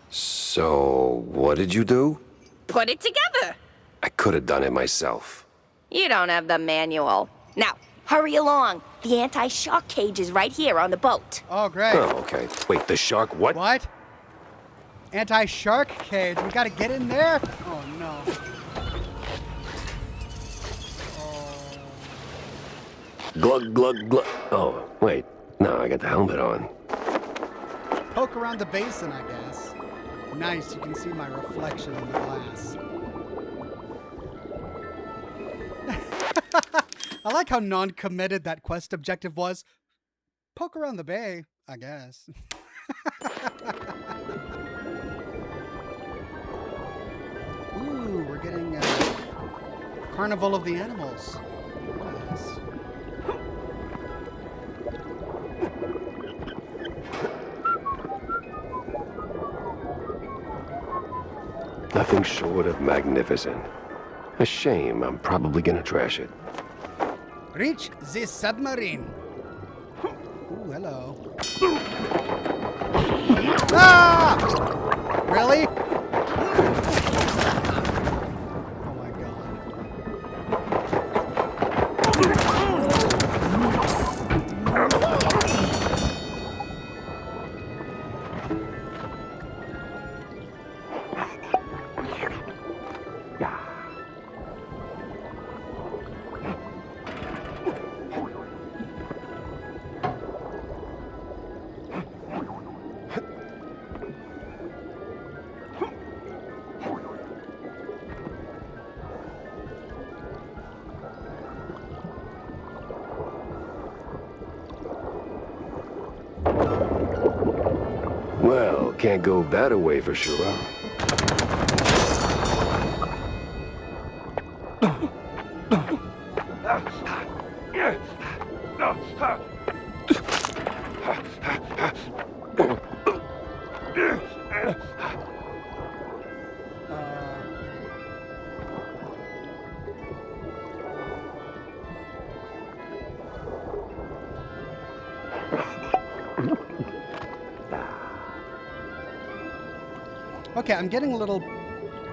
So, what did you do? Put it together. I could have done it myself. You don't have the manual. Now, hurry along. The anti-shock cage is right here on the boat. Oh, great. Oh, okay. Wait, the shark what? What? Anti-shark cage. We gotta get in there? Oh, no. Glug, glug, glug. Oh, wait. No, I got the helmet on. Poke around the basin, I guess. Nice, you can see my reflection in the glass. I like how non-committed that quest objective was. Poke around the bay, I guess. Ooh, we're getting Carnival of the Animals. Nice. Nothing short of magnificent. A shame. I'm probably gonna trash it. Reach the submarine. Ooh, hello. Ah! Really? Oh my god. Well, can't go that away for sure. Okay, I'm getting little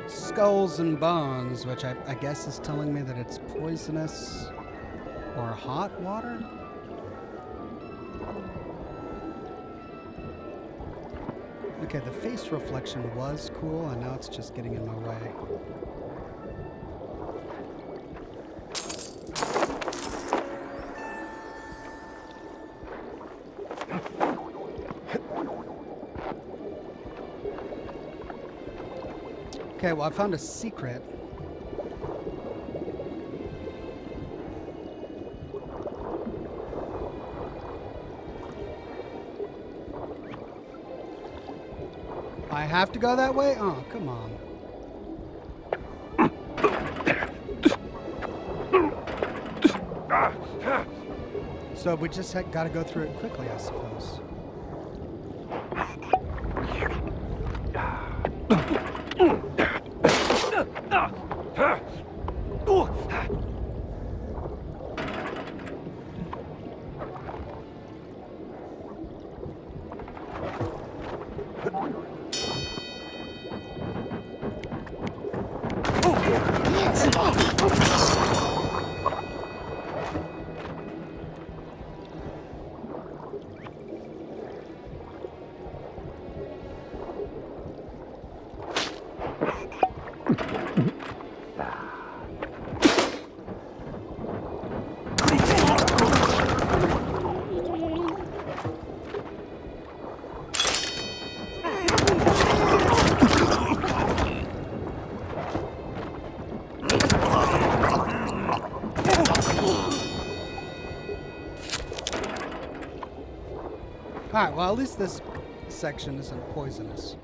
skulls and bones, which I guess is telling me that it's poisonous or hot water? Okay, the face reflection was cool, and now it's just getting in my way. Okay, well, I found a secret. I have to go that way? Oh, come on. So we just got to go through it quickly, I suppose. Alright, well, at least this section isn't poisonous.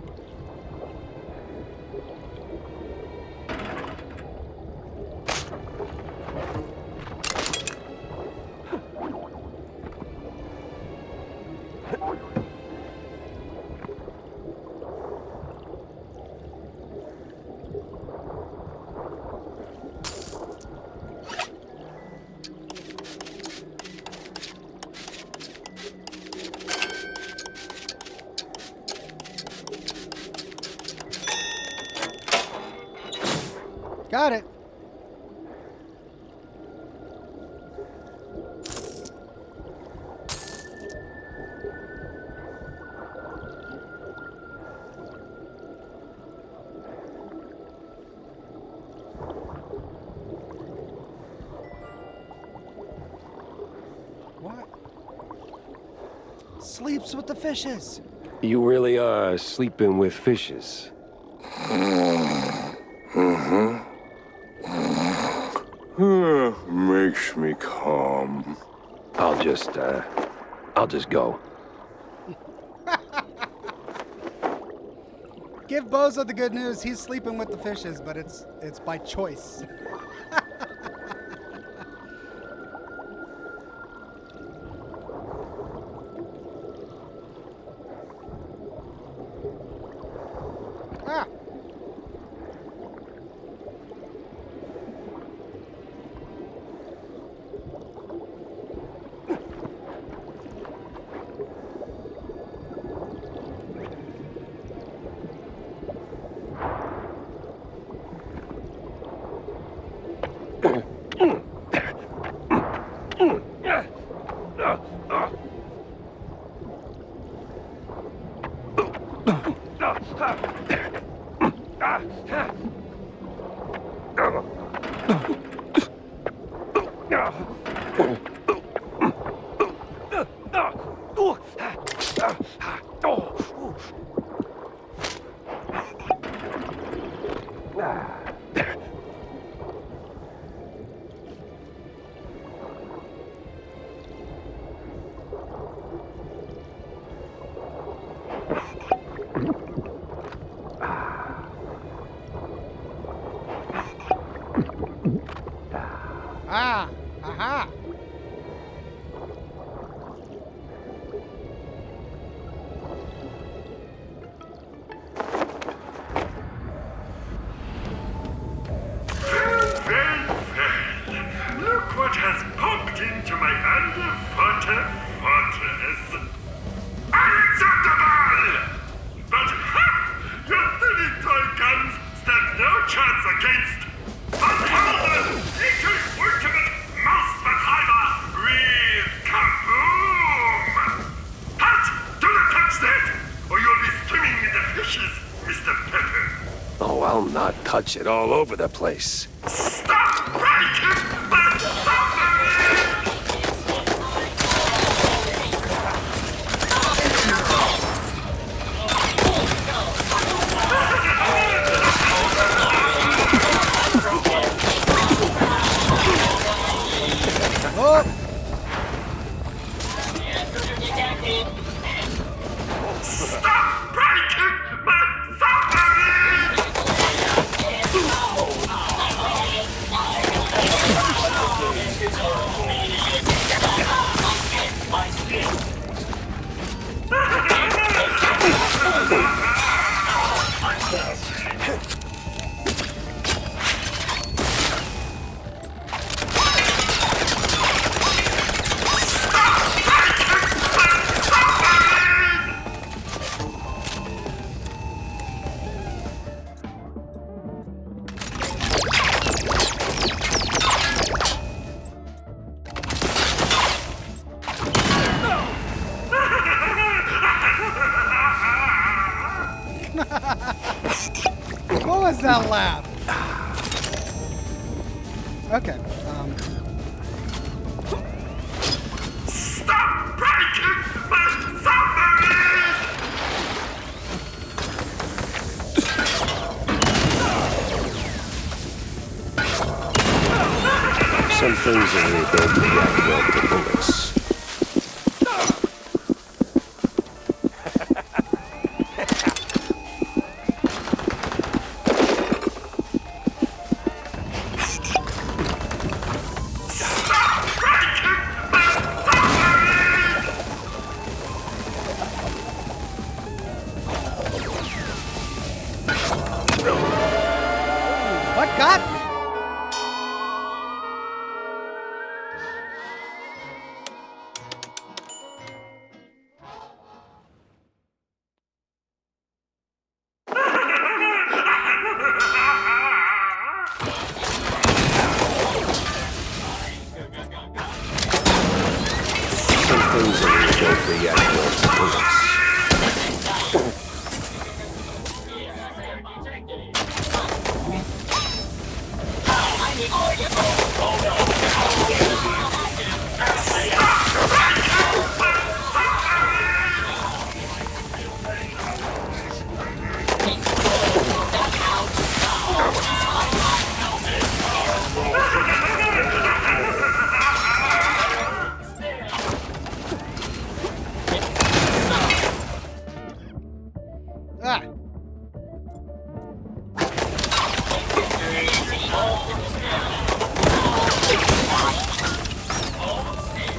Got it. sleeps with the fishes. You really are sleeping with fishes. Makes me calm. I'll just go. Give Bozo the good news. He's sleeping with the fishes, but it's by choice. Ah. Ah, aha. Look what has popped into my underwater fortress. Unacceptable! But ha! Your silly toy guns stand no chance against unparalleled nature's ultimate mouse Betreiber with kaboom! Halt! Do not touch that, or you'll be swimming in the fishes, Mr. Pepper. Oh, I'll not touch it all over the place. Stop breaking my submarine! Oh, Stop breaking my submarine! what was that laugh? Okay. Stop breaking my submarine! Some things only don't react well to bullets. What got me? Some things only don't react well to bullets. Ah.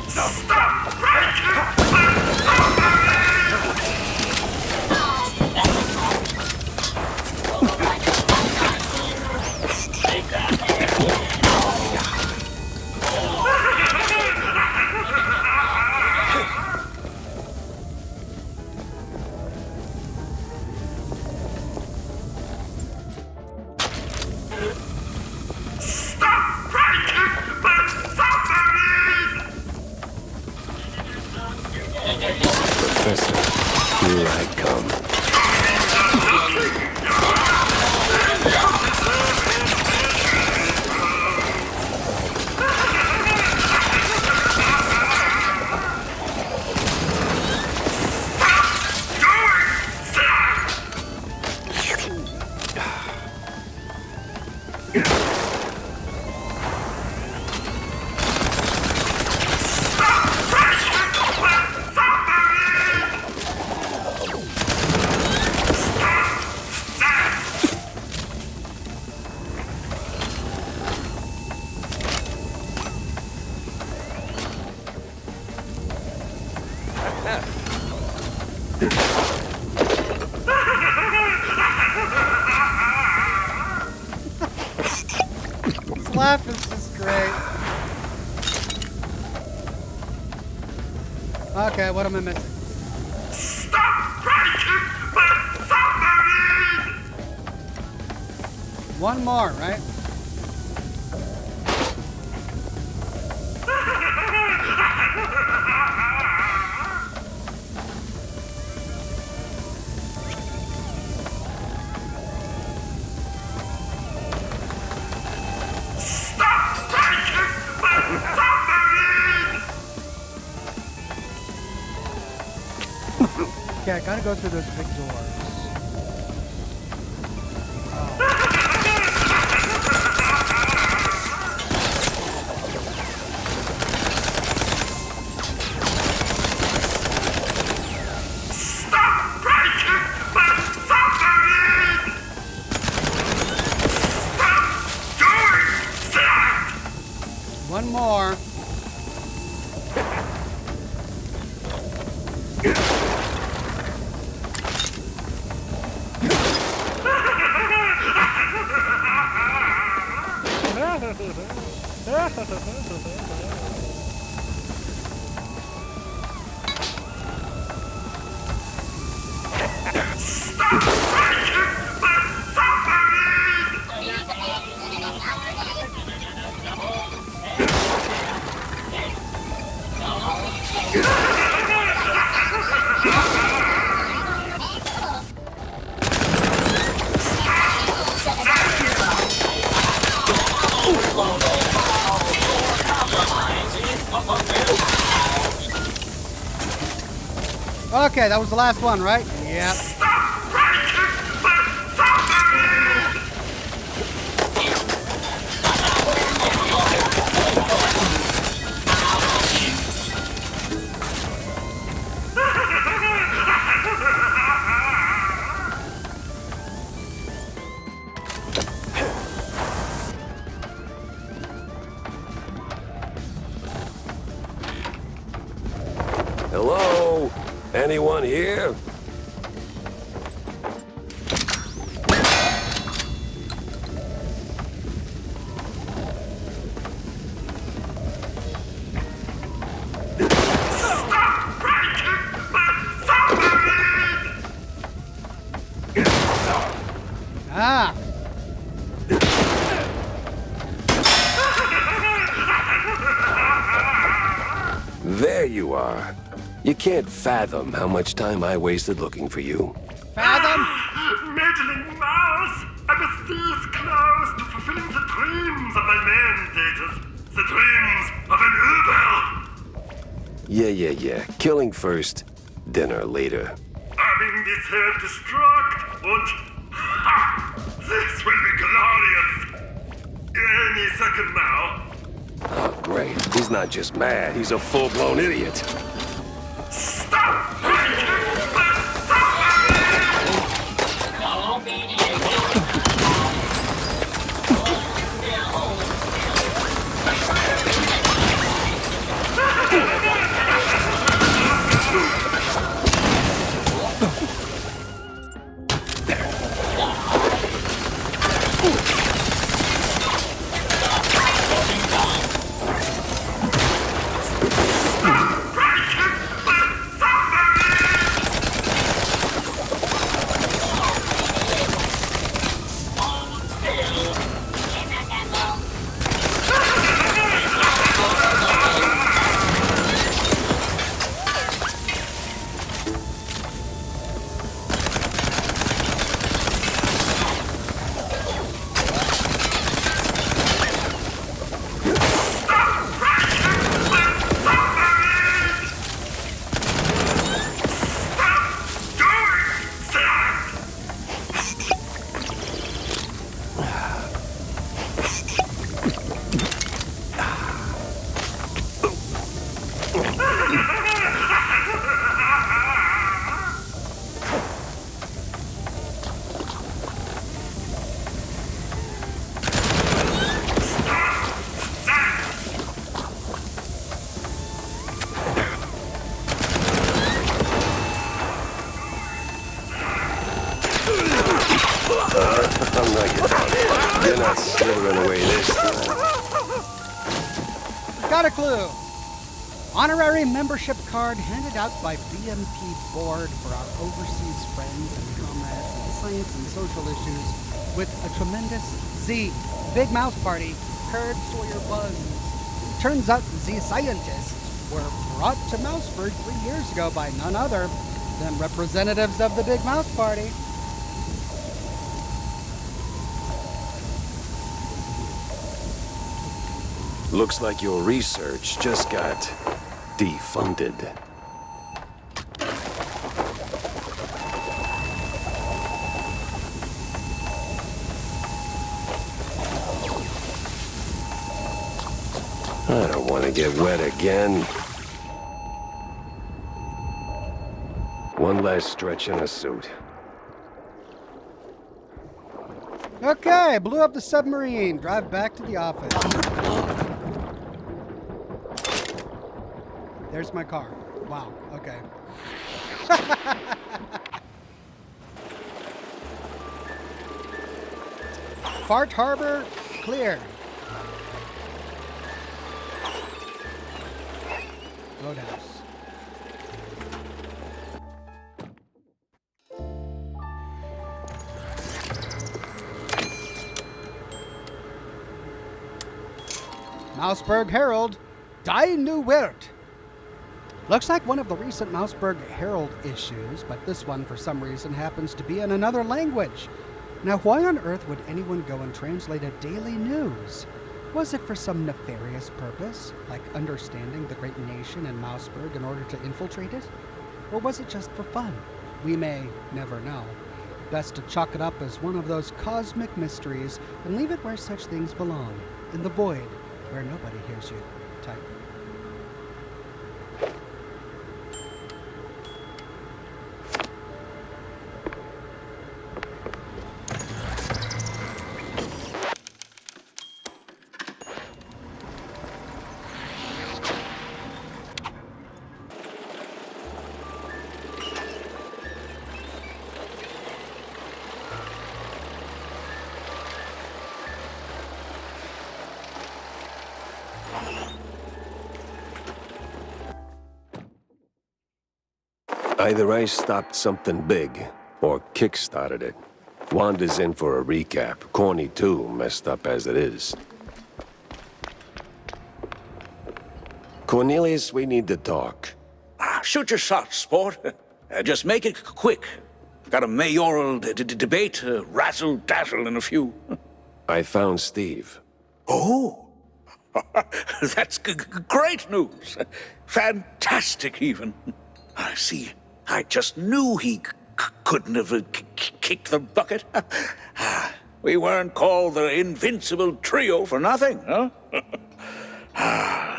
Stop breaking Professor, here I come. This laugh is just great. Okay, what am I missing? Stop breaking the submarine! One more, right? Stop breaking the submarine! Okay, I gotta go through those big doors. Stop breaking the submarine! Stop doing that! One more. Stop breaking the submarine! Okay, that was the last one, right? Yep. Stop breaking the submarine! Hello? Anyone here? Stop breaking the submarine! Ah. There you are. You can't fathom how much time I wasted looking for you. Fathom? Meddling mouse! I was this close to fulfilling the dreams of my mandators. The dreams of an Uber! Yeah. Killing first, dinner later. Having this self-destruct und... Ha! This will be glorious! Any second now. Oh, great. He's not just mad, he's a full-blown idiot. Stop breaking the submarine! I'm not your dog. You're not slithering away this time. Got a clue. Honorary membership card handed out by BMP Board for our overseas friends and comrades in science and social issues with a tremendous Z. Big Mouse Party. Heard Sawyer Buzz. Turns out Z scientists were brought to Mouseburg 3 years ago by none other than representatives of the Big Mouse Party. Looks like your research just got defunded. I don't want to get wet again. One last stretch in a suit. Okay, blew up the submarine. Drive back to the office. There's my car. Wow, okay. Fart Harbor, clear. Roadhouse. Mouseburg Herald, Die New Welt. Looks like one of the recent Mouseburg Herald issues, but this one, for some reason, happens to be in another language. Now, why on earth would anyone go and translate a daily news? Was it for some nefarious purpose, like understanding the great nation in Mouseburg in order to infiltrate it? Or was it just for fun? We may never know. Best to chalk it up as one of those cosmic mysteries and leave it where such things belong, in the void, where nobody hears you type. Either I stopped something big, or kick-started it. Wanda's in for a recap. Corny too, messed up as it is. Cornelius, we need to talk. Shoot your shot, sport. Just make it quick. Got a mayoral debate, razzle-dazzle in a few. I found Steve. Oh, that's great news. Fantastic, even. I see. I just knew he couldn't have kicked the bucket. We weren't called the Invincible Trio for nothing, huh?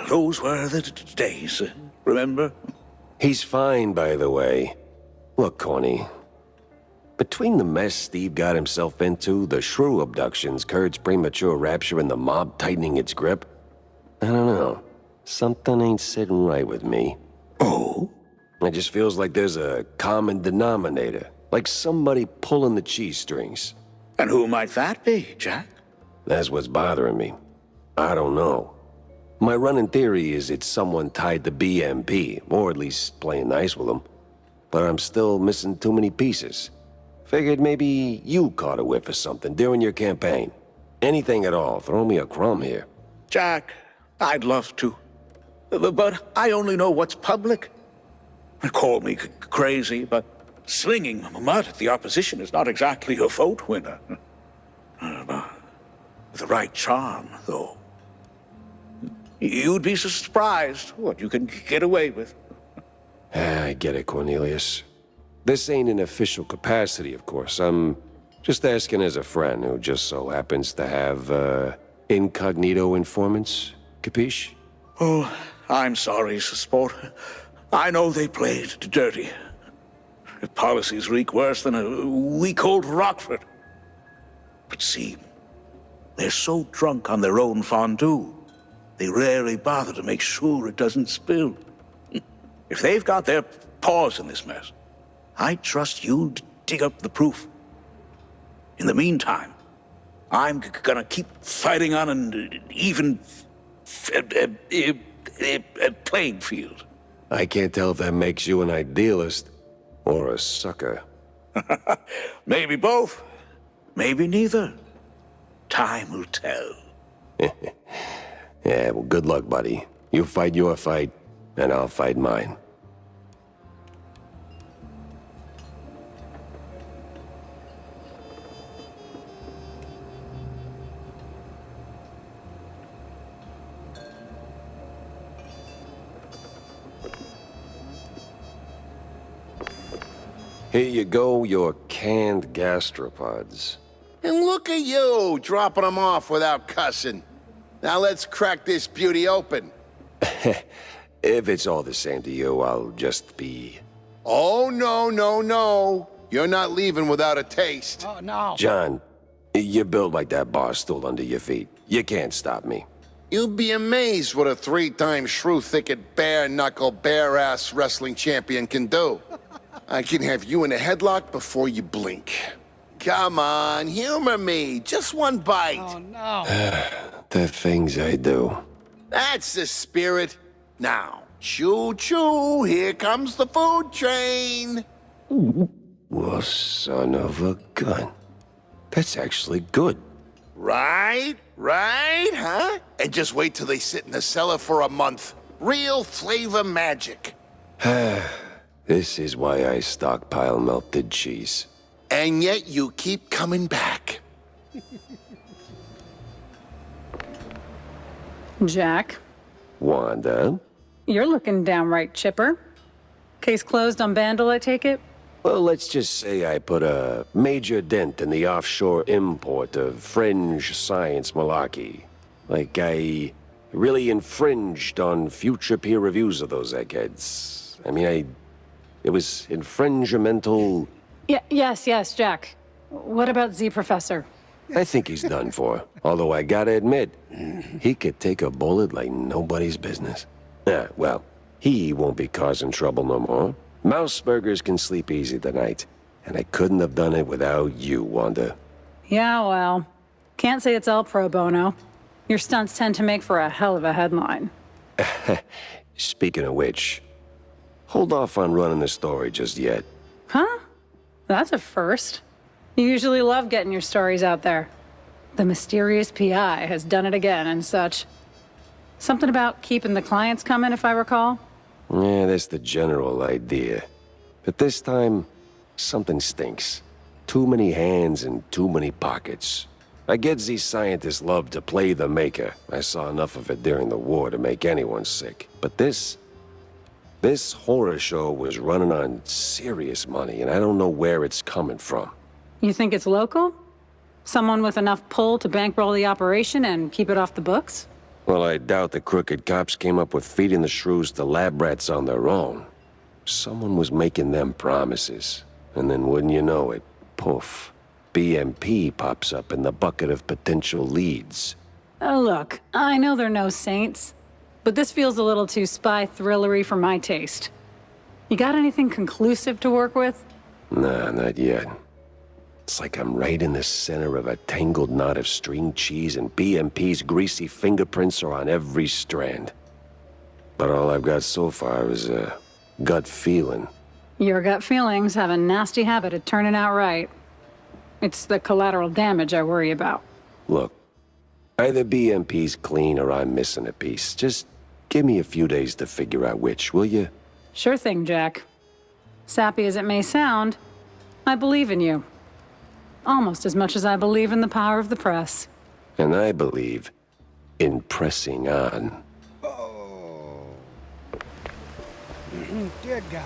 Those were the days, remember? He's fine, by the way. Look, Corny. Between the mess Steve got himself into, the shrew abductions, Kurt's premature rapture, and the mob tightening its grip, I don't know. Something ain't sitting right with me. Oh? It just feels like there's a common denominator, like somebody pulling the cheese strings. And who might that be, Jack? That's what's bothering me. I don't know. My running theory is it's someone tied to BMP, or at least playing nice with them. But I'm still missing too many pieces. Figured maybe you caught a whiff of something during your campaign. Anything at all, throw me a crumb here. Jack, I'd love to. But I only know what's public. Call me crazy, but slinging mud at the opposition is not exactly a vote winner. With the right charm, though. You'd be surprised what you can get away with. I get it, Cornelius. This ain't an official capacity, of course. I'm just asking as a friend who just so happens to have, incognito informants. Capiche? Oh, I'm sorry, sport. I know they played dirty. Policies reek worse than a week-old Rockford. But see, they're so drunk on their own fondue, they rarely bother to make sure it doesn't spill. If they've got their paws in this mess, I trust you to dig up the proof. In the meantime, I'm gonna keep fighting on an even playing field. I can't tell if that makes you an idealist or a sucker. Maybe both. Maybe neither. Time will tell. Yeah, well, good luck, buddy. You fight your fight, and I'll fight mine. Here you go, your canned gastropods. And look at you, dropping them off without cussing. Now let's crack this beauty open. If it's all the same to you, I'll just be... Oh, no, no, no. You're not leaving without a taste. Oh, no. John, you're built like that bar stool under your feet. You can't stop me. You'll be amazed what a 3-time shrew-thicket, bare-knuckle, bare-ass wrestling champion can do. I can have you in a headlock before you blink. Come on, humor me. Just one bite. Oh, no. The things I do. That's the spirit. Now, choo-choo, here comes the food train. Well, son of a gun. That's actually good. Right? Right? Huh? And just wait till they sit in the cellar for a month. Real flavor magic. This is why I stockpile melted cheese. And yet you keep coming back. Jack, Wanda? you're looking downright chipper. Case closed on Bandle, I take it? Well, let's just say I put a major dent in the offshore import of fringe science malarkey. Like I really infringed on future peer reviews of those eggheads. I mean, it was infringimental. Yes, Jack. What about Z Professor? I think he's done for. Although I gotta admit, he could take a bullet like nobody's business. Well, he won't be causing trouble no more. Mouseburgers can sleep easy tonight. And I couldn't have done it without you, Wanda. Yeah, well, can't say it's all pro bono. Your stunts tend to make for a hell of a headline. Speaking of which, hold off on running the story just yet. Huh? That's a first. You usually love getting your stories out there. The mysterious PI has done it again and such. Something about keeping the clients coming, if I recall? Yeah, that's the general idea. But this time, something stinks. Too many hands and too many pockets. I get these scientists love to play the maker. I saw enough of it during the war to make anyone sick. But this horror show was running on serious money, and I don't know where it's coming from. You think it's local? Someone with enough pull to bankroll the operation and keep it off the books? Well, I doubt the crooked cops came up with feeding the shrews to lab rats on their own. Someone was making them promises. And then wouldn't you know it, poof, BMP pops up in the bucket of potential leads. Oh, look, I know they're no saints, but this feels a little too spy thrillery for my taste. You got anything conclusive to work with? Nah, not yet. It's like I'm right in the center of a tangled knot of string cheese, and BMP's greasy fingerprints are on every strand. But all I've got so far is a gut feeling. Your gut feelings have a nasty habit of turning out right. It's the collateral damage I worry about. Look, either BMP's clean or I'm missing a piece. Just give me a few days to figure out which, will you? Sure thing, Jack. Sappy as it may sound, I believe in you. Almost as much as I believe in the power of the press. And I believe in pressing on. Oh. Dear God.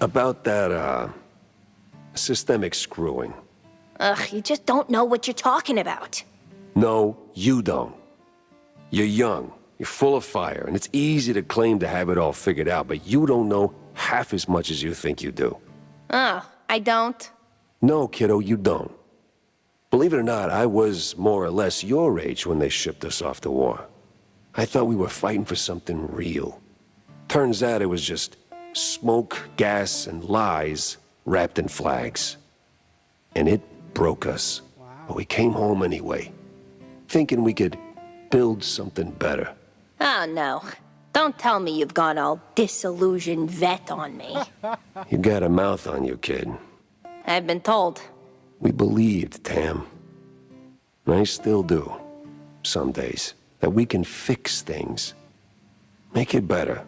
About that, systemic screwing. Ugh, you just don't know what you're talking about. No, you don't. You're young, you're full of fire, and it's easy to claim to have it all figured out, but you don't know half as much as you think you do. Oh, I don't? No, kiddo, you don't. Believe it or not, I was more or less your age when they shipped us off to war. I thought we were fighting for something real. Turns out it was just smoke, gas, and lies wrapped in flags. And it broke us. Wow. But we came home anyway, thinking we could build something better. Oh, no. Don't tell me you've gone all disillusioned vet on me. You got a mouth on you, kid. I've been told. We believed, Tam. And I still do, some days, that we can fix things. Make it better.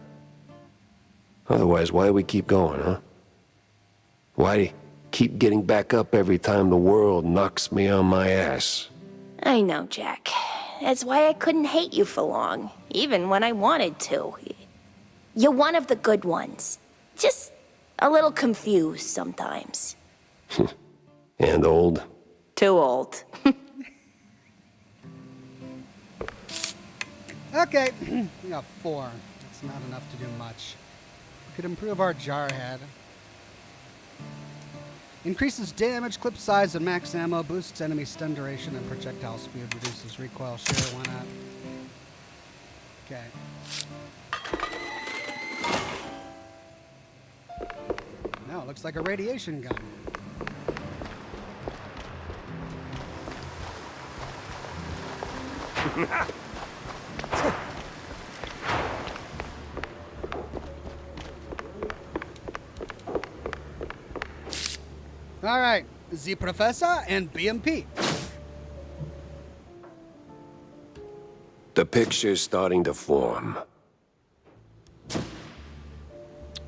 Otherwise, why do we keep going, huh? Why keep getting back up every time the world knocks me on my ass? I know, Jack. That's why I couldn't hate you for long, even when I wanted to. You're one of the good ones. Just a little confused sometimes. And old? Too old. Okay, we got 4. That's not enough to do much. We could improve our jarhead. Increases damage, clip size, and max ammo. Boosts enemy stun duration and projectile speed. Reduces recoil. Sure, why not? Okay. No, it looks like a radiation gun. All right, the Professor and BMP. The picture's starting to form.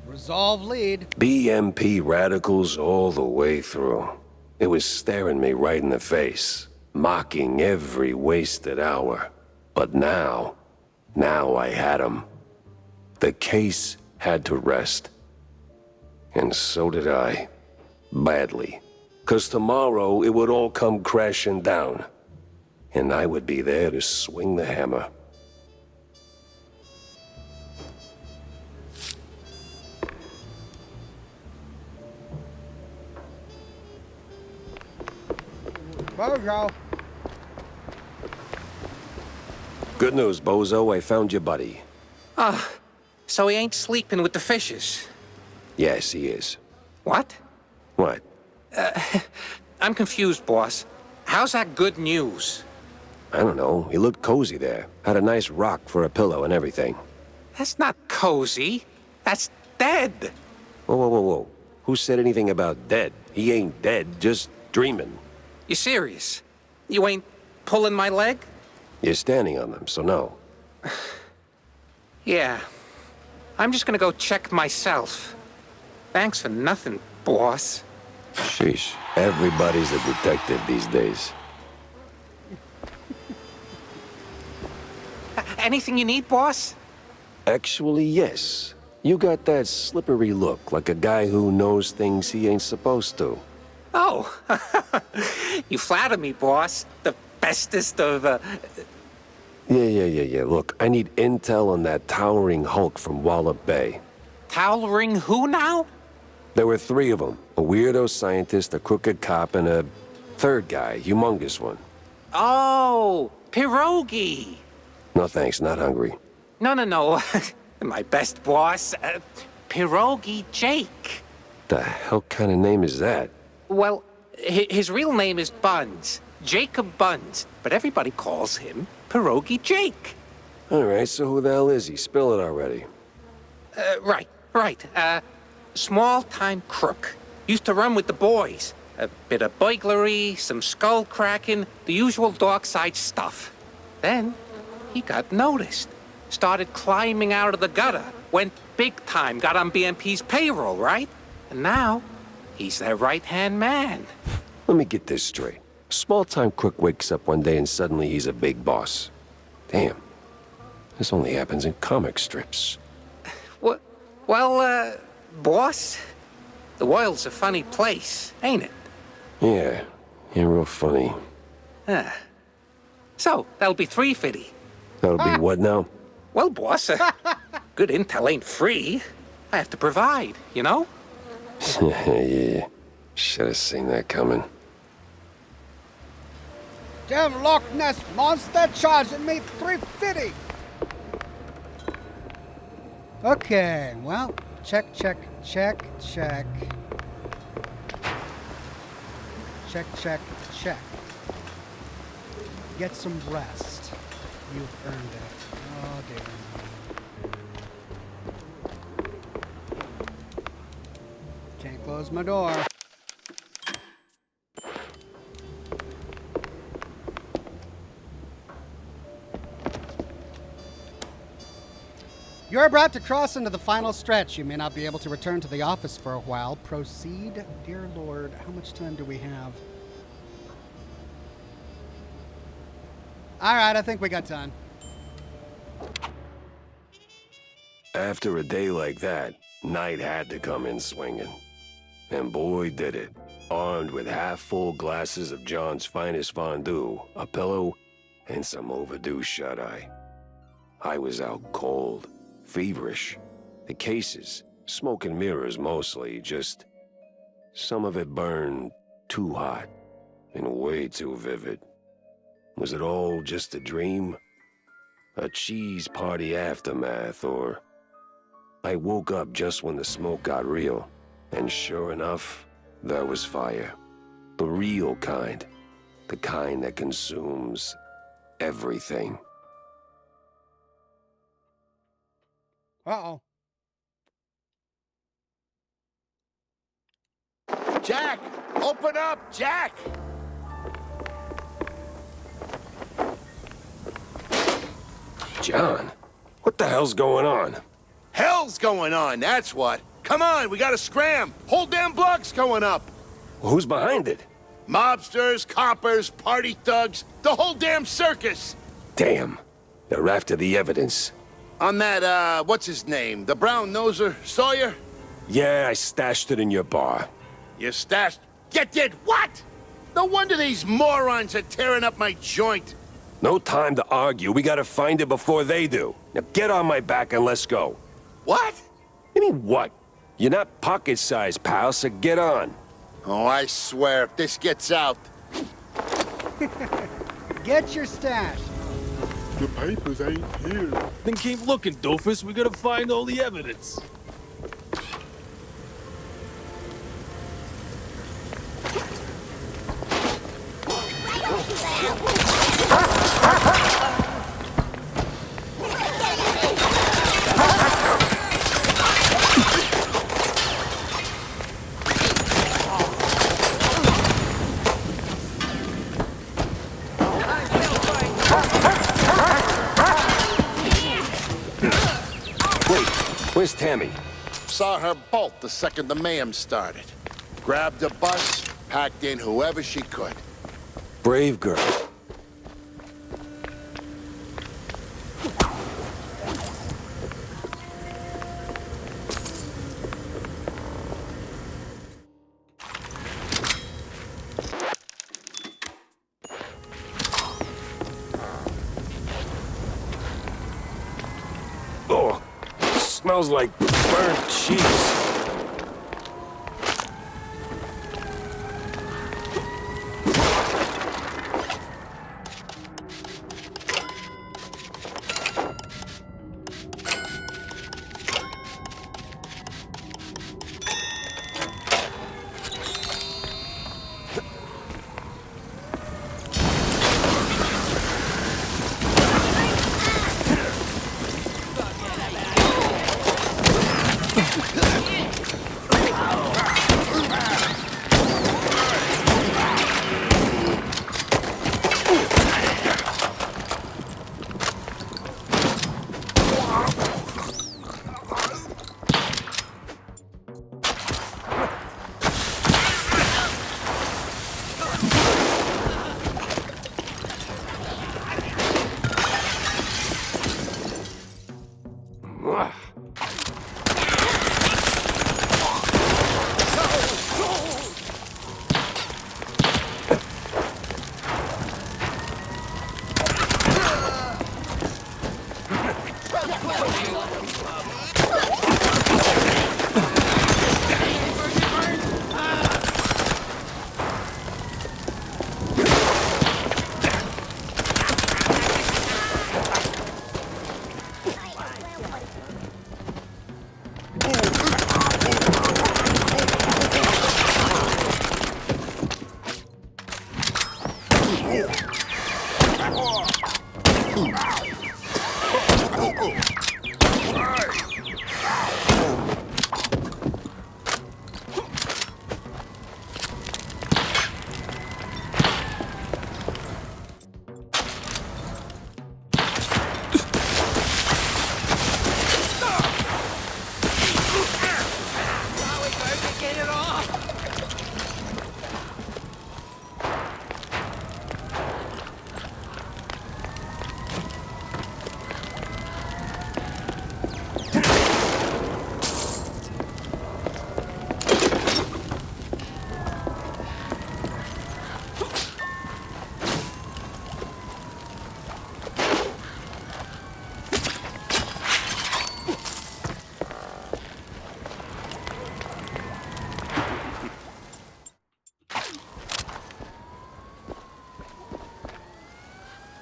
Resolve lead. BMP radicals all the way through. It was staring me right in the face, mocking every wasted hour. But now I had him. The case had to rest. And so did I. Badly. 'Cause tomorrow it would all come crashing down. And I would be there to swing the hammer. Bozo. Good news, Bozo. I found your buddy. So he ain't sleeping with the fishes. Yes, he is. What? What? I'm confused, boss. How's that good news? I don't know. He looked cozy there. Had a nice rock for a pillow and everything. That's not cozy. That's dead. Whoa, whoa, whoa, whoa. Who said anything about dead? He ain't dead, just dreaming. You serious? You ain't pulling my leg? You're standing on them, so no. Yeah. I'm just gonna go check myself. Thanks for nothing, boss. Sheesh. Everybody's a detective these days. Anything you need, boss? Actually, yes. You got that slippery look, like a guy who knows things he ain't supposed to. Oh, you flatter me, boss. The bestest of, Yeah. Look, I need intel on that towering hulk from Wallop Bay. towering who now? There were 3 of them. A weirdo scientist, a crooked cop, and a third guy, humongous one. Oh, pierogi. No thanks, not hungry. No. My best boss, Pierogi Jake. The hell kind of name is that? Well, his real name is Buns. Jacob Buns. But everybody calls him Pierogi Jake. Alright, so who the hell is he? Spill it already. Right. Small-time crook. Used to run with the boys. A bit of burglary, some skull cracking, the usual dark side stuff. Then he got noticed. Started climbing out of the gutter. Went big time, got on BMP's payroll, right? And now, he's their right-hand man. Let me get this straight. A small-time crook wakes up one day and suddenly he's a big boss. Damn. This only happens in comic strips. Well, boss, the world's a funny place, ain't it? Yeah, real funny. So, that'll be 350. That'll be what now? Well, boss, good intel ain't free. I have to provide, you know? Yeah. Should have seen that coming. Damn Loch Ness monster charging me 350. Okay, well, check. Check. Get some rest. You've earned it. Oh, dear. Can't close my door. You're about to cross into the final stretch. You may not be able to return to the office for a while. Proceed. Dear Lord, how much time do we have? All right, I think we got time. After a day like that, night had to come in swinging. And boy did it. Armed with half-full glasses of John's finest fondue, a pillow, and some overdue shut-eye. I was out cold, feverish. The cases, smoke and mirrors mostly, just... some of it burned too hot and way too vivid. Was it all just a dream? A cheese party aftermath, or... I woke up just when the smoke got real, and sure enough, there was fire. The real kind. The kind that consumes everything. Uh-oh. Jack! Open up, Jack! John, what the hell's going on? Hell's going on, that's what. Come on, we gotta scram. Whole damn block's going up. Who's behind it? Mobsters, coppers, party thugs, the whole damn circus. Damn, they're after the evidence. On that, what's his name? The brown noser, Sawyer? Yeah, I stashed it in your bar. You stashed... You did what? No wonder these morons are tearing up my joint. No time to argue. We gotta find it before they do. Now get on my back and let's go. What? I mean, what? You're not pocket-sized, pal, so get on. Oh, I swear, if this gets out... Get your stash. The papers ain't here. Then keep looking, doofus. We gotta find all the evidence. Where's Tammy? Saw her bolt the second the mayhem started. Grabbed a bus, packed in whoever she could. Brave girl. Oh, smells like burnt cheese.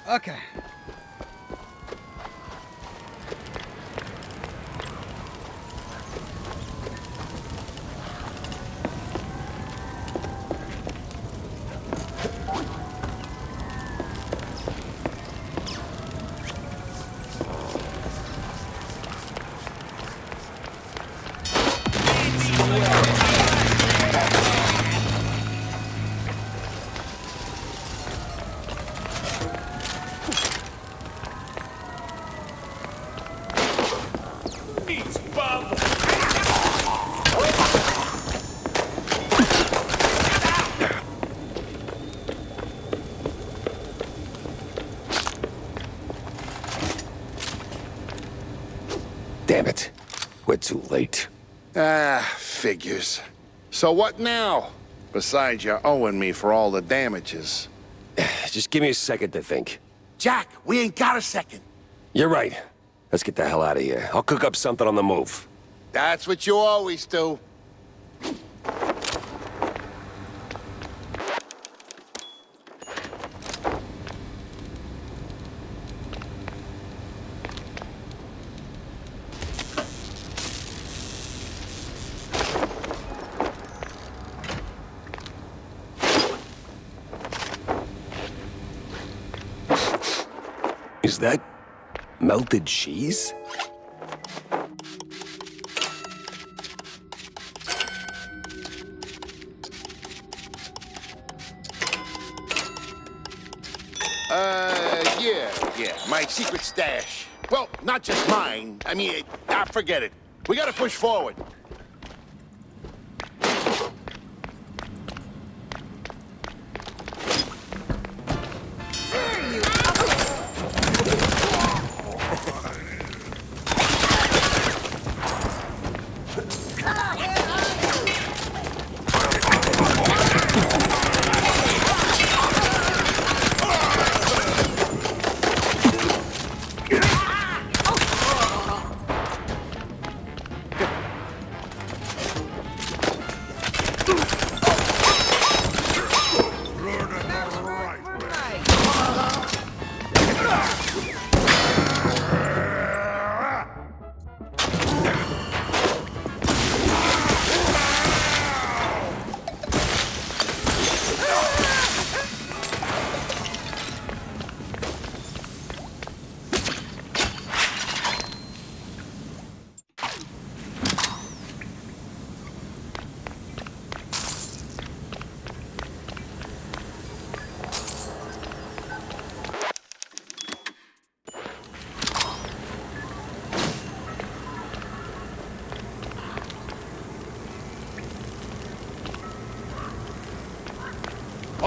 Okay. Damn it. We're too late. Ah, figures. So what now? Besides, you're owing me for all the damages. Just give me a second to think. Jack, we ain't got a second. You're right. Let's get the hell out of here. I'll cook up something on the move. That's what you always do. Is that melted cheese? Yeah, my secret stash. Well, not just mine. I mean, forget it. We gotta push forward.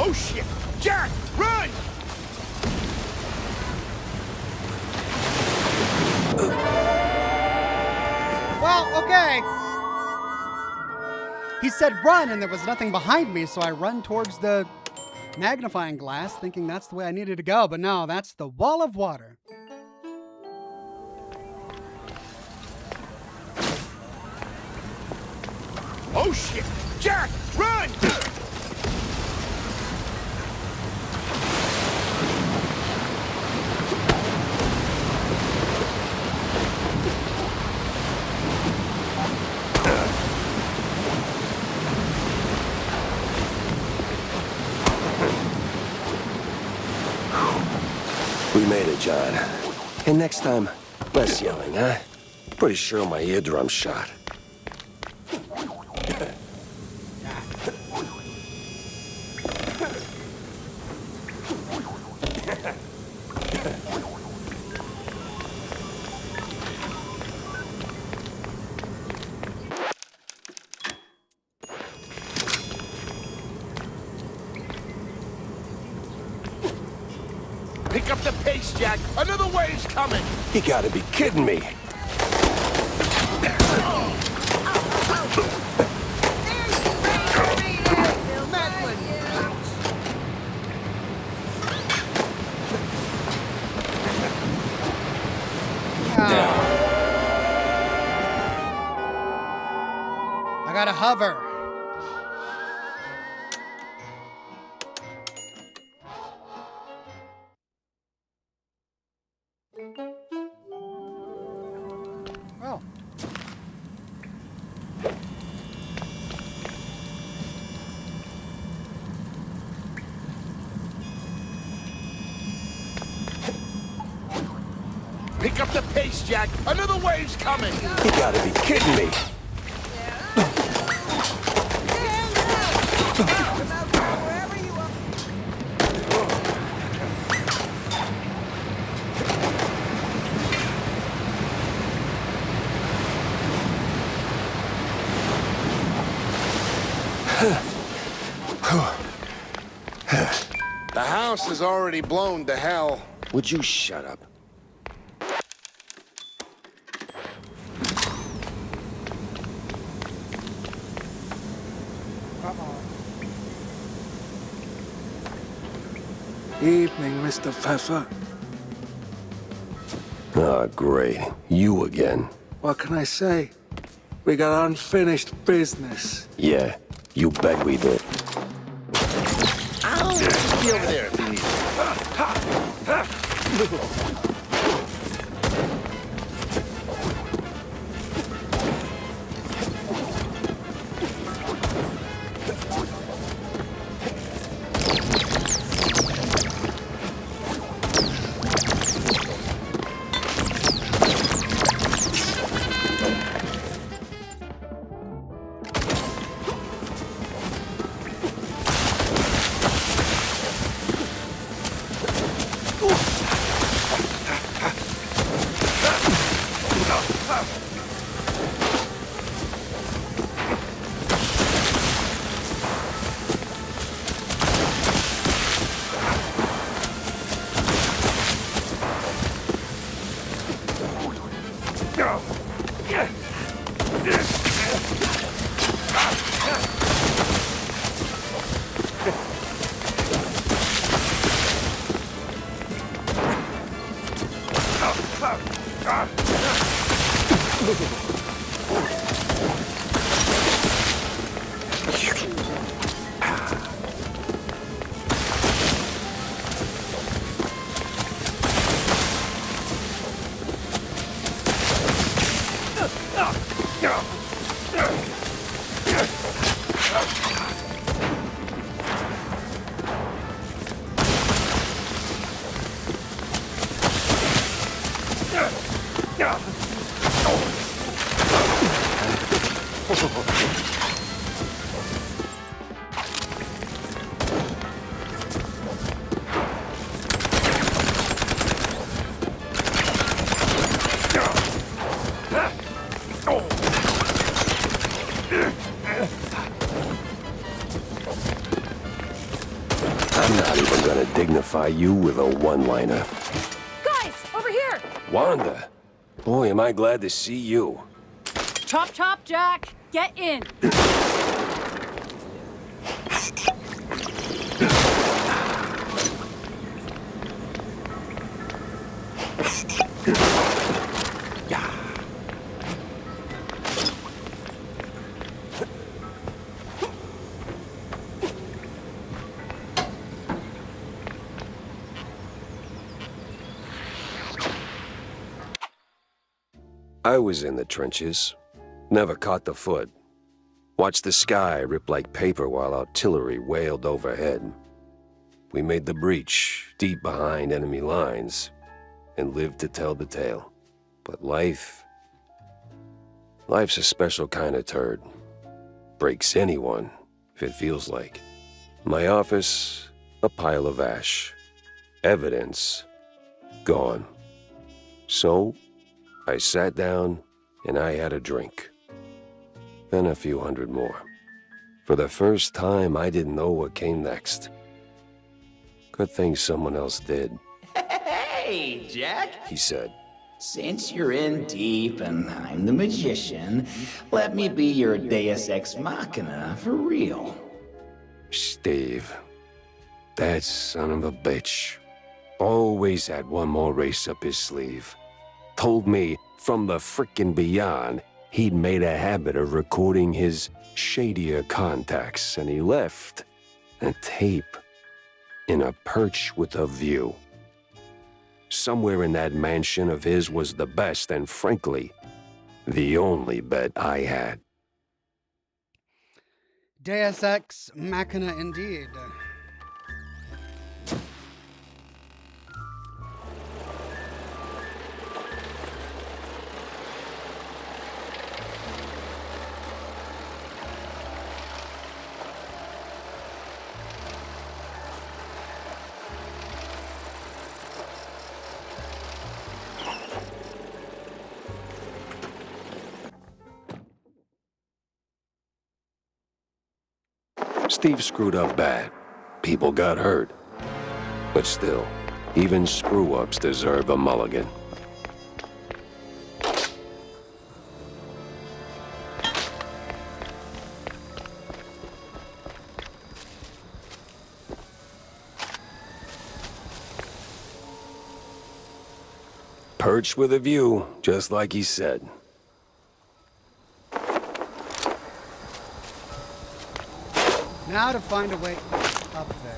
Oh, shit! Jack, run! Well, okay. He said run, and there was nothing behind me, so I run towards the magnifying glass, thinking that's the way I needed to go. But no, that's the wall of water. Oh, shit! Jack, run! We made later, John. And next time, less yelling, huh? Pretty sure my eardrum's shot. Pick up the pace, Jack. Another wave's coming. You gotta be kidding me. I gotta hover. Oh. Pick up the pace, Jack. Another wave's coming. You gotta be kidding me. The house is already blown to hell. Would you shut up? Evening, Mr. Pfeffer. Oh, great. You again. What can I say? We got unfinished business. Yeah, you bet we did. Be over there if you need it. I'm not even gonna dignify you with a one-liner. Guys, over here! Wanda! Boy, am I glad to see you. Chop, chop, Jack. Get in. I was in the trenches. Never caught the foot. Watched the sky rip like paper while artillery wailed overhead. We made the breach, deep behind enemy lines. and lived to tell the tale. But life's a special kind of turd. Breaks anyone, if it feels like. My office, a pile of ash. Evidence, gone. So, I sat down and I had a drink. Then a few hundred more. For the first time, I didn't know what came next. Good thing someone else did, Hey, Jack. he said. Since you're in deep and I'm the magician, let me be your Deus Ex Machina for real. Steve, that son of a bitch, always had one more race up his sleeve. Told me from the frickin' beyond he'd made a habit of recording his shadier contacts, and he left a tape in a perch with a view. Somewhere in that mansion of his was the best and, frankly, the only bet I had. Deus Ex Machina indeed. Steve screwed up bad. People got hurt. But still, even screw-ups deserve a mulligan. Perch with a view, just like he said. Now to find a way up there.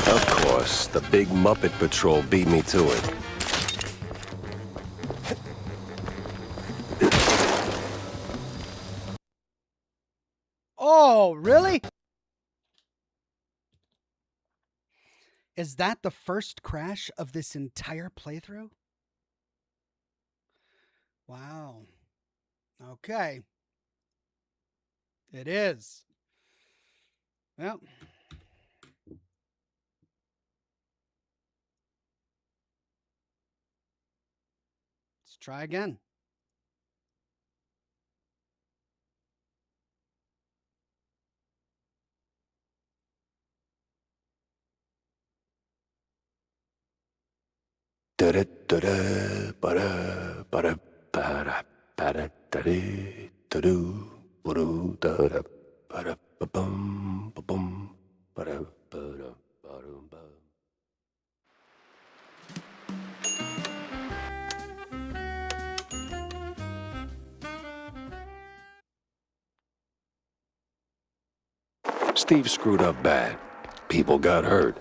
Of course, the big Muppet Patrol beat me to it. Oh, really? Is that the first crash of this entire playthrough? Wow. Okay. It is. Well. Let's try again. Da-da-da-da, ba-da, ba-da, ba-da, ba-da, da-dee, da-doo, ba-doo, da-da, ba-da, ba-bum, ba-bum, ba-da, ba-da, ba-dum, ba. Steve screwed up bad. People got hurt.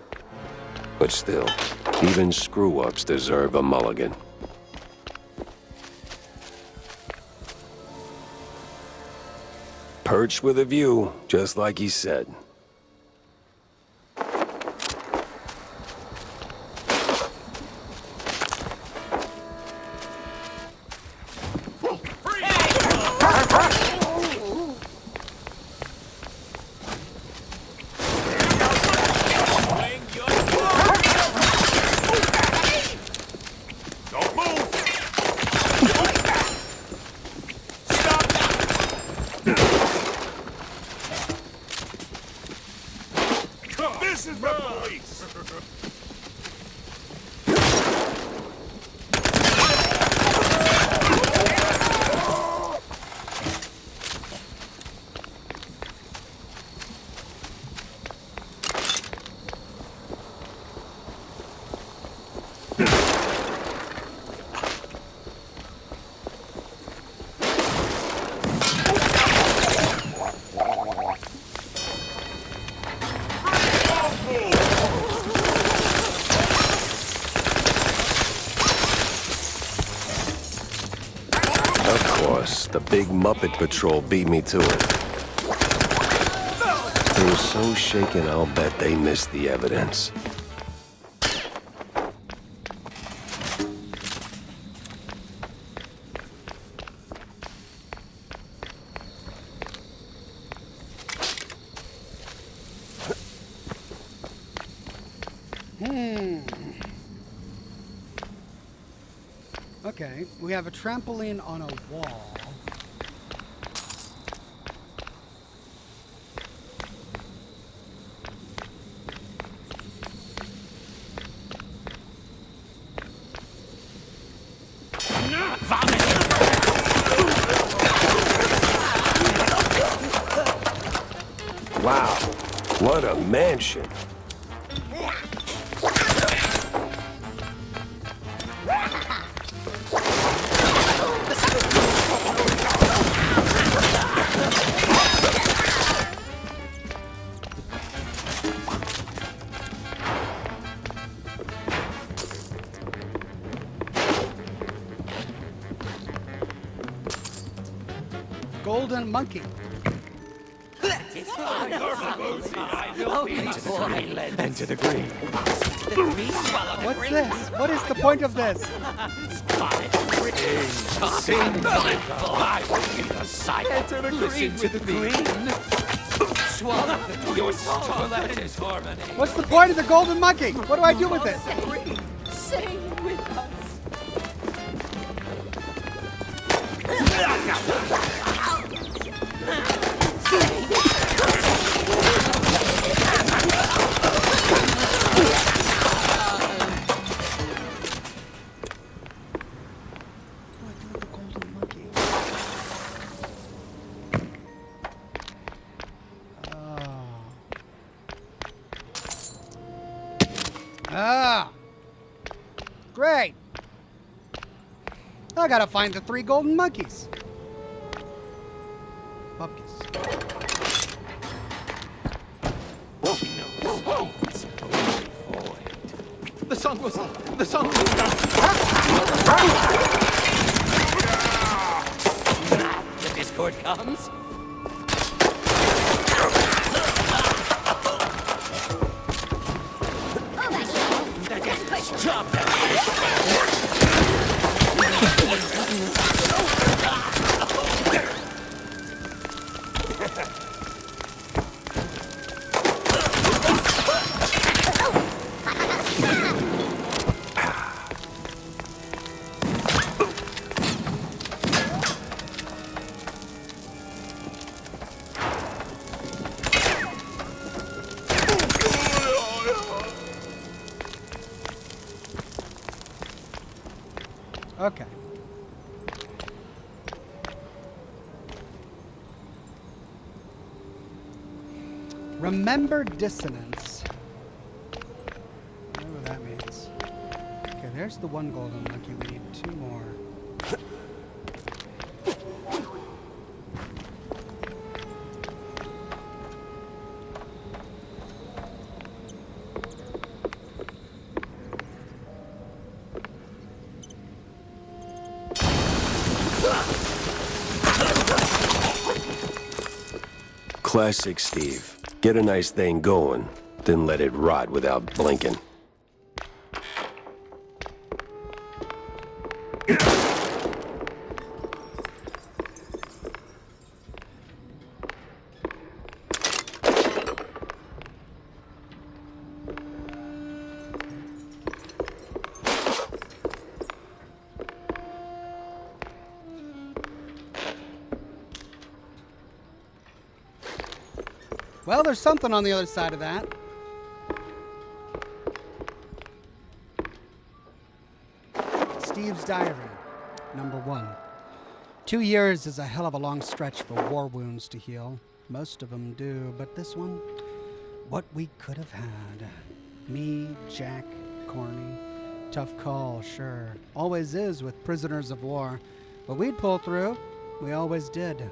But still, even screw-ups deserve a mulligan. Perch with a view, just like he said. This is the police! The big Muppet Patrol beat me to it. They were so shaken, I'll bet they missed the evidence. Okay, we have a trampoline on a wall. Wow, what a mansion. Golden monkey. Enter the green. What's this? What is the point of this? Enter the green to the green. Swallow your soul. What's the point of the golden monkey? What do I do with it? Sing with us. Ah, great. I gotta find the 3 golden monkeys. Bupkis. The song was done. The Discord comes. Stop that! Okay. Remember dissonance. Whatever that means. Okay, there's the 1 golden monkey. We need 2 more. Classic Steve. Get a nice thing going, then let it rot without blinking. Well, there's something on the other side of that. Steve's Diary, number 1. 2 years is a hell of a long stretch for war wounds to heal. Most of them do, but this one, what we could have had. Me, Jack, Corny. Tough call, sure. Always is with prisoners of war. But we'd pull through. We always did.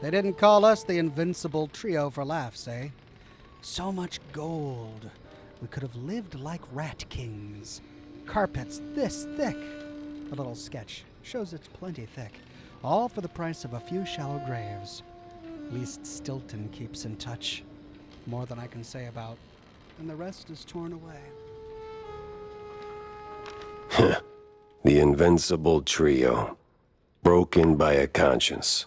They didn't call us the invincible trio for laughs, eh? So much gold. We could have lived like rat kings. Carpets this thick. A little sketch shows it's plenty thick. All for the price of a few shallow graves. Least Stilton keeps in touch. More than I can say about. And the rest is torn away. The invincible trio. Broken by a conscience.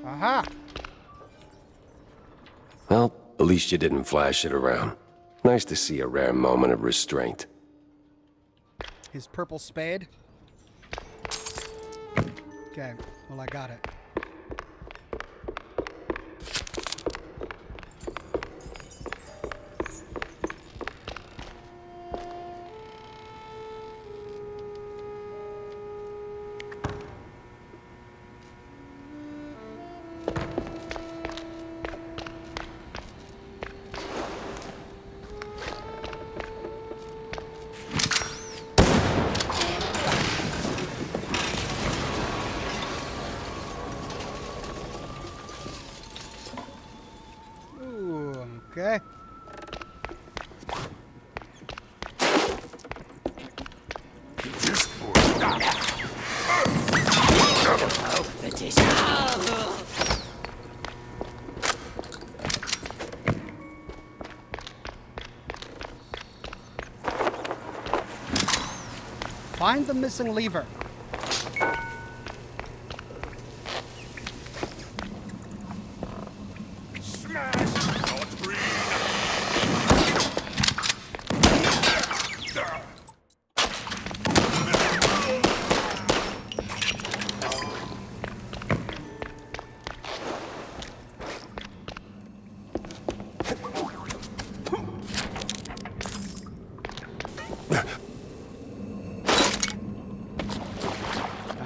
Aha! Well, at least you didn't flash it around. Nice to see a rare moment of restraint. His purple spade. Okay, well, I got it. Okay. Find the missing lever.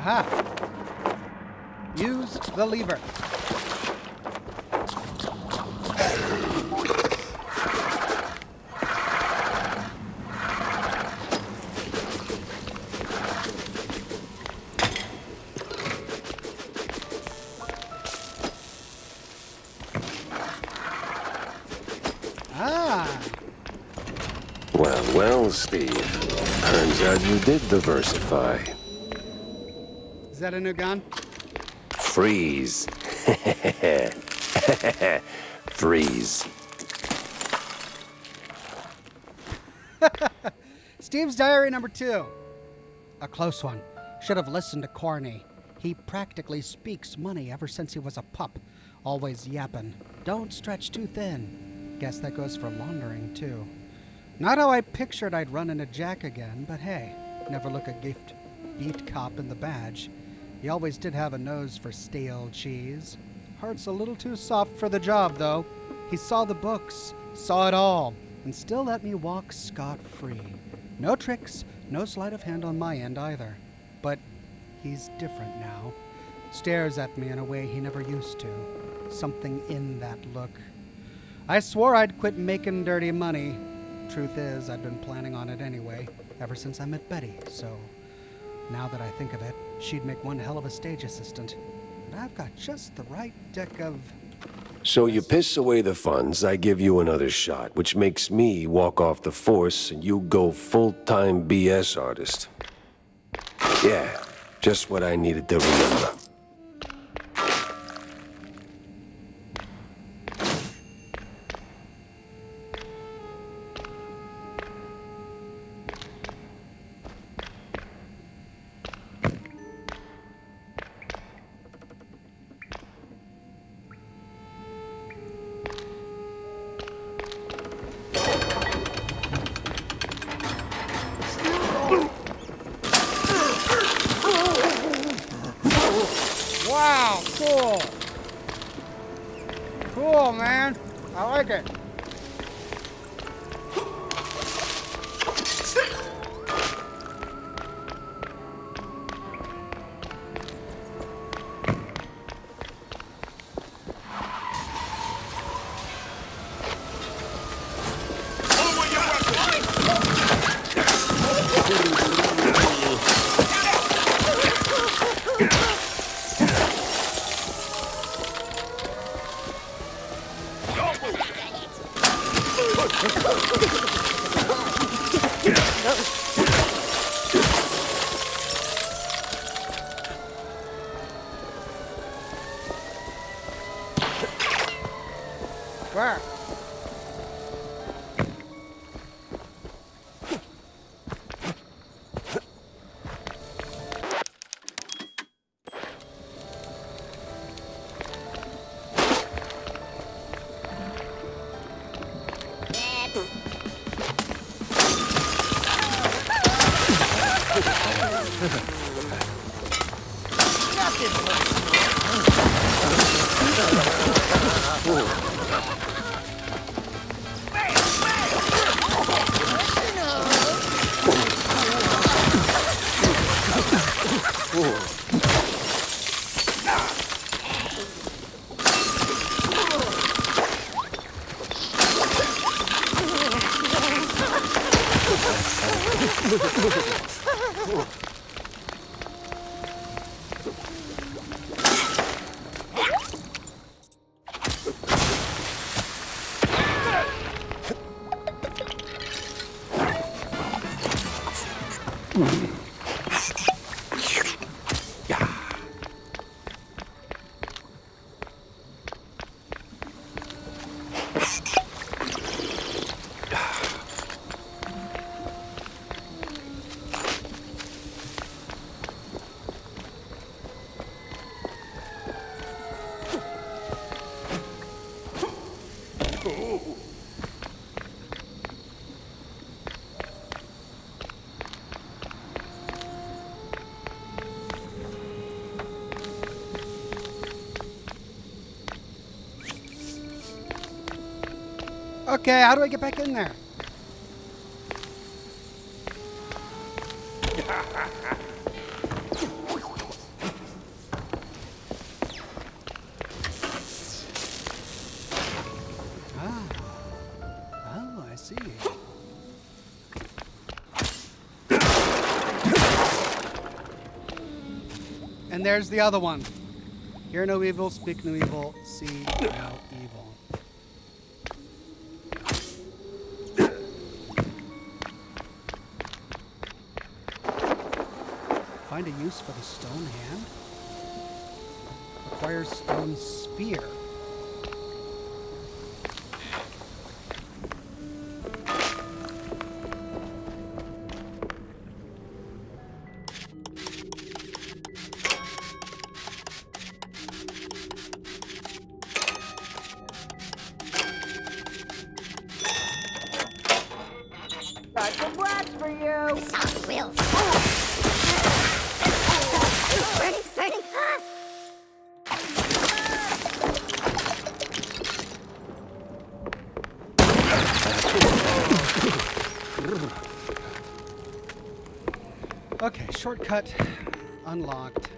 Aha! Use the lever. Ah! Well, Steve. Turns out you did diversify. Is that a new gun? Freeze. Freeze. Steve's Diary number 2. A close one. Should have listened to Corny. He practically speaks money ever since he was a pup. Always yapping. Don't stretch too thin. Guess that goes for laundering, too. Not how I pictured I'd run into Jack again, but hey, never look a gift beat cop in the badge. He always did have a nose for stale cheese. Heart's a little too soft for the job, though. He saw the books, saw it all, and still let me walk scot-free. No tricks, no sleight of hand on my end either. But he's different now. Stares at me in a way he never used to. Something in that look. I swore I'd quit making dirty money. Truth is, I'd been planning on it anyway, ever since I met Betty, so now that I think of it, she'd make one hell of a stage assistant. And I've got just the right deck of So you piss away the funds, I give you another shot, which makes me walk off the force and you go full-time BS artist. Yeah, just what I needed to remember. Wow, cool. Cool, man. I like it. Where? Okay, how do I get back in there? Oh, I see. And there's the other one. Hear no evil, speak no evil, see no evil. Find a use for the stone hand. Requires stone sphere. Got some blast for you. Sounds real. Burning. Okay, shortcut unlocked.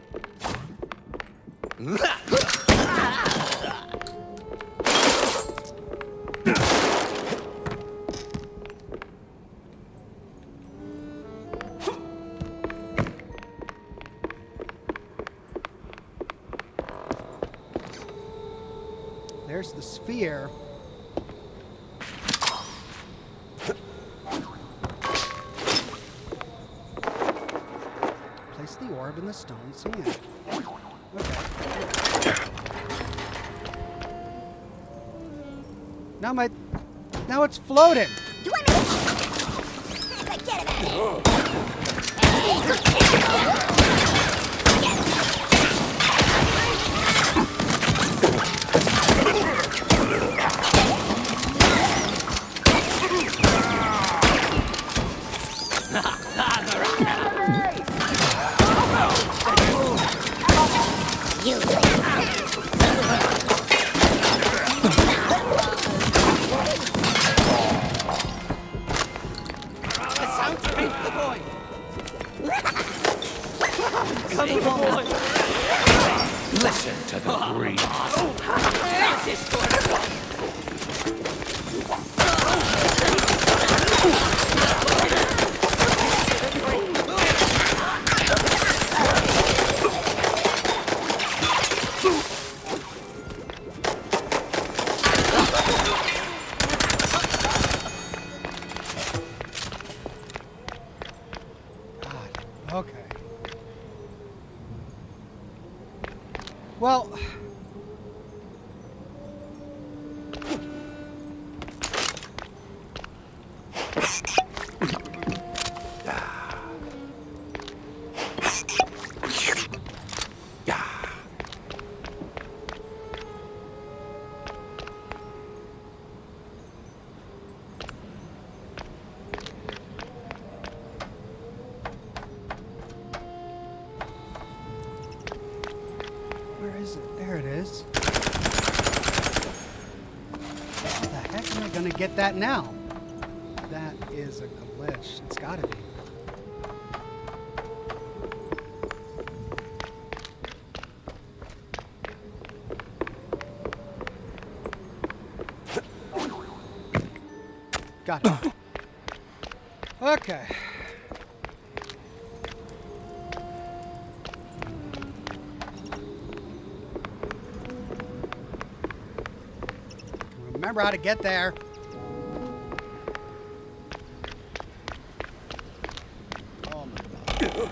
There's the sphere. Place the orb in the stone sand. Okay. Now it's floating. Do I mean? Get it. Listen to the breeze. Okay. Well, where is it? There it is. How the heck am I gonna get that now? That is a glitch. It's gotta be. Got it. Okay. Remember how to get there. Oh my God.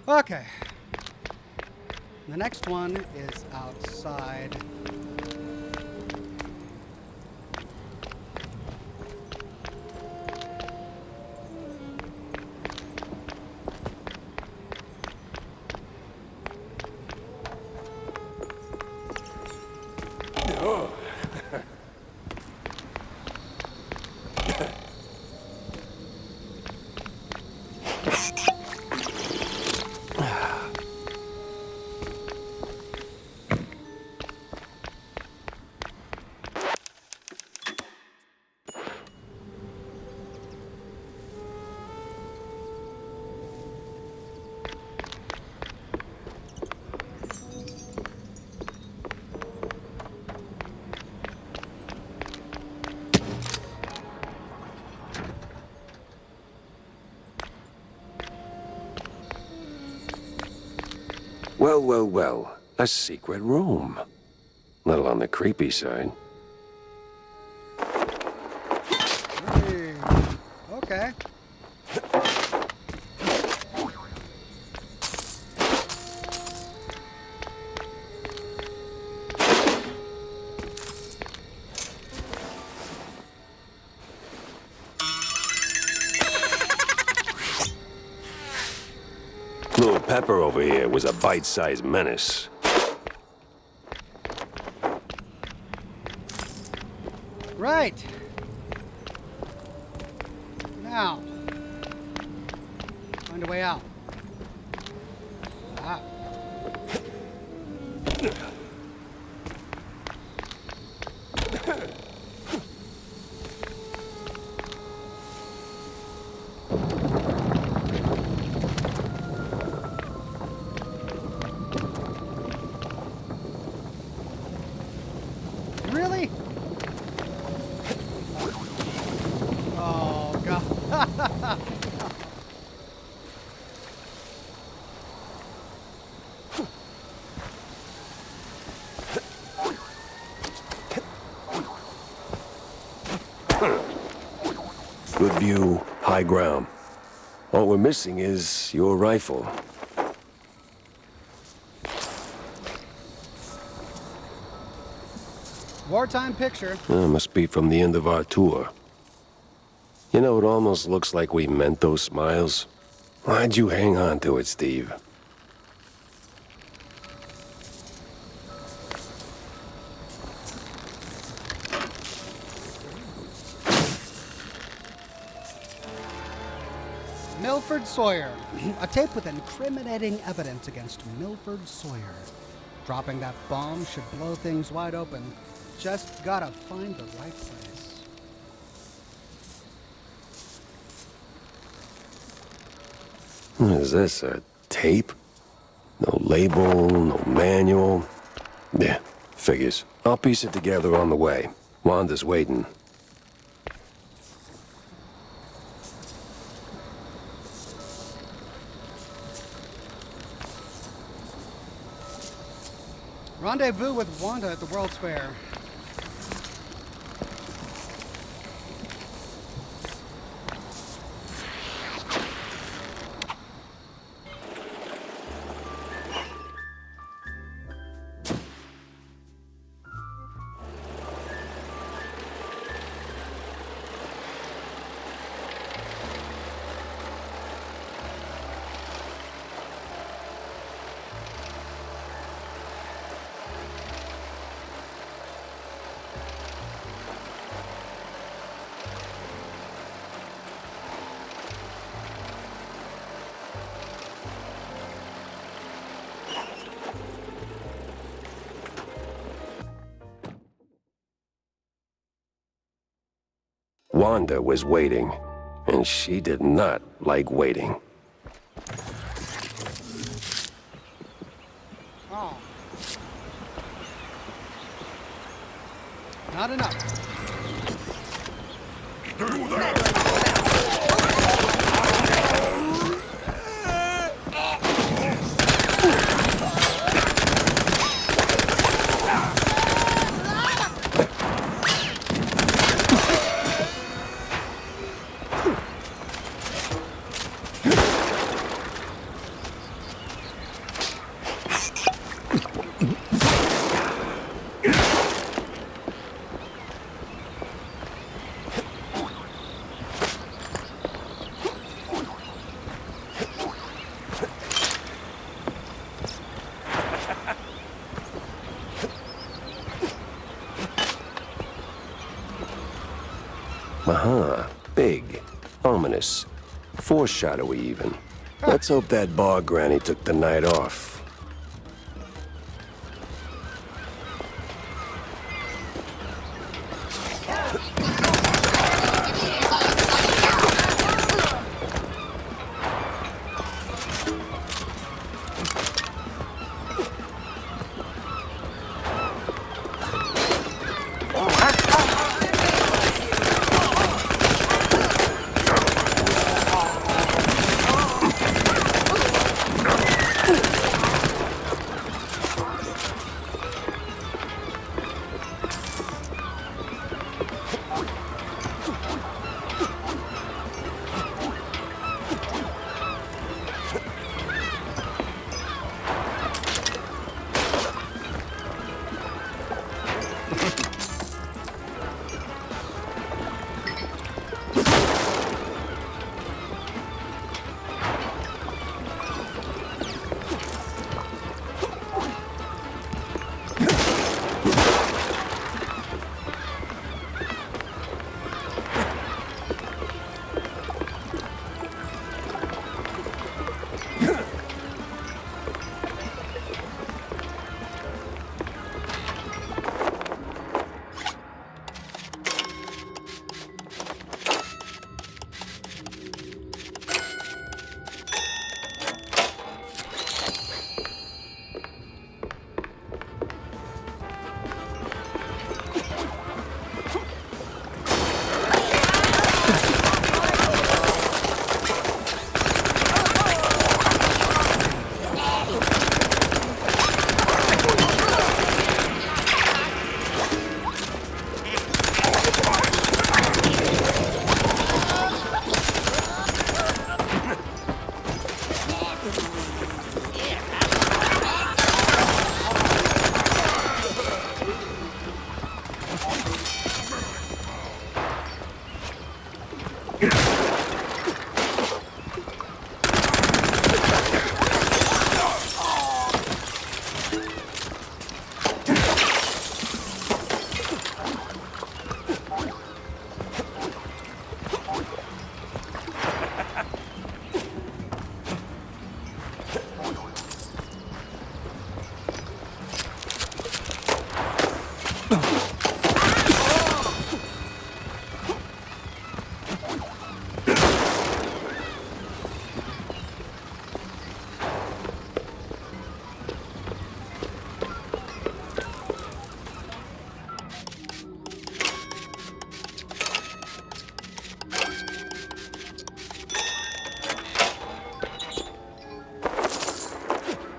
Okay. The next one is outside. Well, well, well. A secret room. Little on the creepy side. Hey. Okay. Little Pepper over here was a bite-sized menace. Right. Now. Find a way out. Ah. view, high ground. All we're missing is your rifle. Wartime picture. Must be from the end of our tour. You know, it almost looks like we meant those smiles. Why'd you hang on to it, Steve? Milford Sawyer. A tape with incriminating evidence against Milford Sawyer. Dropping that bomb should blow things wide open. Just gotta find the right place. What is this, a tape? No label, no manual. Yeah, figures. I'll piece it together on the way. Wanda's waiting. Rendezvous with Wanda at the World's Fair. Wanda was waiting, and she did not like waiting. Oh. Not enough. Big, ominous, foreshadowy even. Let's hope that bar granny took the night off.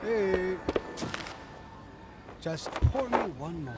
Hey. Just pour me one more.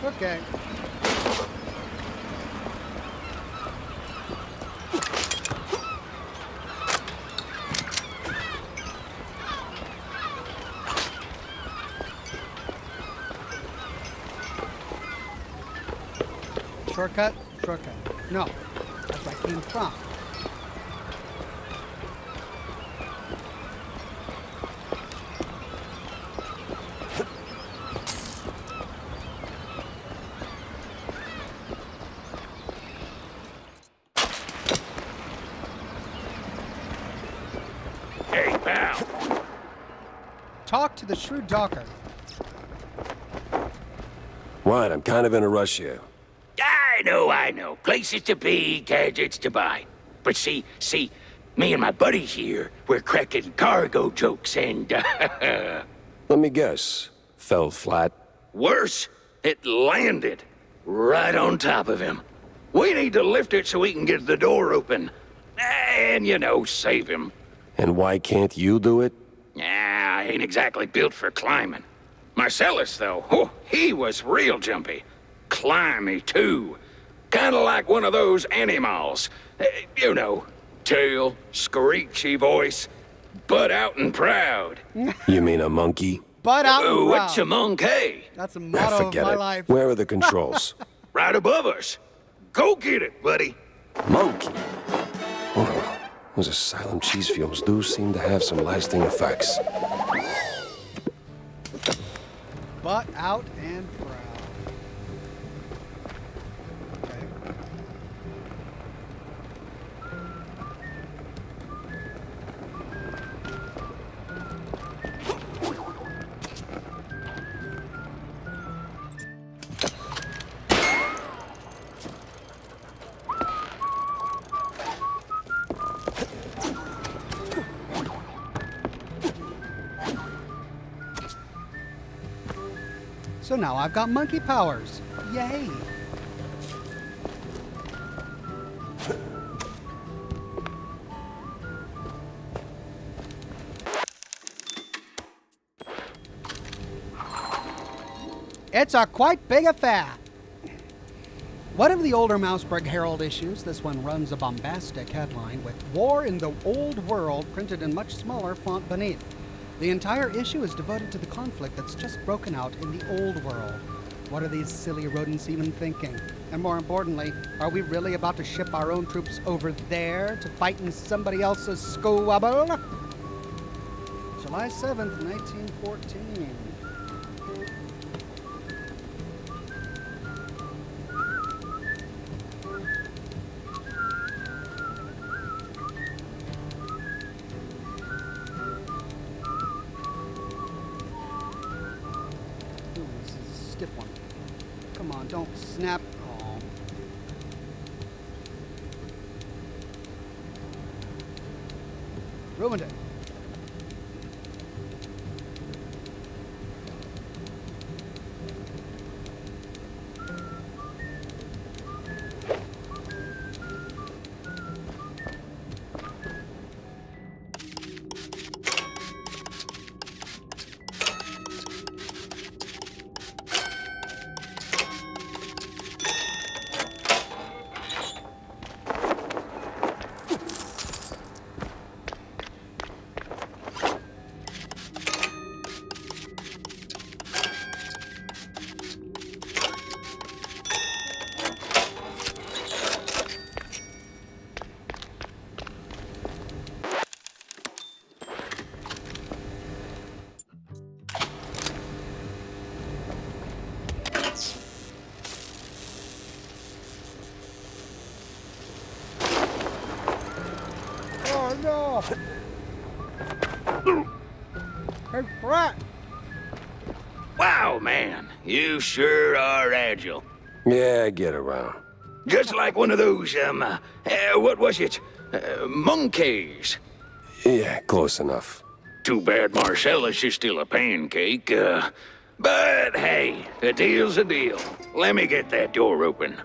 Okay. Shortcut? Shortcut. No. That's right. In front. Hey, pal. Talk to the shrewd docker. What? I'm kind of in a rush here. I know. Places to be, gadgets to buy. But see, me and my buddy here, we're cracking cargo jokes and, Let me guess. Fell flat. worse, it landed right on top of him. We need to lift it so we can get the door open. And, save him. And why can't you do it? Yeah, I ain't exactly built for climbing. Marcellus, though, he was real jumpy. Climby, too. Kinda like one of those animals. Tail, screechy voice, butt out and proud. You mean a monkey? Butt out and What's a proud. monkey? That's a motto of Forget my it. life. Where are the controls? Right above us. Go get it, buddy. Monkey. Oh, those asylum cheese fumes do seem to have some lasting effects. Butt out and proud. Okay. So now I've got monkey powers. Yay! It's a quite big affair. One of the older Mouseburg Herald issues, this one runs a bombastic headline with War in the Old World printed in much smaller font beneath. The entire issue is devoted to the conflict that's just broken out in the Old World. What are these silly rodents even thinking? And more importantly, are we really about to ship our own troops over there to fight in somebody else's squabble? July 7th, 1914. Come on, don't snap. Oh. Ruined it. Oh no! Hey, Brett! Wow, man, you sure are agile. Yeah, I get around. Just like one of those, what was it? Monkeys. Yeah, close enough. Too bad Marcellus is still a pancake, but hey, a deal's a deal. Let me get that door open.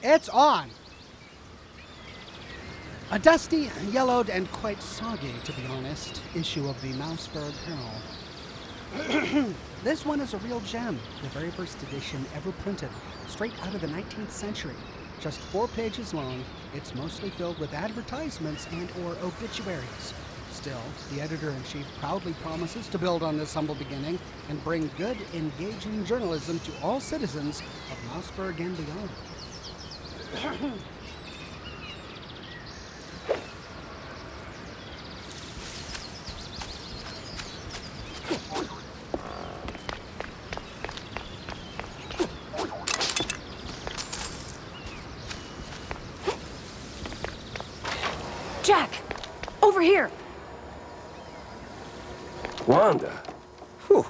It's on! A dusty, yellowed, and quite soggy, to be honest, issue of the Mouseburg Herald. This one is a real gem, the very first edition ever printed, straight out of the 19th century. Just 4 pages long, it's mostly filled with advertisements and or obituaries. Still, the editor-in-chief proudly promises to build on this humble beginning and bring good, engaging journalism to all citizens of Mouseburg and beyond. Jack! Over here! Wanda? Whew.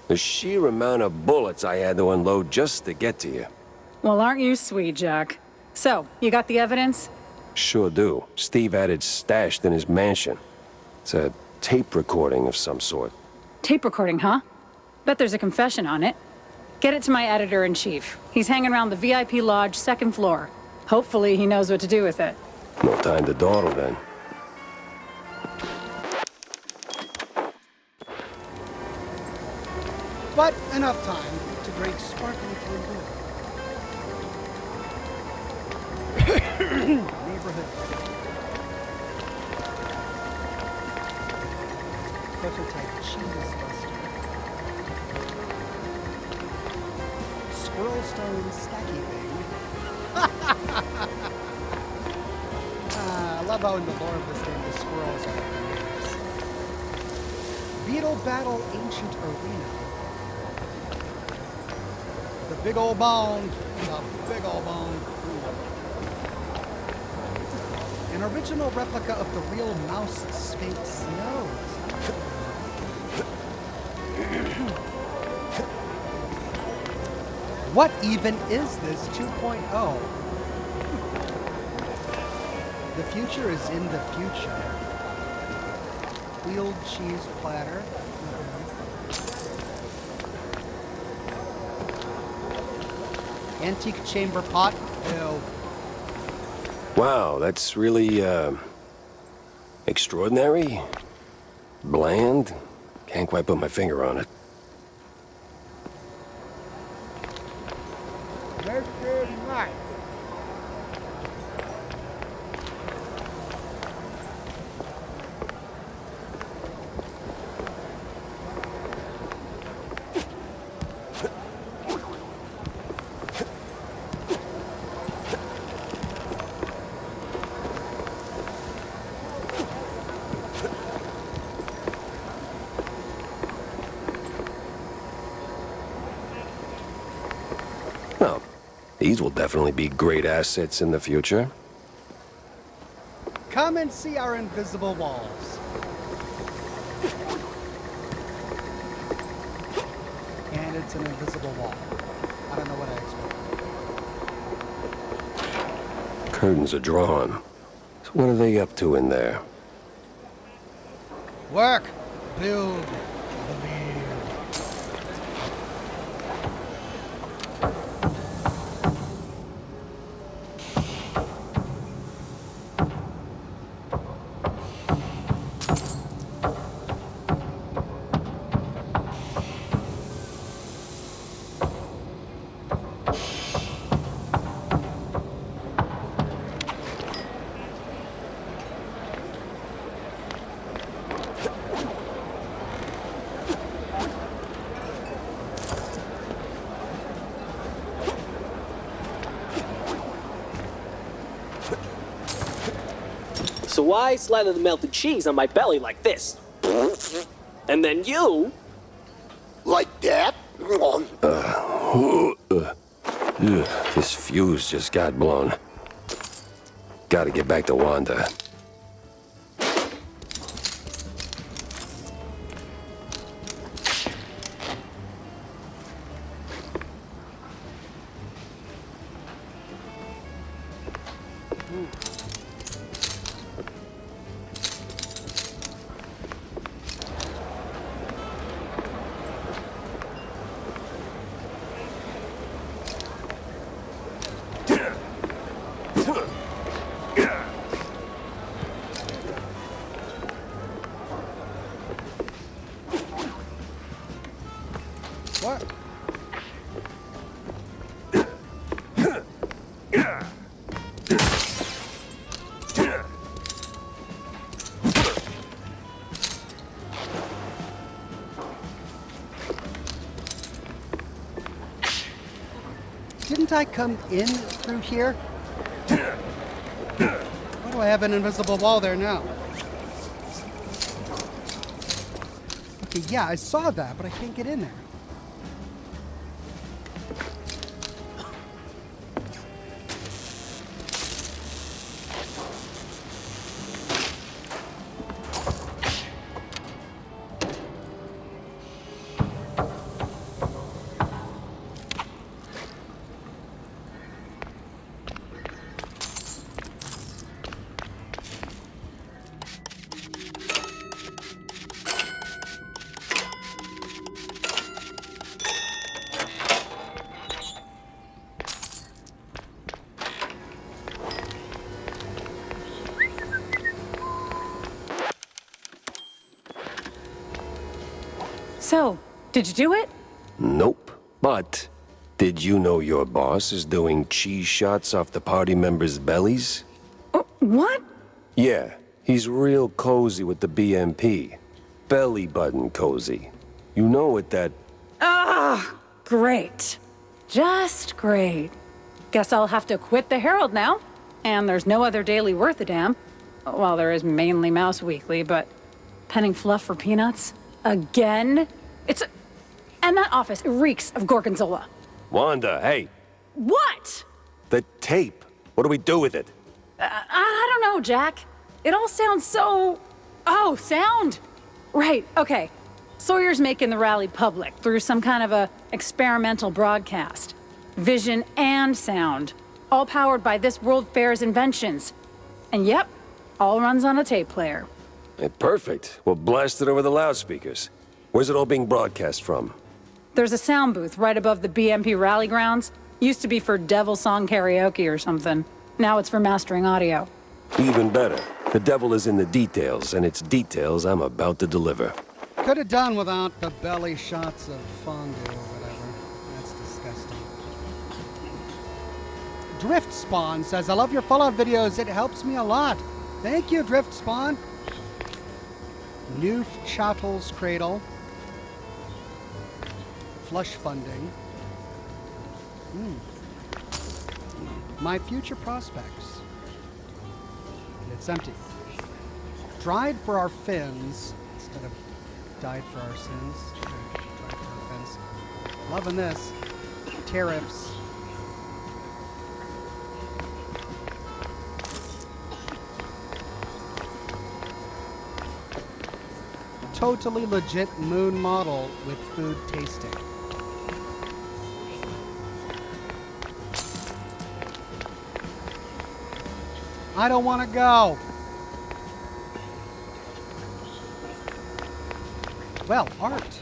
The sheer amount of bullets I had to unload just to get to you. Well, aren't you sweet, Jack? So, you got the evidence? Sure do. Steve had it stashed in his mansion. It's a tape recording of some sort. Tape recording, huh? Bet there's a confession on it. Get it to my editor-in-chief. He's hanging around the VIP lodge, second floor. Hopefully he knows what to do with it. No time to dawdle then. But enough time to drink sparkling flambeau. Neighborhood. Prototype cheese buster. Squirrel stone stacky thing. I love how in the lore of this game the squirrels are like the neighbors. Beetle Battle Ancient Arena. The big old bone. The big old bone. An original replica of the real mouse sphinx nose. What even is this 2.0? The future is in the future. Wheeled cheese platter. Antique chamber pot. Ew. Wow, that's really, extraordinary? Bland? Can't quite put my finger on it. That's good night. Well, these will definitely be great assets in the future. Come and see our invisible walls. And it's an invisible wall. I don't know what I expected. Curtains are drawn. So what are they up to in there? Work, build, believe. So why slather the melted cheese on my belly like this? And then you... Like that? This fuse just got blown. Gotta get back to Wanda. What? Didn't I come in through here? Why do I have an invisible wall there now? Okay, yeah, I saw that, but I can't get in there. So, did you do it? Nope. But, did you know your boss is doing cheese shots off the party members' bellies? What? Yeah, he's real cozy with the BMP. Belly button cozy. You know what that... Ah, great. Just great. Guess I'll have to quit the Herald now. And there's no other daily worth a damn. Well, there is mainly Mouse Weekly, but penning fluff for peanuts? Again? And that office reeks of gorgonzola. Wanda, hey, What? the tape. What do we do with it? I don't know, Jack. It all sounds so... Oh, sound? Right, okay. Sawyer's making the rally public through some kind of a experimental broadcast. Vision and sound. All powered by this World Fair's inventions. And yep, all runs on a tape player. Hey, perfect. We'll blast it over the loudspeakers. Where's it all being broadcast from? There's a sound booth right above the BMP rally grounds. Used to be for Devil Song karaoke or something. Now it's for mastering audio. Even better. The devil is in the details, and it's details I'm about to deliver. Could have done without the belly shots of fondue or whatever. That's disgusting. Drift Spawn says, I love your Fallout videos. It helps me a lot. Thank you, Drift Spawn. New Chattels Cradle. Flush funding. My future prospects. And it's empty. Dried for our fins instead of died for our sins. Died for our fins. Loving this. Tariffs. Totally legit moon model with food tasting. I don't want to go. Well, art.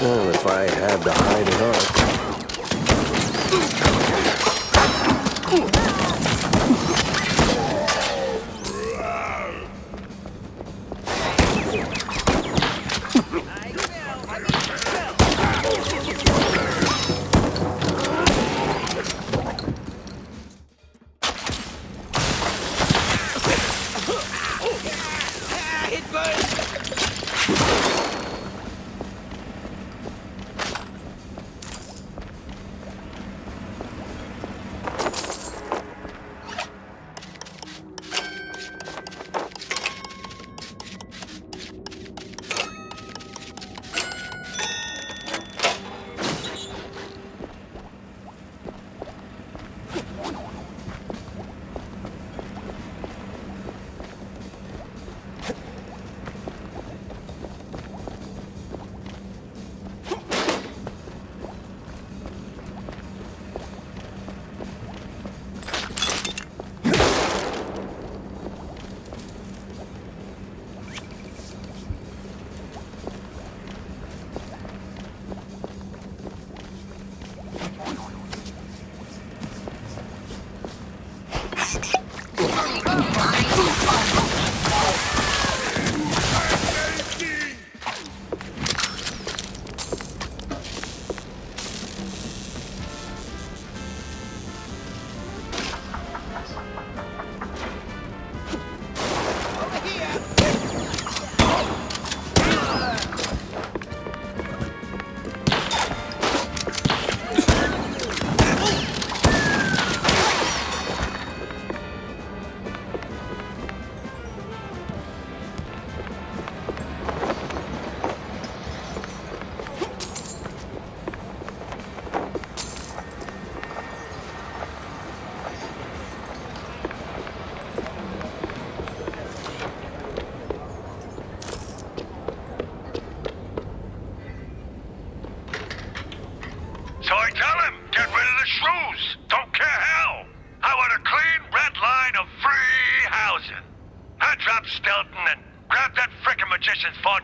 Well, if I had to hide it up. It burns!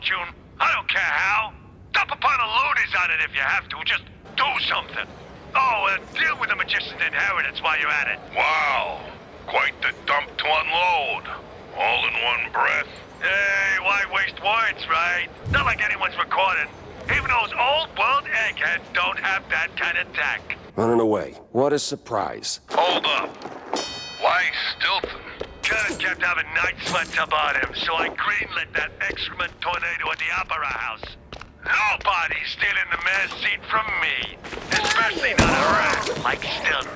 fortune. I don't care how. Dump a pile of loonies on it if you have to. Just do something. Oh, deal with the magician's inheritance while you're at it. Wow. Quite the dump to unload. All in one breath. Hey, why waste words, right? Not like anyone's recording. Even those old world eggheads don't have that kind of tech. Running away. What a surprise. Hold up. Why Stilton? Kurt kept having night sweats about him, so I greenlit that excrement tornado at the Opera House. Nobody's stealing the mayor's seat from me. Especially not a rat like Stilton.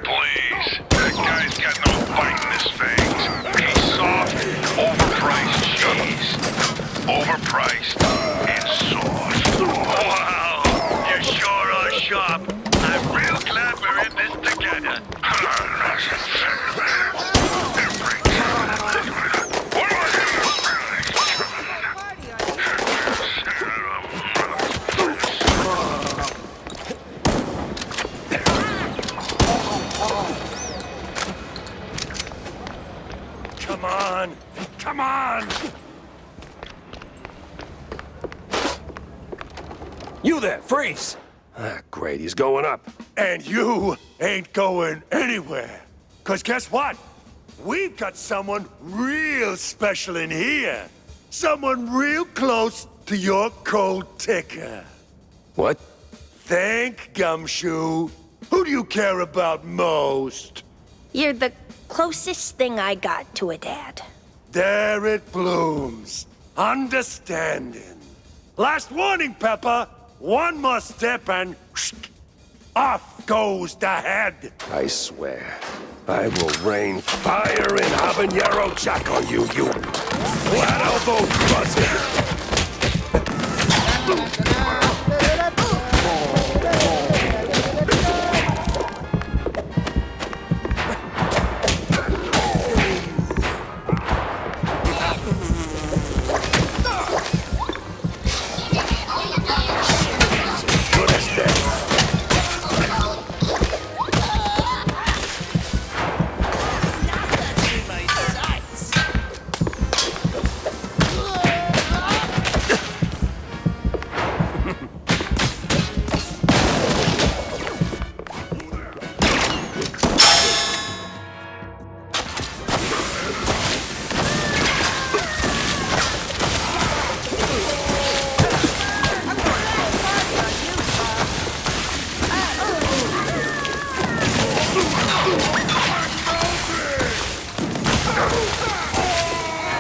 Please. That guy's got no bite in his fangs. He's soft, overpriced cheese. Overpriced and soft. Wow, you sure are sharp. I'm real glad we're in this together. Come on. Come on. You there, freeze! Ah, great, he's going up. And you ain't going anywhere. 'Cause guess what? We've got someone real special in here. Someone real close to your cold ticker. What? Think, Gumshoe. Who do you care about most? You're the closest thing I got to a dad. There it blooms. Understanding. Last warning, Pepper. One more step and off goes the head. I swear, I will rain fire and habanero jack on you, you flat-elbowed buzzard!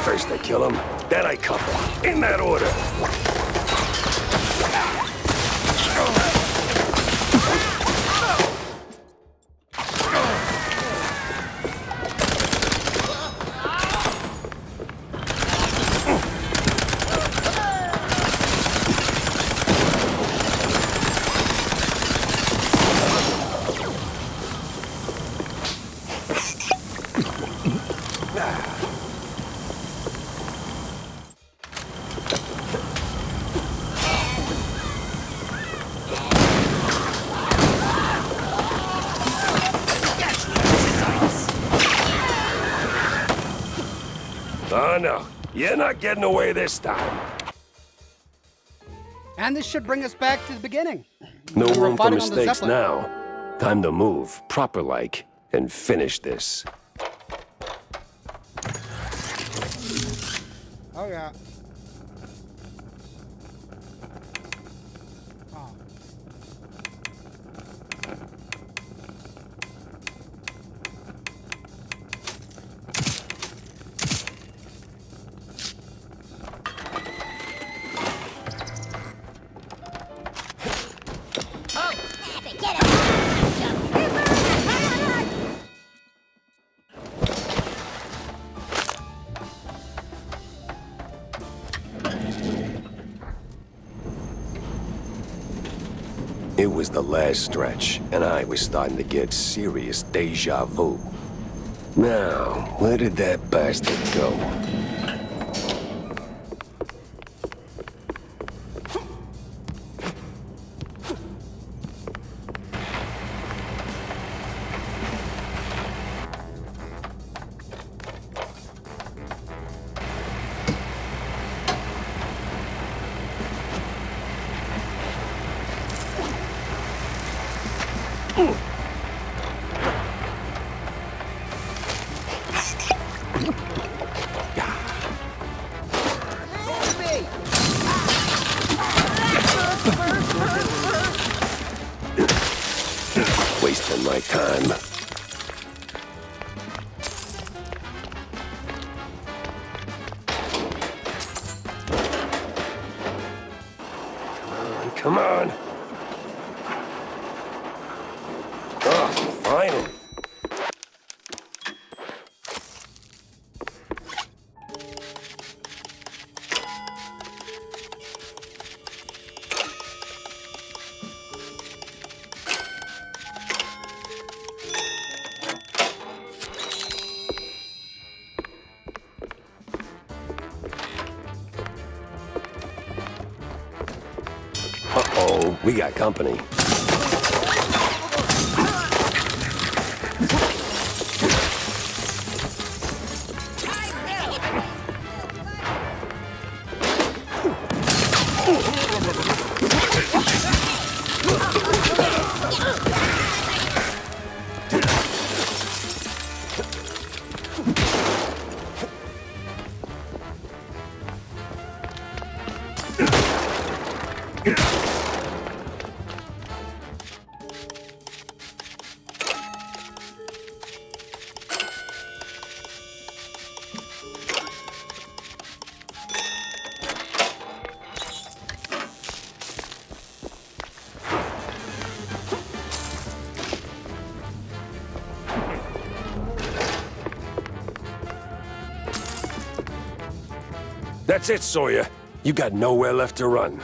First I kill him, then I cuff him. In that order. Oh no, you're not getting away this time. And this should bring us back to the beginning. No We were room for fighting on the mistakes Zeppelin. now. Time to move, proper-like, and finish this. Oh yeah. Oh. It was the last stretch, and I was starting to get serious deja vu. Now, where did that bastard go? Wasting my time. Come on. Oh, finally. Uh-oh, we got company. That's it, Sawyer. You got nowhere left to run.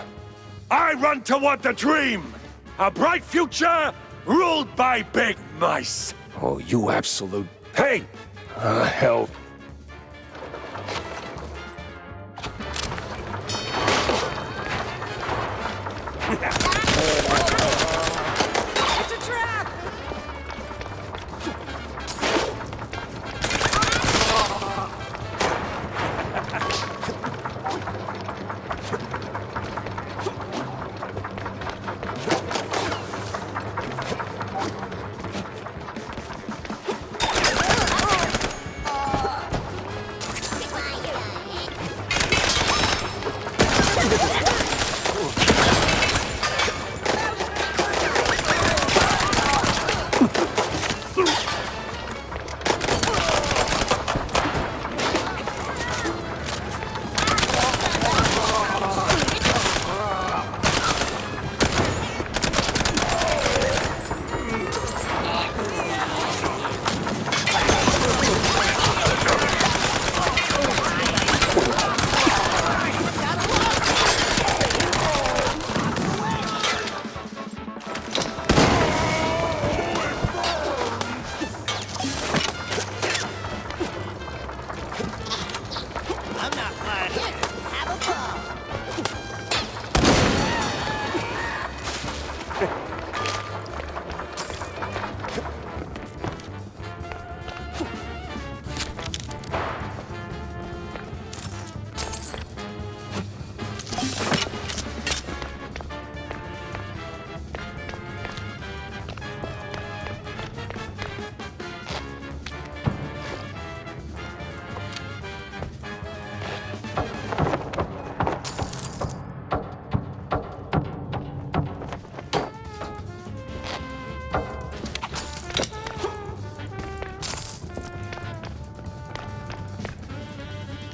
I run toward the dream! A bright future ruled by big mice! Oh, you absolute... Hey! Hell. It's a trap!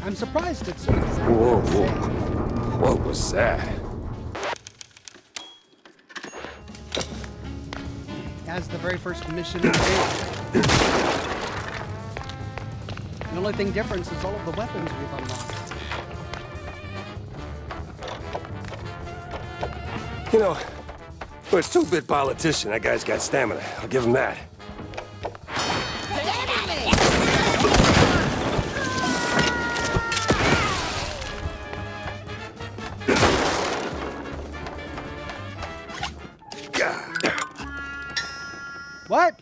I'm surprised it's so exactly Whoa, the whoa. same. What was that? As the very first mission in the game. The only thing different is all of the weapons we've unlocked. You know, for a two-bit politician, that guy's got stamina. I'll give him that. What?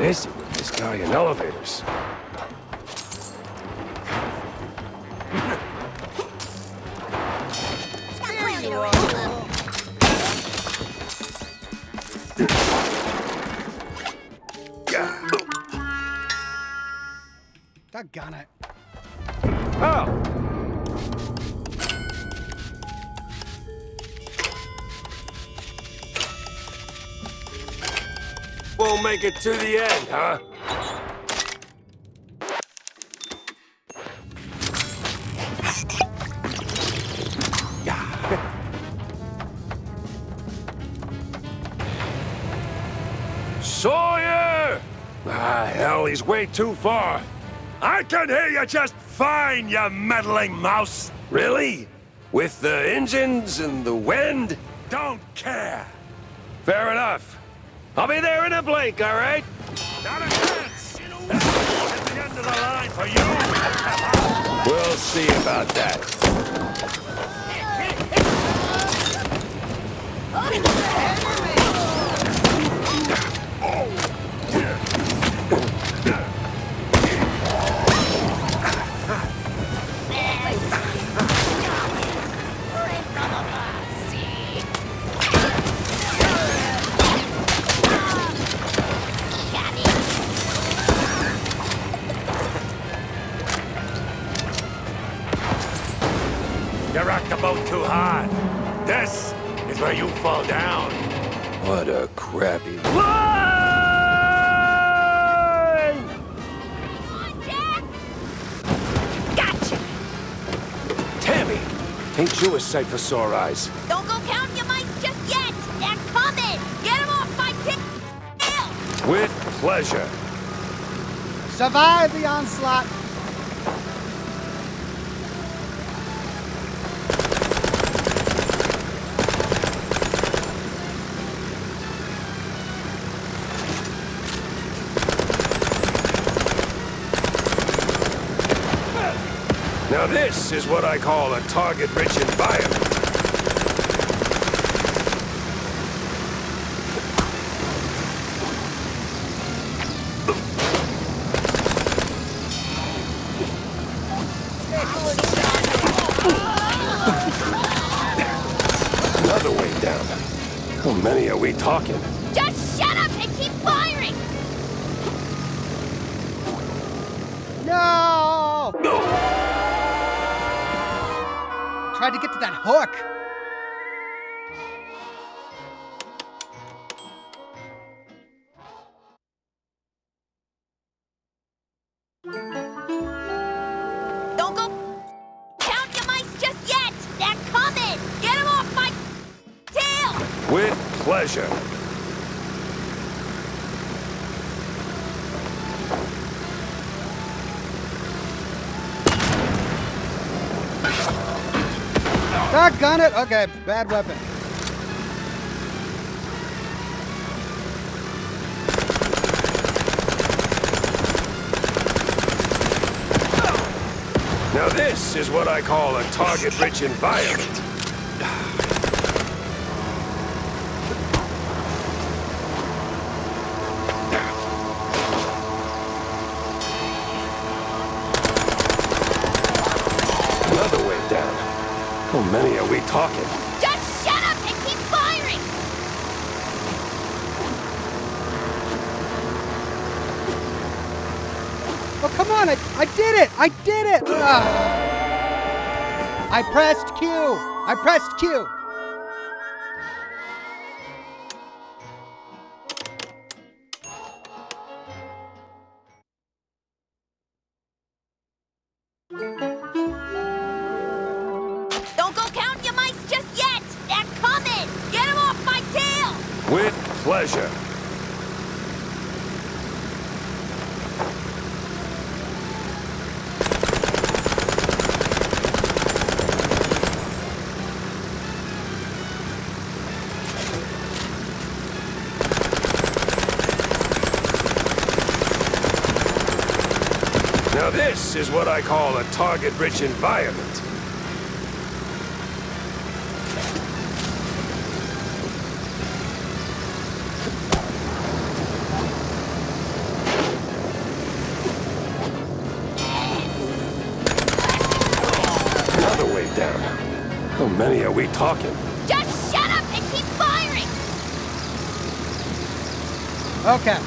is it with this guy in elevators? Doggone it. Oh! Won't make it to the end, huh? Sawyer! Ah, hell, he's way too far. I can hear you just fine, you meddling mouse. Really? With the engines and the wind? Don't care. Fair enough. I'll be there in a blink, all right? Not a chance. At the end of the line for you. We'll see about that. You rock the boat too hard. This is where you fall down. What a crappy... Gotcha! Tammy! Ain't you a sight for sore eyes? Don't go counting your mice just yet! They're coming! Get them off my tail! With pleasure. Survive the onslaught. Now this is what I call a target-rich environment. Another way down. How many are we talking? Just shut up and keep firing! No! Tried to get to that hook. Don't go count your mice just yet! They're coming! Get them off my tail! With pleasure. Doggone it. Okay, bad weapon. Now this is what I call a target-rich environment. Another way down. How many are we talking? Just shut up and keep firing! Oh, come on. I did it. I did it. Ugh. I pressed Q. I pressed Q. Don't go counting your mice just yet! They're coming! Get them off my tail! With pleasure. Now this is what I call a target-rich environment. wait down. How many are we talking? Just shut up and keep firing! Okay.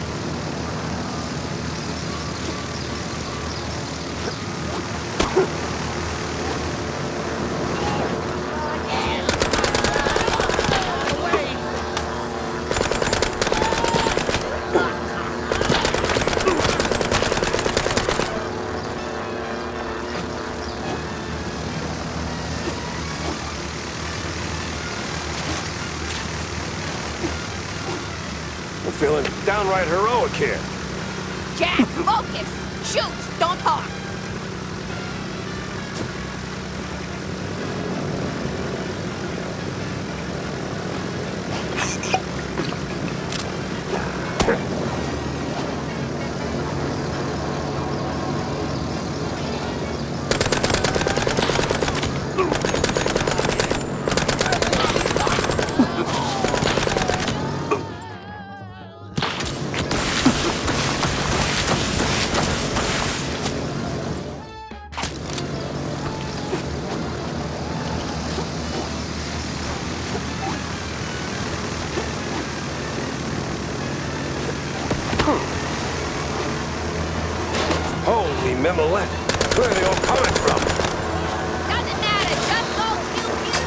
I'm feeling downright heroic here. Jack, focus! Shoot! Don't talk! Holy Mimolette! Where are they all coming from? Doesn't matter, just go pew pew!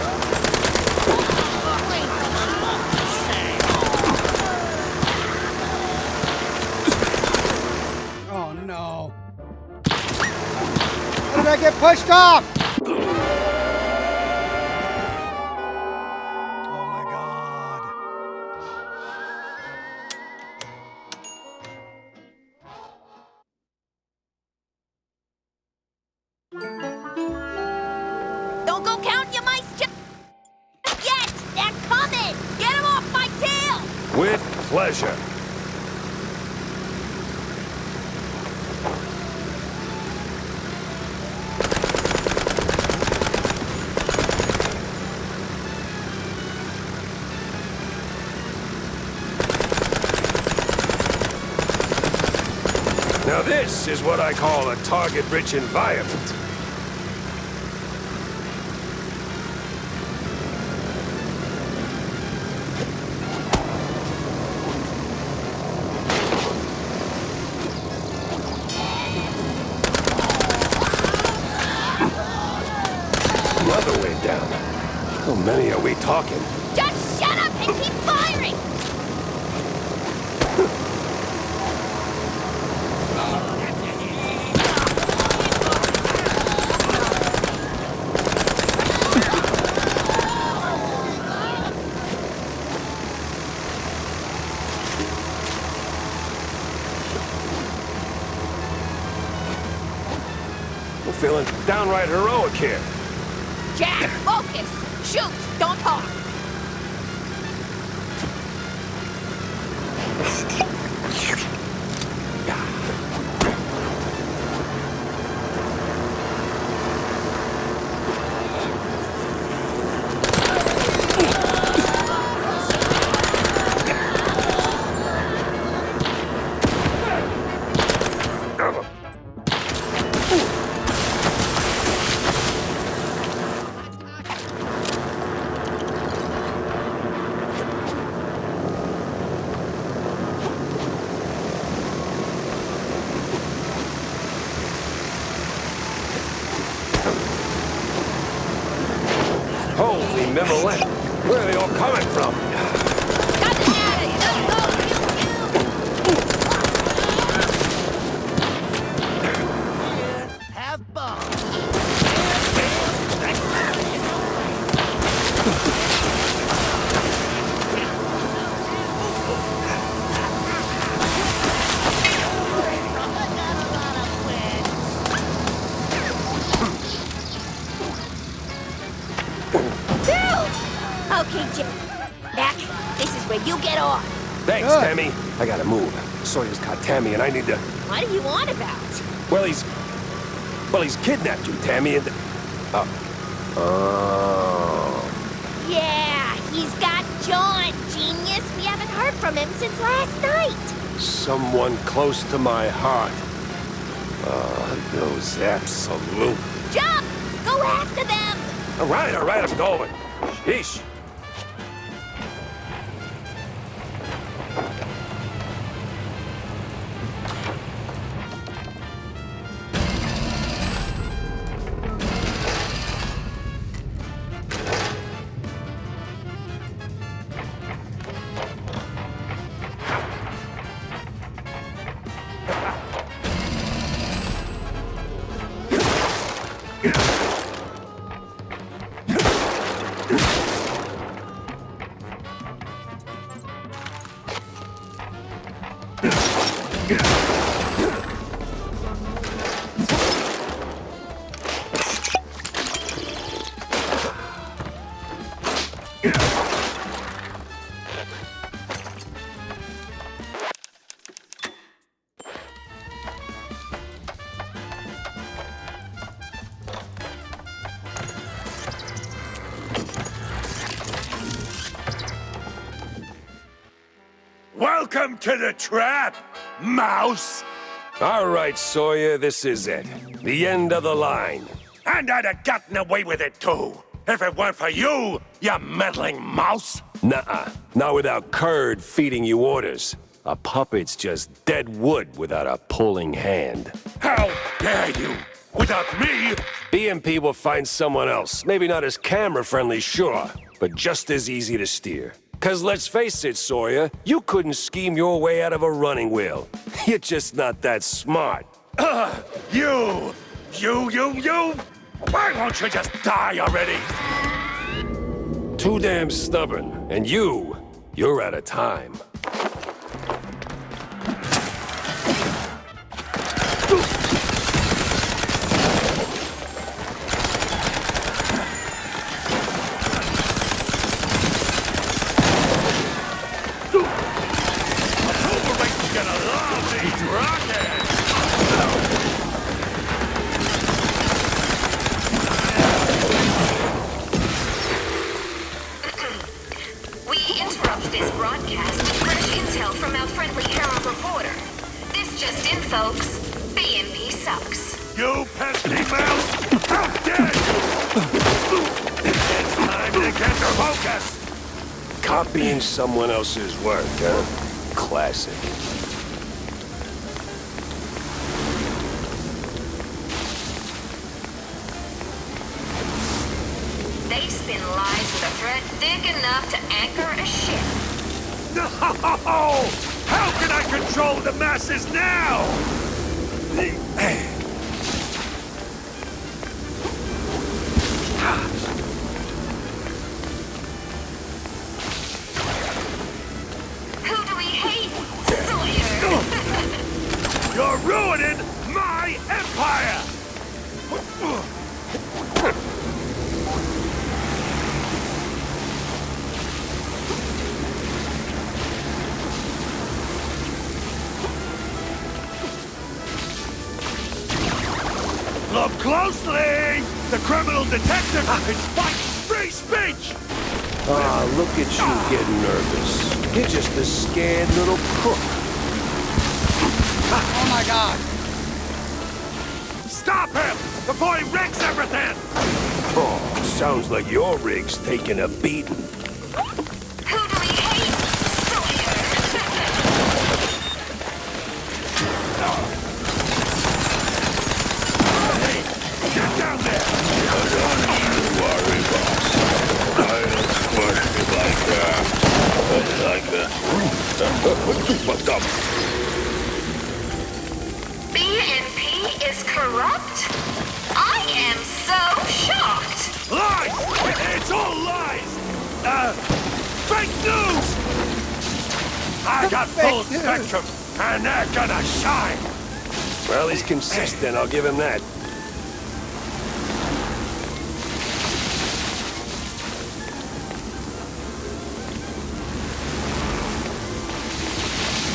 Oh no. How did I get pushed off? Oh my god. Don't go counting your mice just yet! They're coming! Get them off my tail! With pleasure. Now this is what I call a target-rich environment. Another way down. How many are we talking? Just shut up and keep firing! I'm feeling downright heroic here. Jack, focus! Shoot! Don't talk! Holy Mimolette! Where are they all coming from? Doesn't matter, just go pew pew! Have fun. Okay, Jack, this is where you get off. Thanks, Good. Tammy. I gotta move. Sawyer's caught Tammy and I need to... What are you on about? Well, he's kidnapped you, Tammy, and... Oh. Yeah, he's got John, genius. We haven't heard from him since last night. Someone close to my heart. Those absolute... Jump! Go after them! All right, I'm going. Sheesh. Welcome to the trap, mouse! All right, Sawyer, this is it. The end of the line. And I'd have gotten away with it too, if it weren't for you, you meddling mouse! Nuh-uh. Not without Curd feeding you orders. A puppet's just dead wood without a pulling hand. How dare you! Without me, BMP will find someone else. Maybe not as camera-friendly, sure, but just as easy to steer. 'Cause let's face it, Sawyer, you couldn't scheme your way out of a running wheel. You're just not that smart. you! Why won't you just die already? Too damn stubborn. And you're out of time. Folks, BMP sucks. You pesky mouse! How dare you! It's time to get to focus! Copying someone else's work, huh? Classic. They spin lies with a thread thick enough to anchor a ship. No! How can I control the masses now? Who do we hate? Sawyer! You're ruining my empire! Look closely! The criminal detective is fighting free speech! Ah, look at you getting nervous. You're just a scared little crook. Oh my god! Stop him before he wrecks everything! Oh, sounds like your rig's taking a beating. Who do we hate? Sawyer! Hey, get down there! Don't you worry, boss. I don't squirt me like that. What's up? BNP is corrupt? I am so shocked! Lies! It's all lies! Fake news! I got full spectrum, and they're gonna shine! Well, he's consistent, I'll give him that.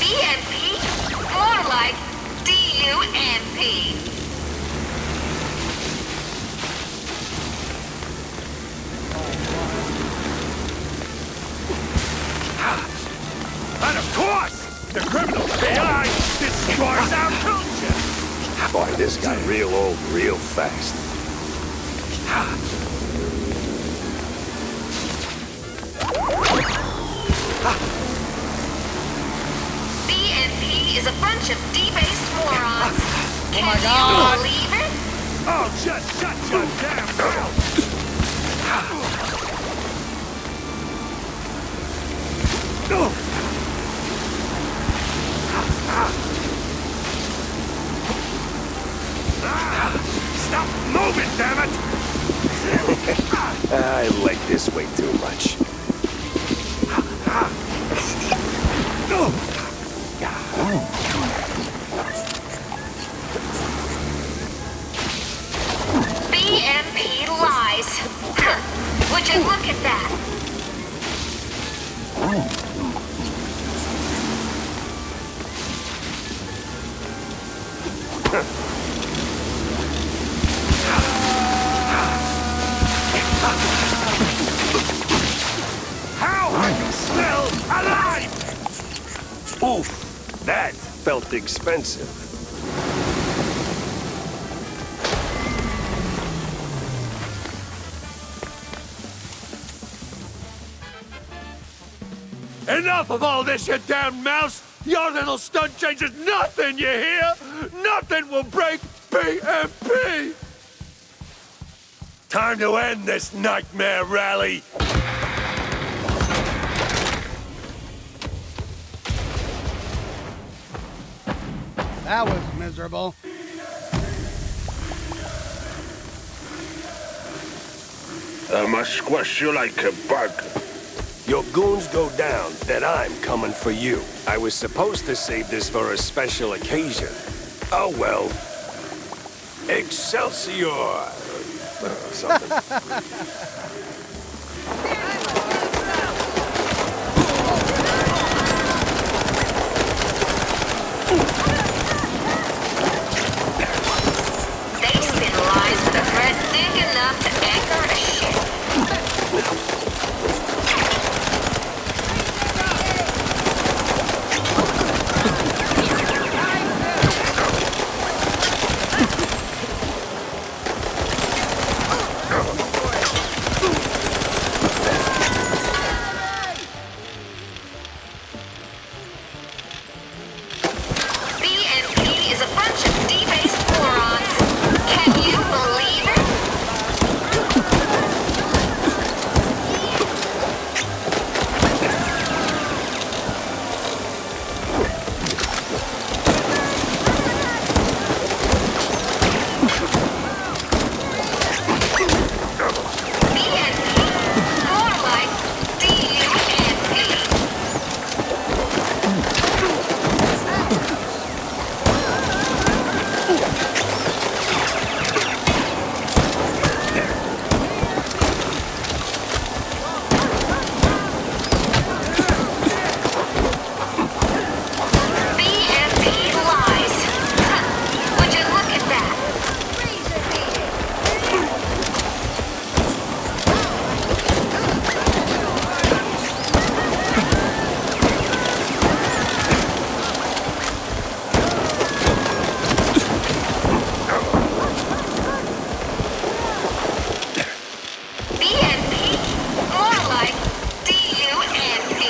BNP? More like DUNP. And of course, the criminal AI destroys our culture! Boy, this got real old real fast. BNP is a bunch of debased morons. Oh my God. Can you believe it? Oh, just shut your damn mouth! Stop moving, damn it! I like this way too much. BNP lies. Would you look at that? How are you still alive? Oof, that felt expensive. Enough of all this, you damn mouse! Your little stunt changes nothing, you hear? Nothing will break BMP! Time to end this nightmare rally! That was miserable. I must squash you like a bug. Your goons go down, then I'm coming for you. I was supposed to save this for a special occasion. Oh well. Excelsior! Something. They spin lies with a thread big enough to anchor a ship. BNP is a bunch of debased morons. Can you believe it? BNP, more like DUNP. BNP lies. Would you look at that? BNP, more like DUNP.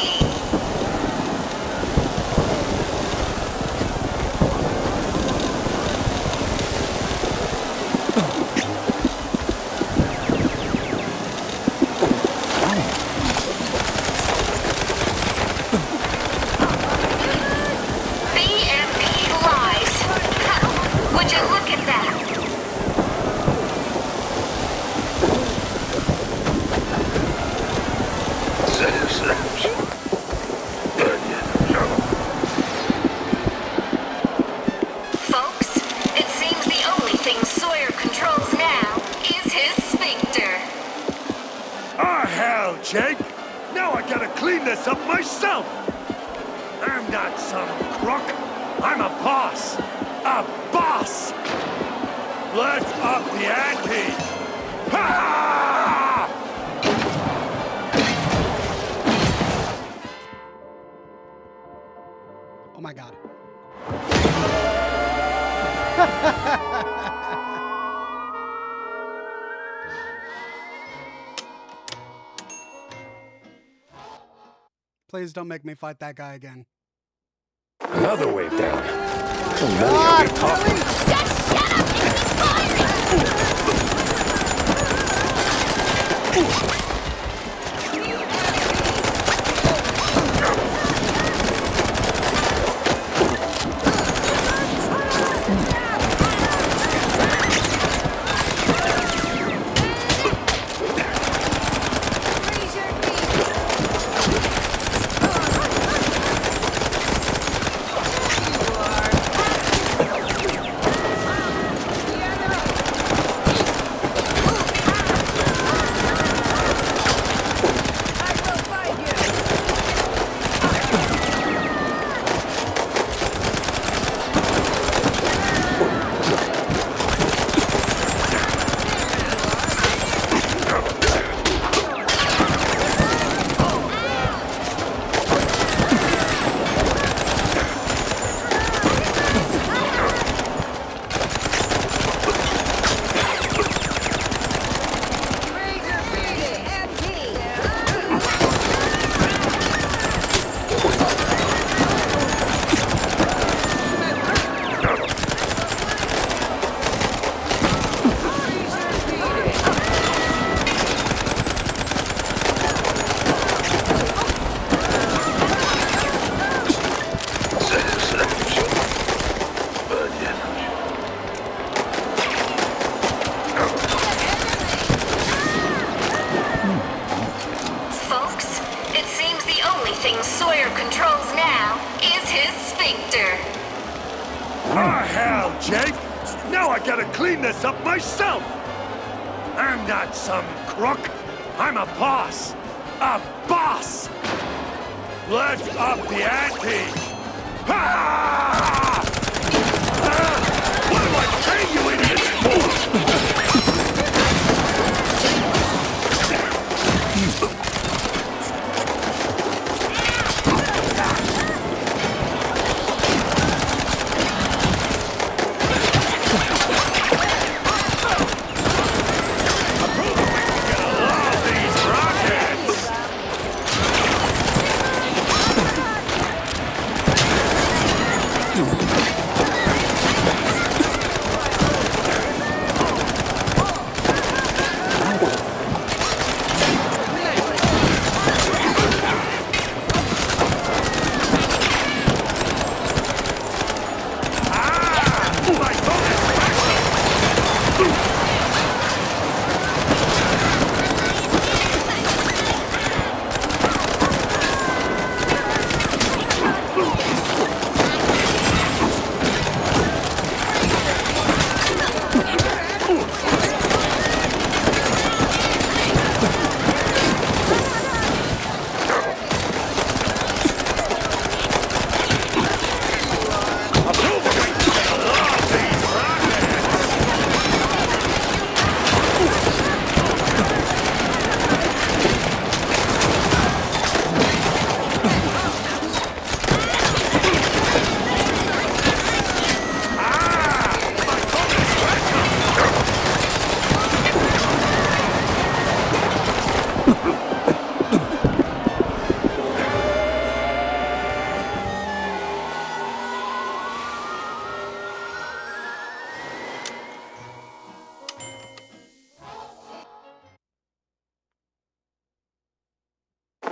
BNP lies. Would you look at that? Folks, it seems the only thing Sawyer controls now is his sphincter. Oh, hell, Jake! Now I gotta clean this up myself! I'm not some crook. I'm a boss. A boss! Let's up the ante! Ha! Oh my God. Please don't make me fight that guy again. Another wave down. How many are we talking? Just shut up and keep firing! Sawyer controls now is his sphincter. Oh, hell, Jake! Now I gotta clean this up myself! I'm not some crook. I'm a boss. A boss! Let's up the ante! Ha! What do I pay you idiots for?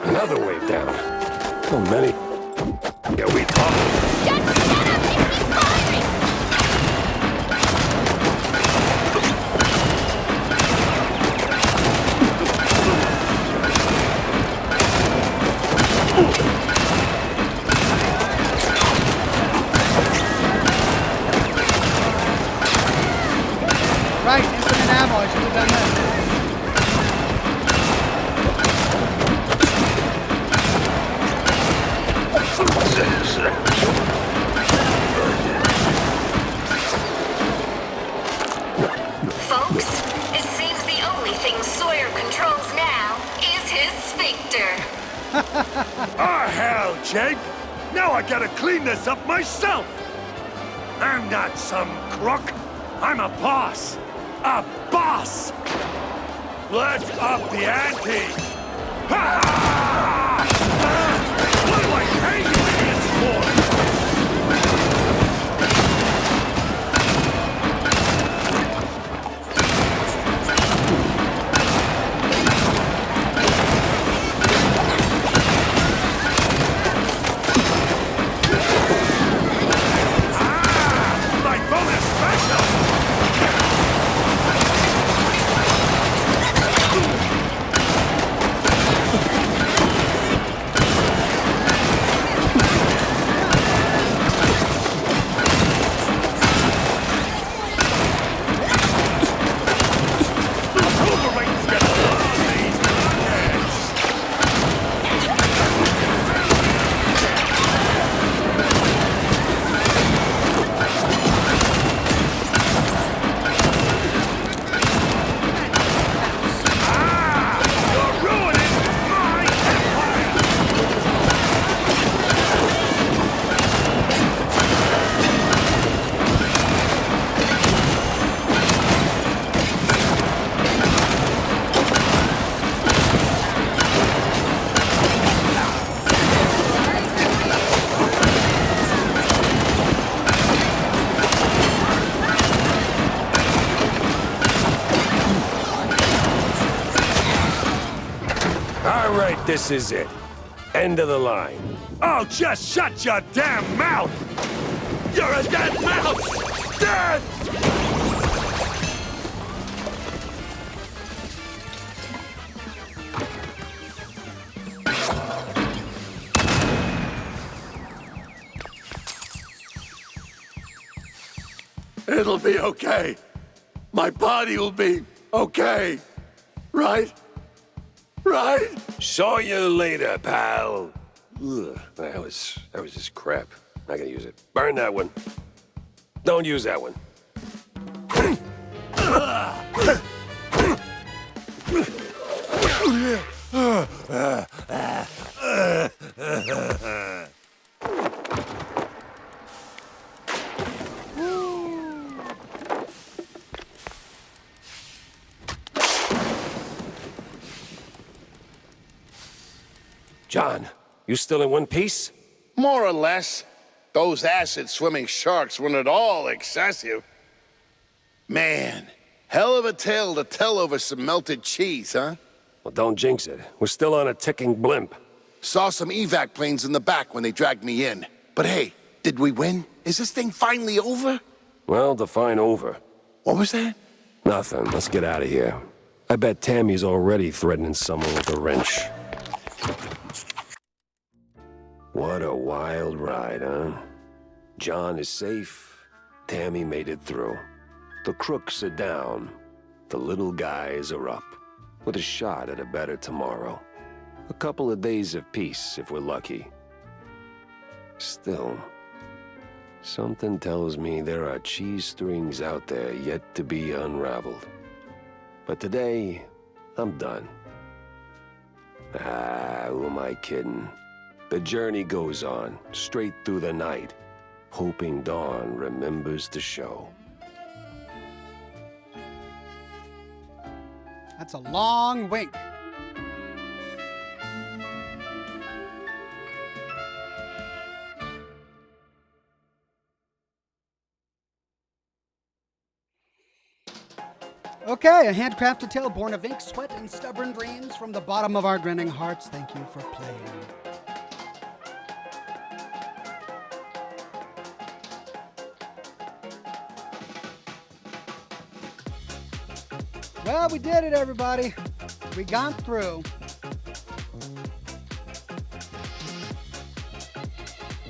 Another wave down. How many are we talking? Just shut up and keep firing! Right, infinite ammo. I should have done this. Folks, it seems the only thing Sawyer controls now is his sphincter. Oh, hell, Jake! Now I gotta clean this up myself! I'm not some crook. I'm a boss. A boss! Let's up the ante! Ha! All right, this is it. End of the line. Oh, just shut your damn mouth! You're a dead mouse! Dead! It'll be okay. My body will be okay. Right? Right? Saw you later, pal. Ugh, that was just crap. Not gonna use it. Burn that one. Don't use that one. John, you still in one piece? More or less. Those acid-swimming sharks weren't at all excessive. Man, hell of a tale to tell over some melted cheese, huh? Well, don't jinx it. We're still on a ticking blimp. Saw some evac planes in the back when they dragged me in. But hey, did we win? Is this thing finally over? Well, define over. What was that? Nothing. Let's get out of here. I bet Tammy's already threatening someone with a wrench. What a wild ride, huh? John is safe. Tammy made it through. The crooks are down. The little guys are up. With a shot at a better tomorrow. A couple of days of peace, if we're lucky. Still, something tells me there are cheese strings out there yet to be unraveled. But today, I'm done. Who am I kidding? The journey goes on, straight through the night, hoping dawn remembers to show. That's a long wink. Okay, a handcrafted tale born of ink, sweat, and stubborn dreams from the bottom of our grinning hearts. Thank you for playing. Well, we did it, everybody. We got through.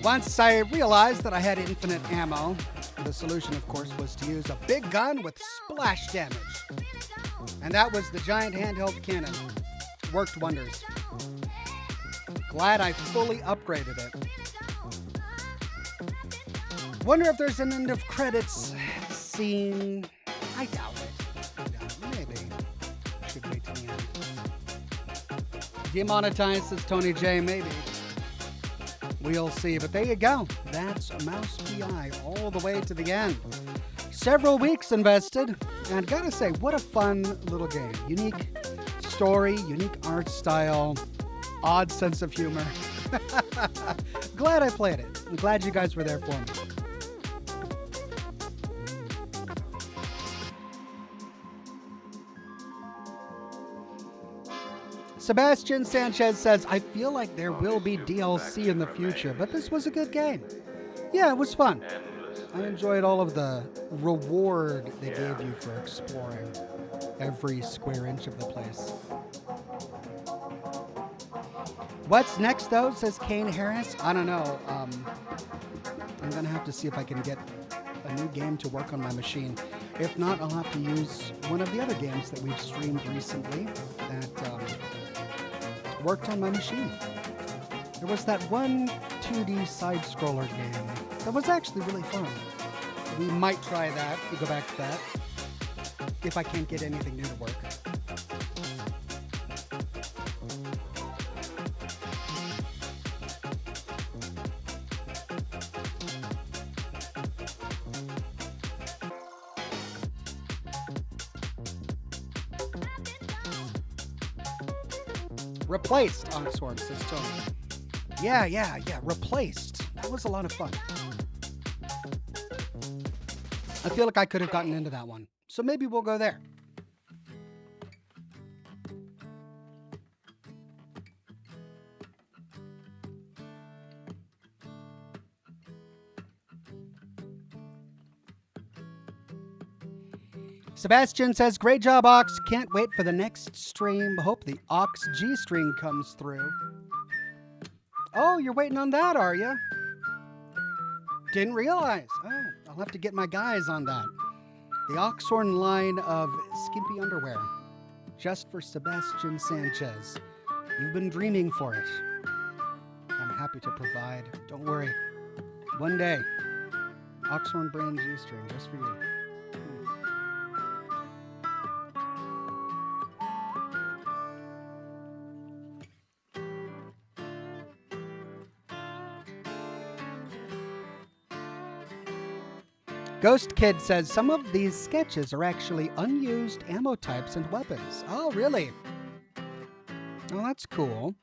Once I realized that I had infinite ammo, the solution, of course, was to use a big gun with splash damage. And that was the giant handheld cannon. Worked wonders. Glad I fully upgraded it. Wonder if there's an end of credits scene. I doubt it. Maybe. Should wait till the end. Demonetized, says Tony J. Maybe. We'll see. But there you go. That's Mouse PI all the way to the end. Several weeks invested. And gotta say, what a fun little game. Unique story, unique art style, odd sense of humor. Glad I played it. I'm glad you guys were there for me. Sebastian Sanchez says, I feel like there will be DLC in the future, but this was a good game. Yeah, it was fun. I enjoyed all of the reward they gave you for exploring every square inch of the place. What's next, though, says Kane Harris. I don't know. I'm going to have to see if I can get a new game to work on my machine. If not, I'll have to use one of the other games that we've streamed recently that worked on my machine. There was that one 2D side-scroller game that was actually really fun. We might try that. We go back to that. If I can't get anything new to work. Replaced, Oxhorn, says Tony. Yeah, replaced. That was a lot of fun. I feel like I could have gotten into that one. So maybe we'll go there. Sebastian says, great job, Ox. Can't wait for the next stream. Hope the Ox G string comes through. Oh, you're waiting on that, are you? Didn't realize. Oh, I'll have to get my guys on that. The Oxhorn line of skimpy underwear. Just for Sebastian Sanchez. You've been dreaming for it. I'm happy to provide. Don't worry. One day, Oxhorn brand G-string just for you. Ghost Kid says some of these sketches are actually unused ammo types and weapons. Oh, really? Oh, that's cool.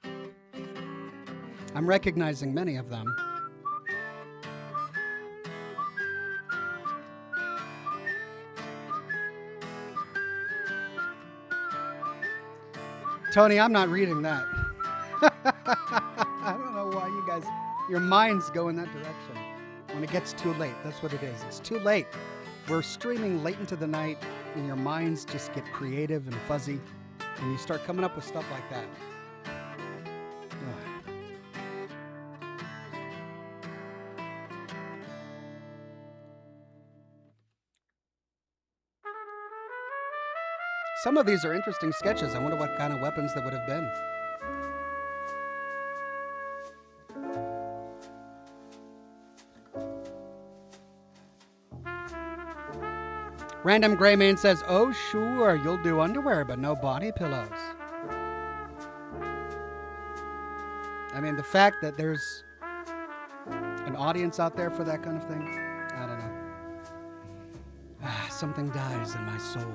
I'm recognizing many of them. Tony, I'm not reading that. I don't know why you guys, your minds go in that direction. When it gets too late, that's what it is. It's too late. We're streaming late into the night, and your minds just get creative and fuzzy, and you start coming up with stuff like that. Ugh. Some of these are interesting sketches. I wonder what kind of weapons they would have been. Random Greyman says, oh, sure, you'll do underwear, but no body pillows. I mean, the fact that there's an audience out there for that kind of thing, I don't know. Something dies in my soul.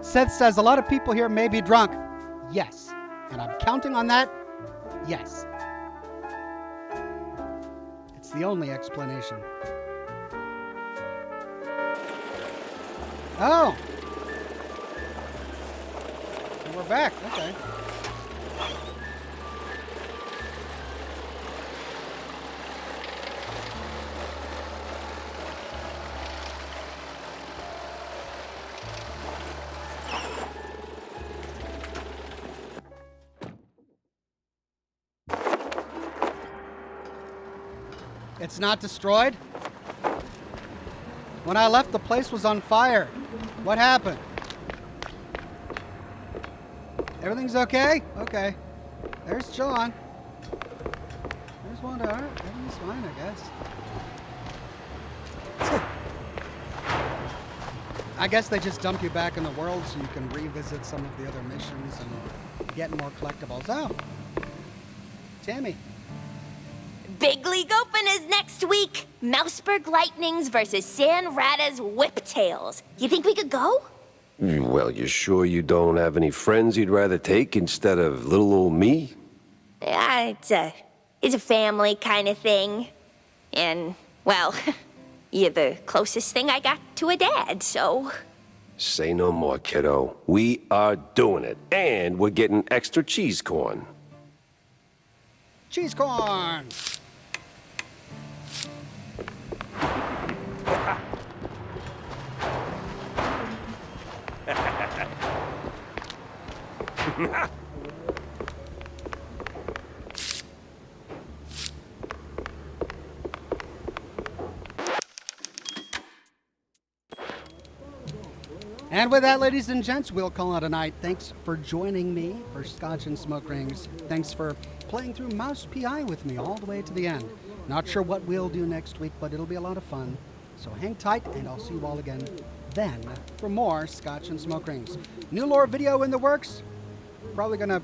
Seth says, a lot of people here may be drunk. Yes. And I'm counting on that. Yes. It's the only explanation. Oh. And we're back. Okay. It's not destroyed? When I left, the place was on fire. What happened? Everything's okay? Okay. There's John. There's Wanda. All right. Everything's fine, I guess. I guess they just dump you back in the world so you can revisit some of the other missions and get more collectibles. Oh. Tammy. Big League Open is next week. Mouseburg Lightnings versus San Rata's Whiptails. You think we could go? Well, you sure you don't have any friends you'd rather take instead of little old me? Yeah, it's a family kind of thing. And, well, you're the closest thing I got to a dad, so... Say no more, kiddo. We are doing it, and we're getting extra cheese corn. Cheese corn! And with that, ladies and gents, we'll call it a night. Thanks for joining me for Scotch and Smoke Rings. Thanks for playing through Mouse PI with me all the way to the end. Not sure what we'll do next week, but it'll be a lot of fun. So hang tight, and I'll see you all again then for more Scotch and Smoke Rings. New lore video in the works. Probably going to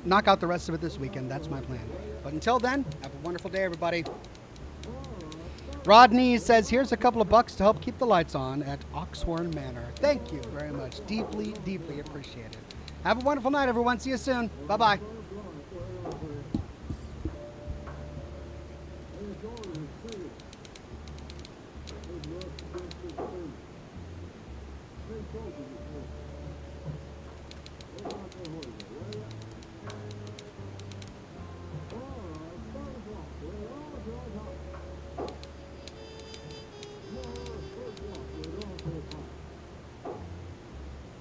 knock out the rest of it this weekend. That's my plan. But until then, have a wonderful day, everybody. Rodney says, here's a couple of bucks to help keep the lights on at Oxhorn Manor. Thank you very much. Deeply, deeply appreciated. Have a wonderful night, everyone. See you soon. Bye-bye.